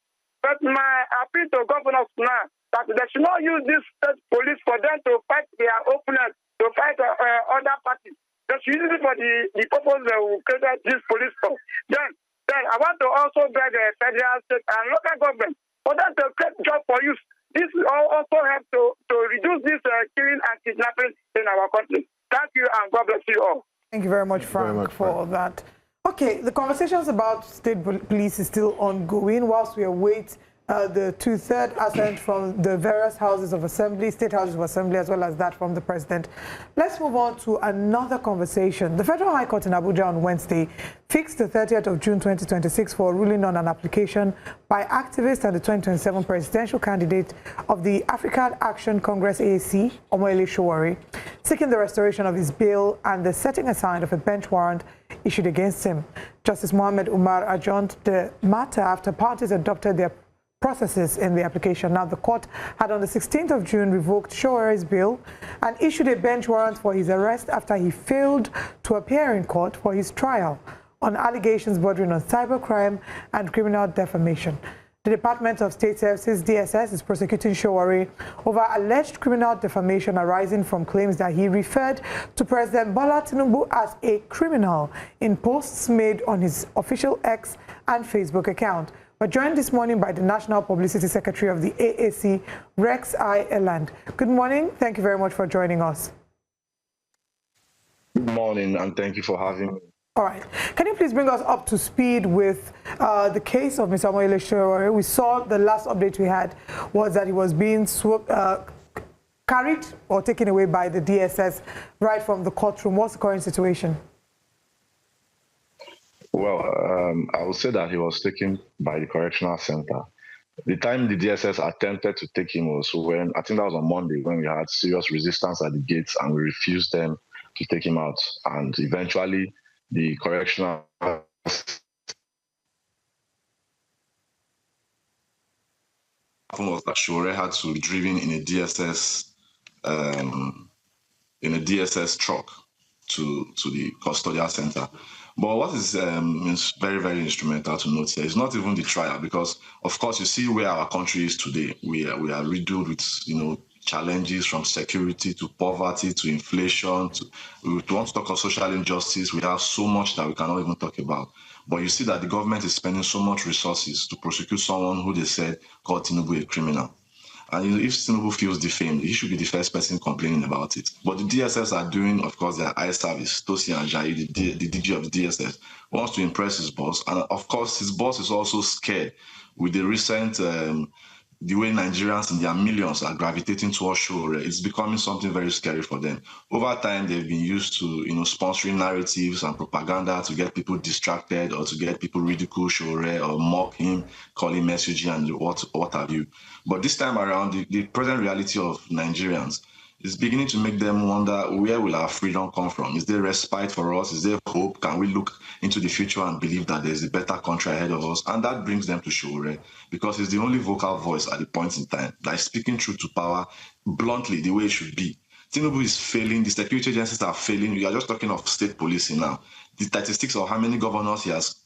But my appeal to governors now that they should not use this state police for them to fight their opponents, to fight other parties. They should use it for the purpose they will create this police for. Then I want to also beg the federal, state, and local government for them to create jobs for youth. This will also help to reduce this killing and kidnapping in our country. Thank you, and God bless you all.
Thank you very much, Frank, for that. Okay, the conversations about state police is still ongoing whilst we await the two-thirds assent from the various houses of assembly, state houses of assembly, as well as that from the president. Let's move on to another conversation. The Federal High Court in Abuja on Wednesday fixed the 30th of June 2026 for a ruling on an application by activists and the 2027 presidential candidate of the African Action Congress AAC, Omoyele Sowore, seeking the restoration of his bail and the setting aside of a bench warrant issued against him. Justice Mohammed Umar adjourned the matter after parties adopted their processes in the application. Now, the court had on the 16th of June revoked Sowore's bail and issued a bench warrant for his arrest after he failed to appear in court for his trial on allegations bordering on cybercrime and criminal defamation. The Department of State Services, DSS, is prosecuting Sowore over alleged criminal defamation arising from claims that he referred to President Bola Tinubu as a criminal in posts made on his official X and Facebook account. We're joined this morning by the National Publicity Secretary of the AAC, Rex I. Eland. Good morning. Thank you very much for joining us.
Good morning, and thank you for having me.
All right. Can you please bring us up to speed with the case of Mr. Omoyele Sowore? We saw the last update we had was that he was being carried or taken away by the DSS right from the courtroom. What's the current situation?
Well, I would say that he was taken by the correctional center, The time the DSS attempted to take him was when, I think that was on Monday, when we had serious resistance at the gates and we refused them to take him out. And eventually, the correctional was that Shore had to be driven in a DSS truck to the custodial center. But what is very, very instrumental to note here is not even the trial, because of course you see where our country is today. We are riddled with challenges from security to poverty to inflation. We want to talk of social injustice. We have so much that we cannot even talk about. But you see that the government is spending so much resources to prosecute someone who they said called Tinubu a criminal. And if Tinubu feels defamed, he should be the first person complaining about it. But the DSS are doing, of course, their eye service. Tosin Ajayi, the DG of the DSS, wants to impress his boss. And of course, his boss is also scared with the recent, the way Nigerians in their millions are gravitating towards Shore. It's becoming something very scary for them. Over time, they've been used to, sponsoring narratives and propaganda to get people distracted or to get people ridicule Shore or mock him, call him messaging and what have you. But this time around, the present reality of Nigerians is beginning to make them wonder, where will our freedom come from? Is there respite for us? Is there hope? Can we look into the future and believe that there's a better country ahead of us? And that brings them to Shore, because he's the only vocal voice at the point in time that is speaking truth to power bluntly, the way it should be. Tinubu is failing. The security agencies are failing. We are just talking of state policing now. The statistics of how many governors he has,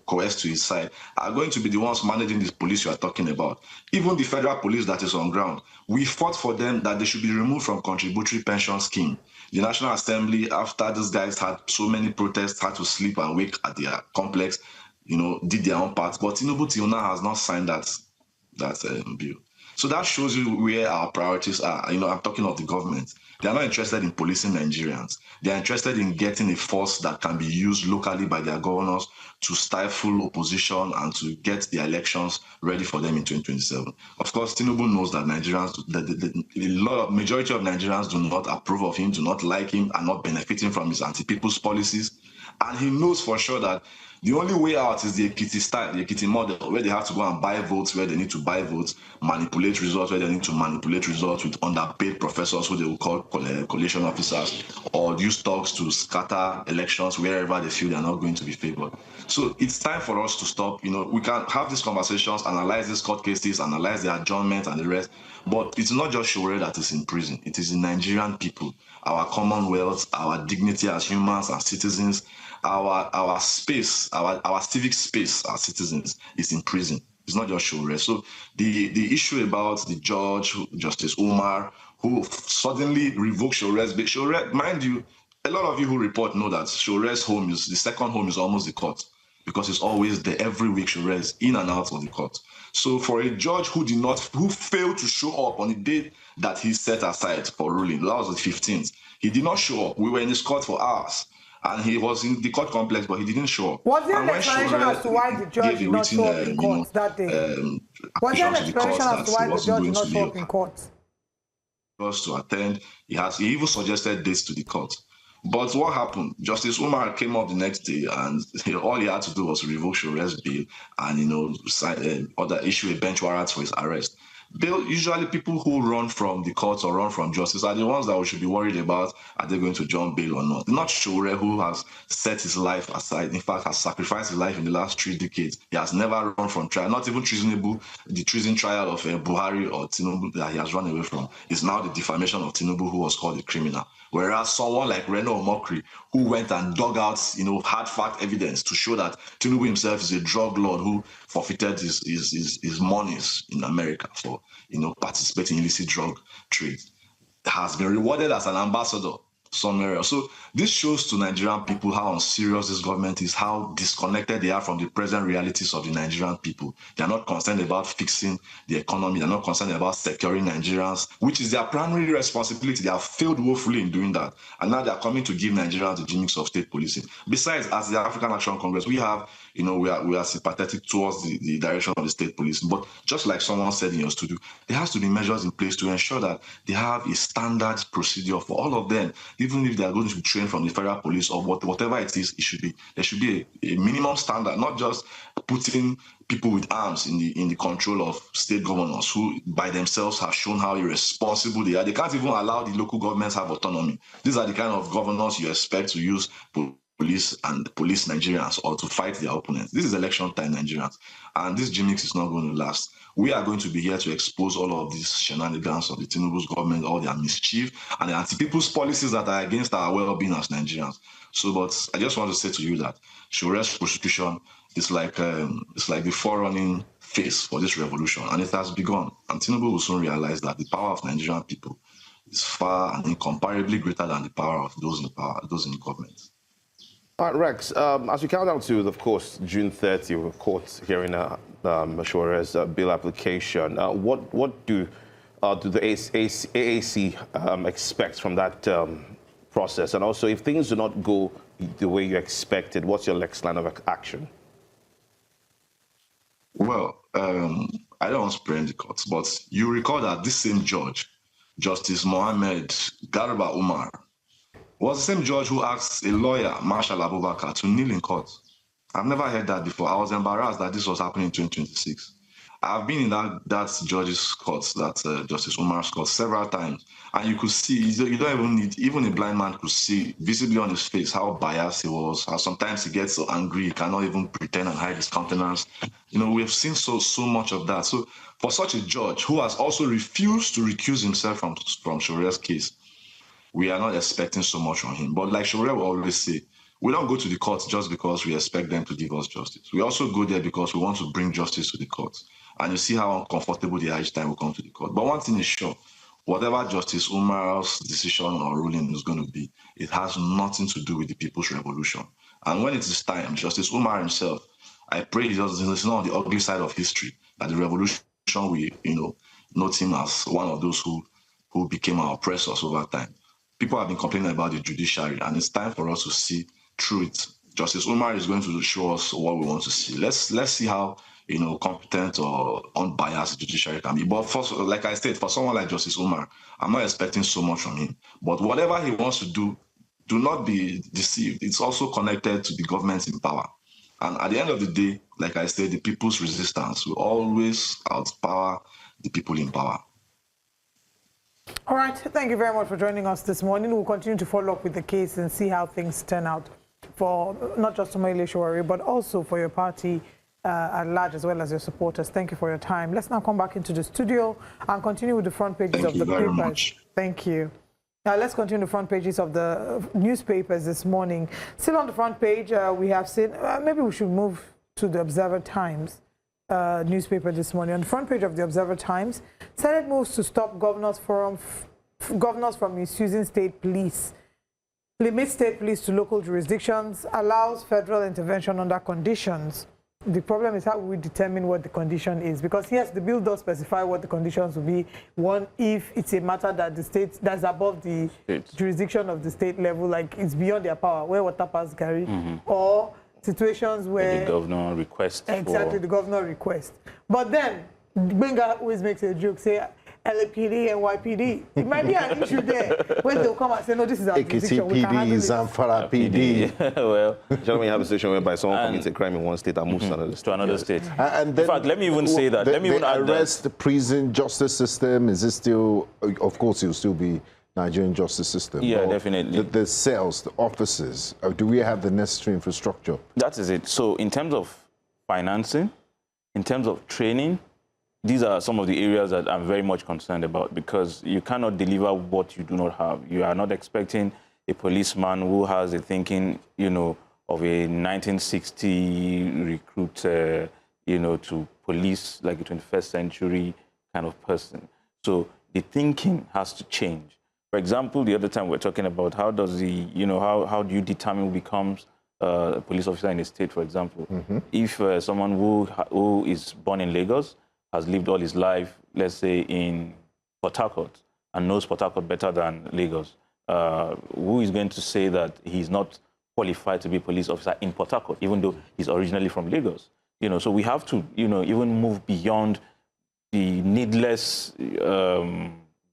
coerced to his side are going to be the ones managing this police you are talking about. Even the federal police that is on ground, we fought for them that they should be removed from contributory pension scheme. The National Assembly, after these guys had so many protests, had to sleep and wake at their complex, did their own part. But Tinubu till now has not signed that bill. So that shows you where our priorities are. I'm talking of the government. They are not interested in policing Nigerians. They are interested in getting a force that can be used locally by their governors to stifle opposition and to get the elections ready for them in 2027. Of course, Tinubu knows that Nigerians, the majority of Nigerians do not approve of him, do not like him, are not benefiting from his anti-people's policies. And he knows for sure that the only way out is the Ekiti style, the Ekiti model, where they have to go and buy votes where they need to buy votes, manipulate results where they need to manipulate results with underpaid professors who they will call collation officers, or use thugs to scatter elections wherever they feel they are not going to be favored. So it's time for us to stop. We can have these conversations, analyze these court cases, analyze the adjournment and the rest, but it's not just Shore that is in prison. It is the Nigerian people, our commonwealth, our dignity as humans and citizens, our space, our civic space as citizens is in prison. It's not just Shore. So the issue about the judge, Justice Umar, who suddenly revoked Shore's bail. Shore, mind you, a lot of you who report know that Shore's home is, the second home is almost the court, because it's always there every week. Shore is in and out of the court. So for a judge who failed to show up on the date that he set aside for ruling, that was the 15th, he did not show up. We were in his court for hours. And he was in the court complex, but he didn't show up.
Was there an explanation as to why the judge did not show up in court that day? Was there an explanation as to why the judge did not show up in court?
To attend, he even suggested dates to the court. But what happened? Justice Umar came up the next day, and all he had to do was revoke Shore's bail and issue a bench warrant for his arrest. Usually people who run from the courts or run from justice are the ones that we should be worried about, are they going to jump bail or not Shore, who has set his life aside, in fact has sacrificed his life in the last 3 decades. He has never run from trial, not even treasonable. The treason trial of Buhari or Tinubu that he has run away from is now the defamation of Tinubu, who was called a criminal. Whereas someone like Reno Omokri, who went and dug out, hard fact evidence to show that Tinubu himself is a drug lord who forfeited his monies in America for, participating in illicit drug trade, has been rewarded as an ambassador somewhere else. So this shows to Nigerian people how unserious this government is, how disconnected they are from the present realities of the Nigerian people. They are not concerned about fixing the economy. They're not concerned about securing Nigerians, which is their primary responsibility. They have failed woefully in doing that. And now they are coming to give Nigerians the gimmicks of state policing. Besides, as the African Action Congress, we have, we are sympathetic towards the direction of the state policing. But just like someone said in your studio, there has to be measures in place to ensure that they have a standard procedure for all of them. even if they are going to be trained from the federal police or whatever it is, there should be a minimum standard, not just putting people with arms in the control of state governors who by themselves have shown how irresponsible they are. They can't even allow the local governments have autonomy. These are the kind of governors you expect to use police and police Nigerians or to fight their opponents. This is election time Nigerians, and this gimmicks is not going to last. We are going to be here to expose all of these shenanigans of the Tinubu's government, all their mischief and the anti-people's policies that are against our well-being as Nigerians. So, but I just want to say to you that Shore's prosecution is like the forerunning phase for this revolution, and it has begun. And Tinubu will soon realize that the power of Nigerian people is far and incomparably greater than the power of those in power, those in government.
All right, Rex, as we count down to, of course, June 30, we're court hearing Shore's bill application. What do the AAC expect from that process? And also, if things do not go the way you expected, what's your next line of action?
Well, I don't want to spread the courts, but you recall that this same judge, Justice Mohammed Garba Umar, was the same judge who asked a lawyer, Marshal Abubakar, to kneel in court. I've never heard that before. I was embarrassed that this was happening in 2026. I've been in that judge's court, that Justice Umar's court, several times, and you could see, you don't even need, even a blind man could see visibly on his face how biased he was, how sometimes he gets so angry, he cannot even pretend and hide his countenance. You know, we've seen so much of that. So for such a judge who has also refused to recuse himself from Shore's case, we are not expecting so much from him. But like Shore will always say, we don't go to the courts just because we expect them to give us justice. We also go there because we want to bring justice to the courts. And you see how uncomfortable they are each time we come to the court. But one thing is sure, whatever Justice Umar's decision or ruling is going to be, it has nothing to do with the people's revolution. And when it is time, Justice Umar himself, I pray he doesn't listen on the ugly side of history, that the revolution we, note him as one of those who became our oppressors over time. People have been complaining about the judiciary, and it's time for us to see through it. Justice Umar is going to show us what we want to see. Let's see how competent or unbiased the judiciary can be. But like I said, for someone like Justice Umar, I'm not expecting so much from him. But whatever he wants to do not be deceived. It's also connected to the government in power. And at the end of the day, like I said, the people's resistance will always outpower the people in power.
All right, thank you very much for joining us this morning. We'll continue to follow up with the case and see how things turn out for not just Somalia Shawari, but also for your party at large, as well as your supporters. Thank you for your time. Let's now come back into the studio and continue with the front pages of the papers. Thank you. Now let's continue the front pages of the newspapers this morning. Still on the front page, we have seen, maybe we should move to the Observer Times newspaper this morning. On the front page of the Observer Times, Senate moves to stop governors from misusing state police, limits state police to local jurisdictions, allows federal intervention under conditions. The problem is how we determine what the condition is, because yes, the bill does specify what the conditions will be. One, if it's a matter that the state that's above the jurisdiction of the state level, like it's beyond their power, where water pass carry, or situations where
the governor requests.
Exactly, the governor requests. But then Benga always makes a joke, say LAPD and YPD. It might be an issue there when they'll come and say, no, this is our jurisdiction.
PD, Zamfara PD.
Well,
generally you have a situation whereby someone commits a crime in one state and moves to another state.
And then,
in fact, let me even say that. Let me even add
arrest, the prison, justice system, is it still, of course, it will still be Nigerian justice system.
Yeah, definitely.
The cells, the offices, do we have the necessary infrastructure?
That is it. So in terms of financing, in terms of training, these are some of the areas that I'm very much concerned about, because you cannot deliver what you do not have. You are not expecting a policeman who has the thinking, of a 1960 recruit, to police like a 21st century kind of person. So the thinking has to change. For example, the other time we were talking about how does how do you determine who becomes a police officer in a state, for example. If someone who is born in Lagos has lived all his life, let's say, in Port Harcourt, and knows Port Harcourt better than Lagos, who is going to say that he's not qualified to be a police officer in Port Harcourt, even though he's originally from Lagos? So we have to, even move beyond the needless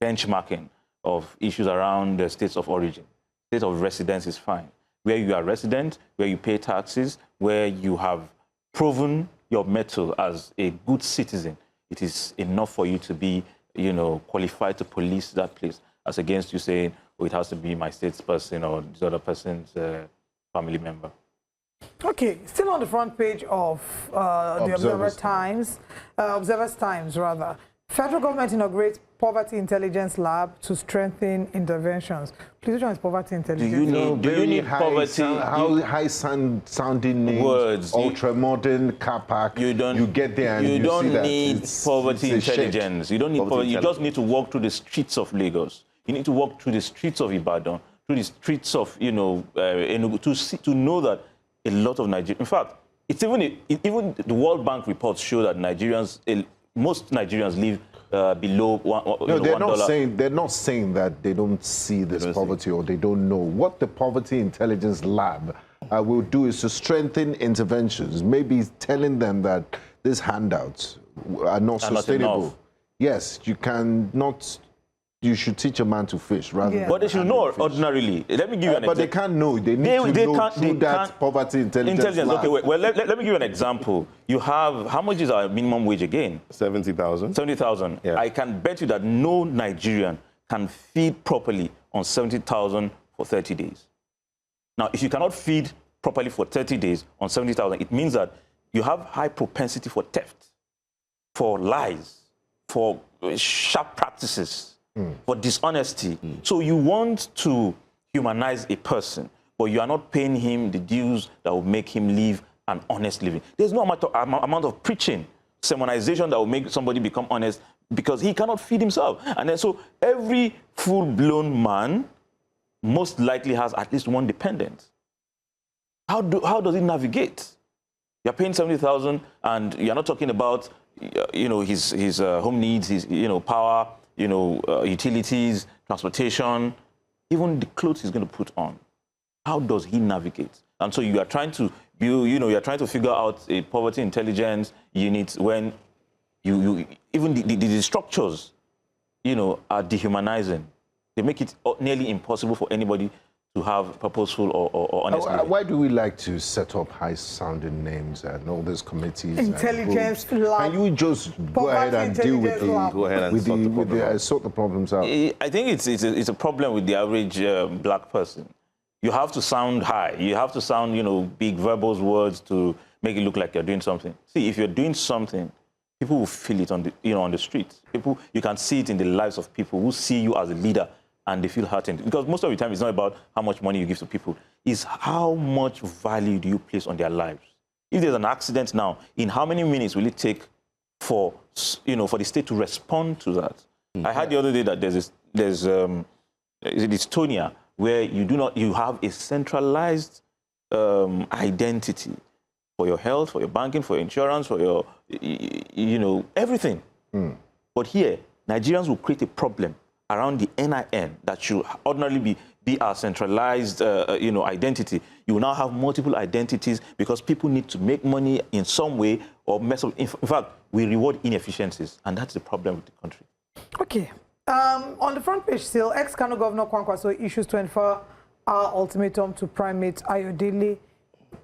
benchmarking of issues around the states of origin. state of residence is fine. Where you are resident, where you pay taxes, where you have proven your mettle as a good citizen, it is enough for you to be, qualified to police that place, as against you saying, oh, it has to be my statesperson or this other person's family member.
Okay, still on the front page of the Observer's Times, rather. Federal government inaugurates Poverty Intelligence Lab to strengthen interventions. Please, which one is poverty intelligence?
Do you need
poverty?
High-sounding names, words, ultra-modern car park. You get there and
you don't
see that
need poverty intelligence. You don't need poverty. You just need to walk through the streets of Lagos. You need to walk through the streets of Ibadan, through the streets of Enugu, to know that a lot of Nigerians. In fact, it's even the World Bank reports show that most Nigerians live below $1.
They're not saying that they don't see this poverty or they don't know. What the Poverty Intelligence Lab will do is to strengthen interventions, maybe telling them that these handouts are not sustainable. Yes, you should teach a man to fish rather than...
But they should know ordinarily. Let me give you an example.
But they can't know. They need to know through that Poverty Intelligence Lab.
Okay, well, let me give you an example. You have, how much is our minimum wage again?
70,000.
70,000. Yeah. I can bet you that no Nigerian can feed properly on 70,000 for 30 days. Now, if you cannot feed properly for 30 days on 70,000, it means that you have high propensity for theft, for lies, for sharp practices, for dishonesty. So you want to humanize a person, but you are not paying him the dues that will make him live an honest living. There's no amount of preaching, sermonization that will make somebody become honest because he cannot feed himself. And then so every full-blown man most likely has at least one dependent. How does he navigate? You're paying 70,000 and you're not talking about his home needs, his power, utilities, transportation, even the clothes he's going to put on. How does he navigate? And so you are trying to, you're trying to figure out a poverty intelligence unit when even the structures, are dehumanizing. They make it nearly impossible for anybody to have purposeful or honest living.
Why do we like to set up high-sounding names and all these committees?
Intelligence lab.
Can you just go ahead and deal with sort the problems out?
I think it's a problem with the average black person. You have to sound high. You have to sound, big verbose words to make it look like you're doing something. See, if you're doing something, people will feel it on the streets. You can see it in the lives of people who see you as a leader, and they feel heartened. Because most of the time, it's not about how much money you give to people. It's how much value do you place on their lives. If there's an accident now, in how many minutes will it take for the state to respond to that? I heard the other day that there's Estonia, where you have a centralized identity for your health, for your banking, for your insurance, for your, everything. But here, Nigerians will create a problem around the NIN that should ordinarily be our centralized, identity. You will now have multiple identities because people need to make money in some way or mess up. In fact, we reward inefficiencies, and that's the problem with the country.
Okay. On the front page still, ex-Kano Governor Kwankwaso issues 24-hour ultimatum to Primate Ayodele.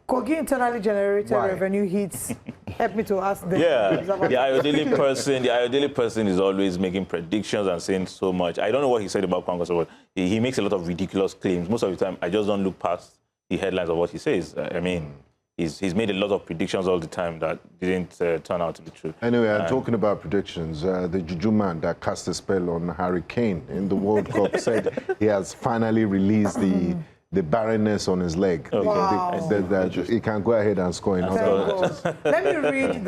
Kogi internally generated revenue hits. Help me to ask them.
Yeah, the Ayodele person is always making predictions and saying so much. I don't know what he said about Kwankwaso, but he makes a lot of ridiculous claims. Most of the time, I just don't look past the headlines of what he says. I mean, he's made a lot of predictions all the time that didn't turn out to be true.
Anyway, I'm talking about predictions. The Juju man that cast a spell on Harry Kane in the World Cup said he has finally released the barrenness on his leg. He can go ahead and score another.
Let me read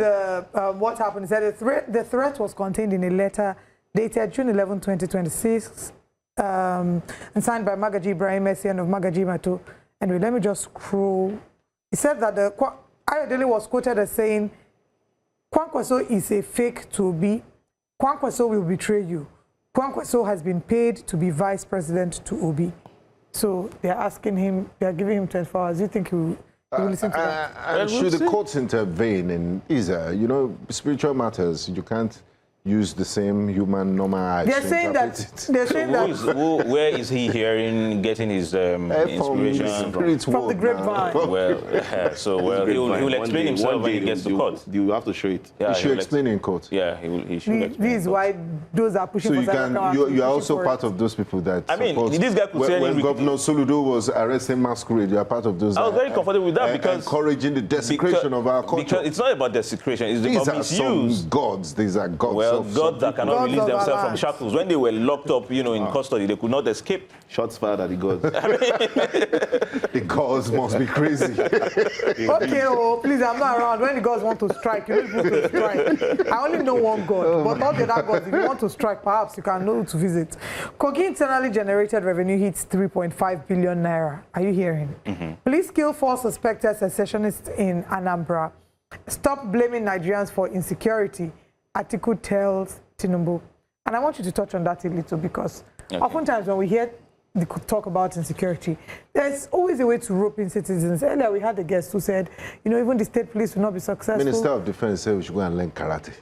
what happened. He said the threat was contained in a letter dated June 11, 2026, and signed by Sagir Ibrahim, SCN of Magaji Mato. Anyway, let me just scroll. He said that Ayodele was quoted as saying, Kwankwaso is a fake to be. Kwankwaso will betray you. Kwankwaso has been paid to be vice president to Obi. So they're asking him, they're giving him 24 hours. Do you think he will listen to that?
And should the courts intervene in spiritual matters? You can't use the same human normal eyes.
They're saying that. They're saying that.
Where is he getting his inspiration
from the grapevine.
Well, so he will explain himself when he gets to court.
You have to show it.
He should explain in court.
Yeah, he should.
This is why those are pushing.
So
for
you are also part of those people that.
I mean, this guy could say
when Governor Soludo was arresting masquerade, you are part of those.
I was very comfortable with that because
encouraging the desecration of our culture.
Because it's not about desecration; it's
these
about misuse.
Some gods. These are gods.
Well, gods that cannot release themselves from shackles. When they were locked up, in custody, they could not escape.
Shots fired at the gods.
The gods must be crazy.
Okay, please, I'm not around. When the gods want to strike, you don't need to strike. I only know one god, but all the other gods, if you want to strike, perhaps you can know who to visit. Kogi internally generated revenue hits 3.5 billion naira. Are you hearing? Police kill 4 suspected secessionists in Anambra. Stop blaming Nigerians for insecurity, Atiku tells Tinubu. And I want you to touch on that a little because oftentimes when we hear the talk about insecurity, there's always a way to rope in citizens. Earlier we had a guest who said, even the state police will not be successful.
Minister of Defense said we should go and learn karate.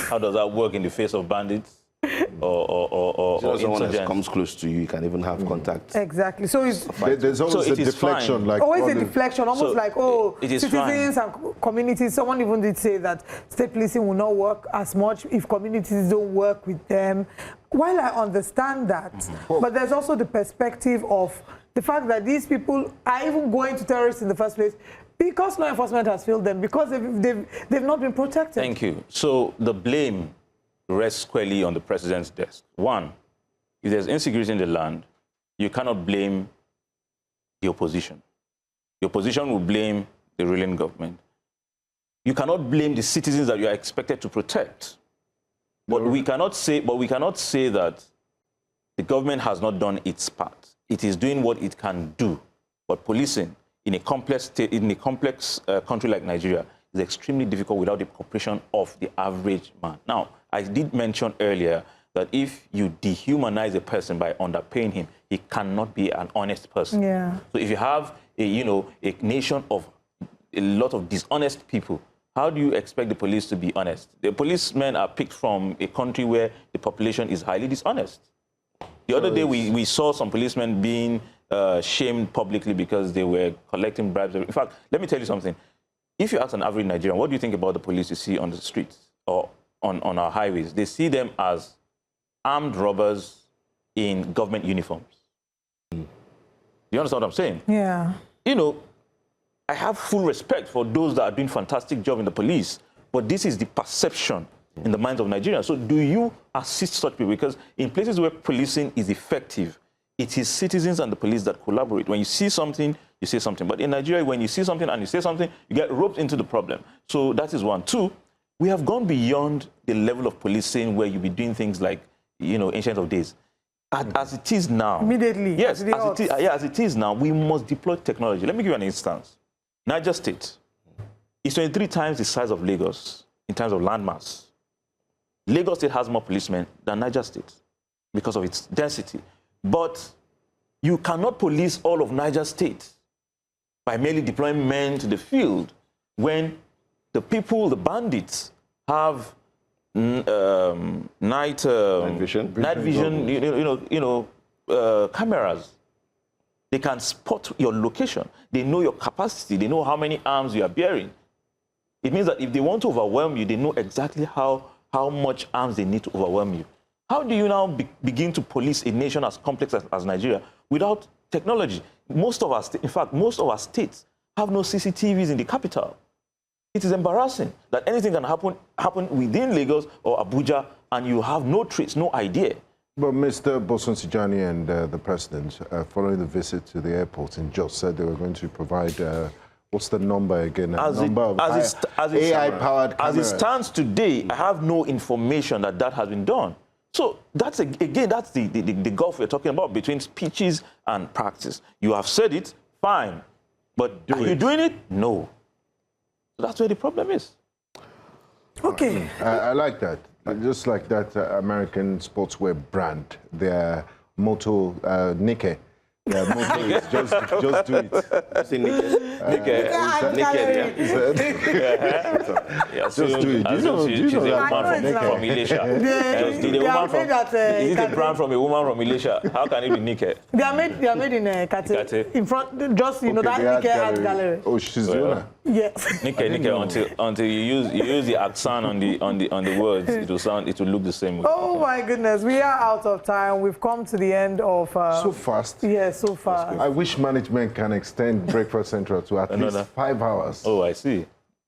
How does that work in the face of bandits? or
someone
insurgents.
that comes close to you, you can even have contact.
Exactly. So
there's always a deflection,
fine.
like
always a deflection, almost like citizens
fine.
and communities. Someone even did say that state policing will not work as much if communities don't work with them. While I understand that, but there's also the perspective of the fact that these people are even going to terrorists in the first place because law enforcement has failed them, because they've not been protected.
Thank you. So the blame rests squarely on the president's desk. One, if there's insecurity in the land, you cannot blame the opposition. The opposition will blame the ruling government. You cannot blame the citizens that you are expected to protect. But we cannot say that the government has not done its part. It is doing what it can do. But policing in a complex country like Nigeria is extremely difficult without the cooperation of the average man. Now, I did mention earlier that if you dehumanize a person by underpaying him, he cannot be an honest person.
Yeah.
So if you have a nation of a lot of dishonest people, how do you expect the police to be honest? The policemen are picked from a country where the population is highly dishonest. The other day, we saw some policemen being shamed publicly because they were collecting bribes. In fact, let me tell you something. If you ask an average Nigerian, what do you think about the police you see on the streets or on our highways? They see them as armed robbers in government uniforms. Do you understand what I'm saying?
Yeah.
I have full respect for those that are doing fantastic job in the police, but this is the perception in the minds of Nigerians. So do you assist such people? Because in places where policing is effective, it is citizens and the police that collaborate. When you see something, you say something. But in Nigeria, when you see something and you say something, you get roped into the problem. So that is one. Two, we have gone beyond the level of policing where you'll be doing things like, ancient of days. As it is now.
Immediately.
Yes, as it is now, we must deploy technology. Let me give you an instance. Niger State is 23 times the size of Lagos in terms of landmass. Lagos State has more policemen than Niger State because of its density. But you cannot police all of Niger State by merely deploying men to the field when the people, the bandits, have night vision, cameras. They can spot your location. They know your capacity. They know how many arms you are bearing. It means that if they want to overwhelm you, they know exactly how much arms they need to overwhelm you. How do you now begin to police a nation as complex as Nigeria without technology? Most of our states have no CCTVs in the capital. It is embarrassing that anything can happen within Lagos or Abuja and you have no trace, no idea.
But Mr. Bosun Tijani and the president, following the visit to the airport in Jos, said they were going to provide, what's the number again? AI-powered cameras.
As it stands today, I have no information that has been done. So that's the gulf we're talking about between speeches and practice. You have said it, fine. But are you doing it? No. So that's where the problem is.
Okay.
I like that. Just like that American sportswear brand, their motto, Nike, Yeah, more please. Just do it.
See, naked,
Just do it.
She's a woman from Elisha. Is it a brand from a woman from Elisha? How can it be naked?
They are made in Kate. In front, just that Nike Art Gallery.
Oh, she's the owner.
Yeah.
Naked until you use the accent on the words, it will look the same.
Oh my goodness, we are out of time. We've come to the end of.
So fast.
Yes, so fast.
I wish management can extend Breakfast Central to at least 5 hours.
Oh, I see.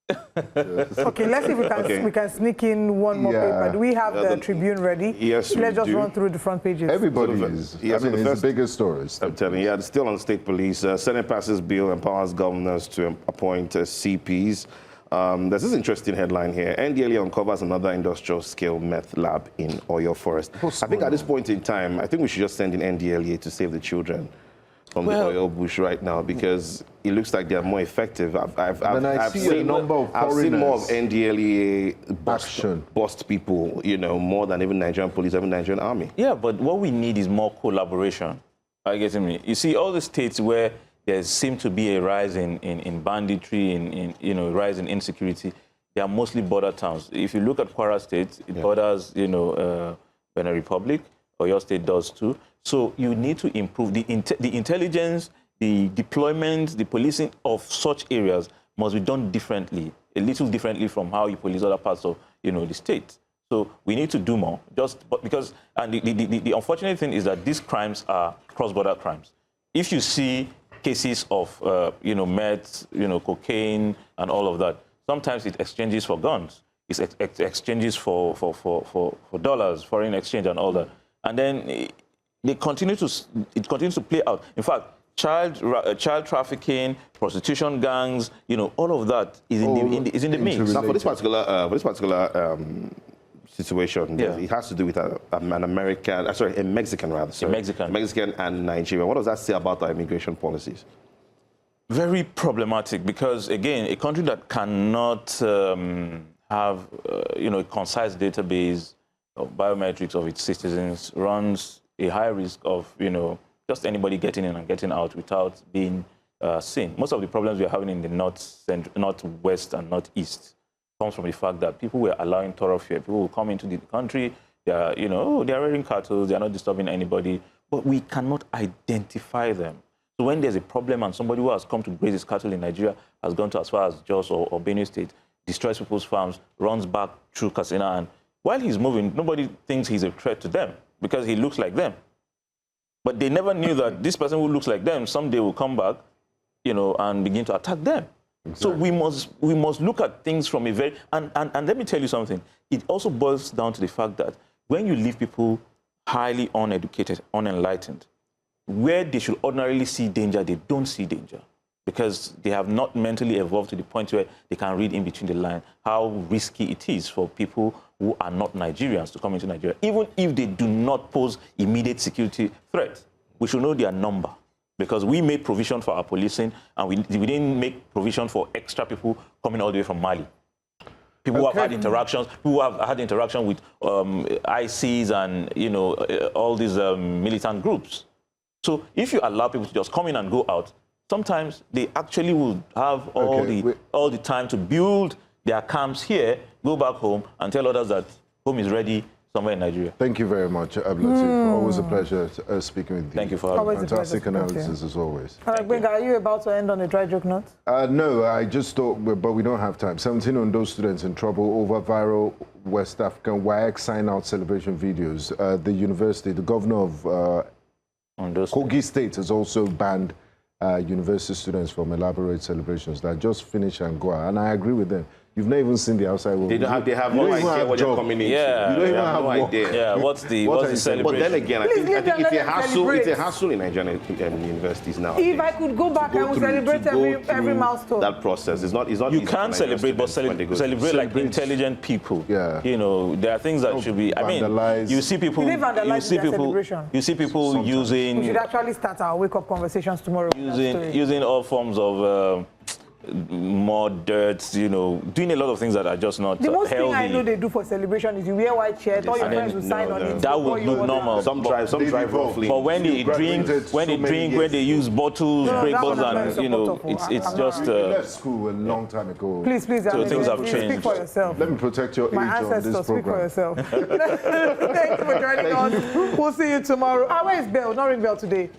Okay, let's see if we can sneak in one more paper. Do we have the Tribune ready?
Yes,
let's just run through the front pages.
Everybody is.
Yes,
I mean, it's the biggest stories.
I'm telling you, still on the state police. Senate passes bill empowers governors to appoint CPs. There's this interesting headline here. NDLEA uncovers another industrial-scale meth lab in Oyo Forest. I think at this point in time, I think we should just send in NDLEA to save the children from the oil bush right now, because it looks like they're more effective. I've seen more of NDLEA bust people, more than even Nigerian police, even Nigerian army.
Yeah, but what we need is more collaboration. Are you getting me? You see, all the states where there seems to be a rise in banditry, in rise in insecurity, they are mostly border towns. If you look at Kwara State, it borders, Benin Republic, or your state does too. So you need to improve the intelligence, the deployment, the policing of such areas must be done differently, a little differently from how you police other parts of, the state. So we need to do more. The unfortunate thing is that these crimes are cross-border crimes. If you see cases of, meth, cocaine, and all of that, sometimes it exchanges for guns. It's exchanges for dollars, foreign exchange, and all that. And then it continues to play out. In fact, child trafficking, prostitution gangs, all of that is in the mix.
Now, for this particular situation, it has to do with a Mexican and Nigerian. What does that say about our immigration policies?
Very problematic, because again, a country that cannot have a concise database of biometrics of its citizens runs a high risk of just anybody getting in and getting out without being seen. Most of the problems we are having in the northwest and northeast comes from the fact that people were allowing thoroughfare. People will come into the country, they are they are rearing cattle, they are not disturbing anybody, but we cannot identify them. So when there's a problem and somebody who has come to graze his cattle in Nigeria has gone to as far as Jos or Benue State, destroys people's farms, runs back through Katsina, and while he's moving, nobody thinks he's a threat to them because he looks like them. But they never knew that this person who looks like them someday will come back, and begin to attack them. Exactly. So we must look at things from a very... And let me tell you something. It also boils down to the fact that when you leave people highly uneducated, unenlightened, where they should ordinarily see danger, they don't see danger, because they have not mentally evolved to the point where they can read in between the lines how risky it is for people who are not Nigerians to come into Nigeria. Even if they do not pose immediate security threat, we should know their number, because we made provision for our policing and we didn't make provision for extra people coming all the way from Mali. People who have had interactions, with ICs and all these militant groups. So if you allow people to just come in and go out, sometimes they actually will have all the time to build their camps here, go back home, and tell others that home is ready somewhere in Nigeria.
Thank you very much, Ablatif. Always a pleasure speaking with you.
Thank you for having
me. Fantastic analysis as always.
All right, Gbenga, are you about to end on a dry joke note?
No, I just thought, but we don't have time. 17 Ondo students in trouble over viral West African WAEC sign-out celebration videos. The university, the governor of Kogi State has also banned university students from elaborate celebrations that just finish and go out. And I agree with them. You've not even seen the outside world.
They have no idea what they're coming into.
Yeah,
you don't even have no idea.
Yeah, what's the celebration?
But then again, I think it's a hassle in Nigerian universities now.
If I could go back, I would celebrate every milestone.
That process is not.
You can celebrate, but celebrate like intelligent people.
Yeah.
There are things that should be. I mean, you see people. You see people using.
We should actually start our wake-up conversations tomorrow.
Using all forms of. more dirt, you know, doing a lot of things that are just not
The most
healthy.
thing I know they do for celebration is you wear white shirt, all your friends will sign on it.
That would look normal.
Some drive roughly.
But when they drink, when they use bottles, break bottles, and you know, it's just.
You left school a long time ago.
Please,
so things have changed.
Speak for yourself.
Let me protect your
My
age on
ancestors,
this
speak for
program.
yourself. Thank you for joining us. We'll see you tomorrow. Where is Bell? Not ring bell today.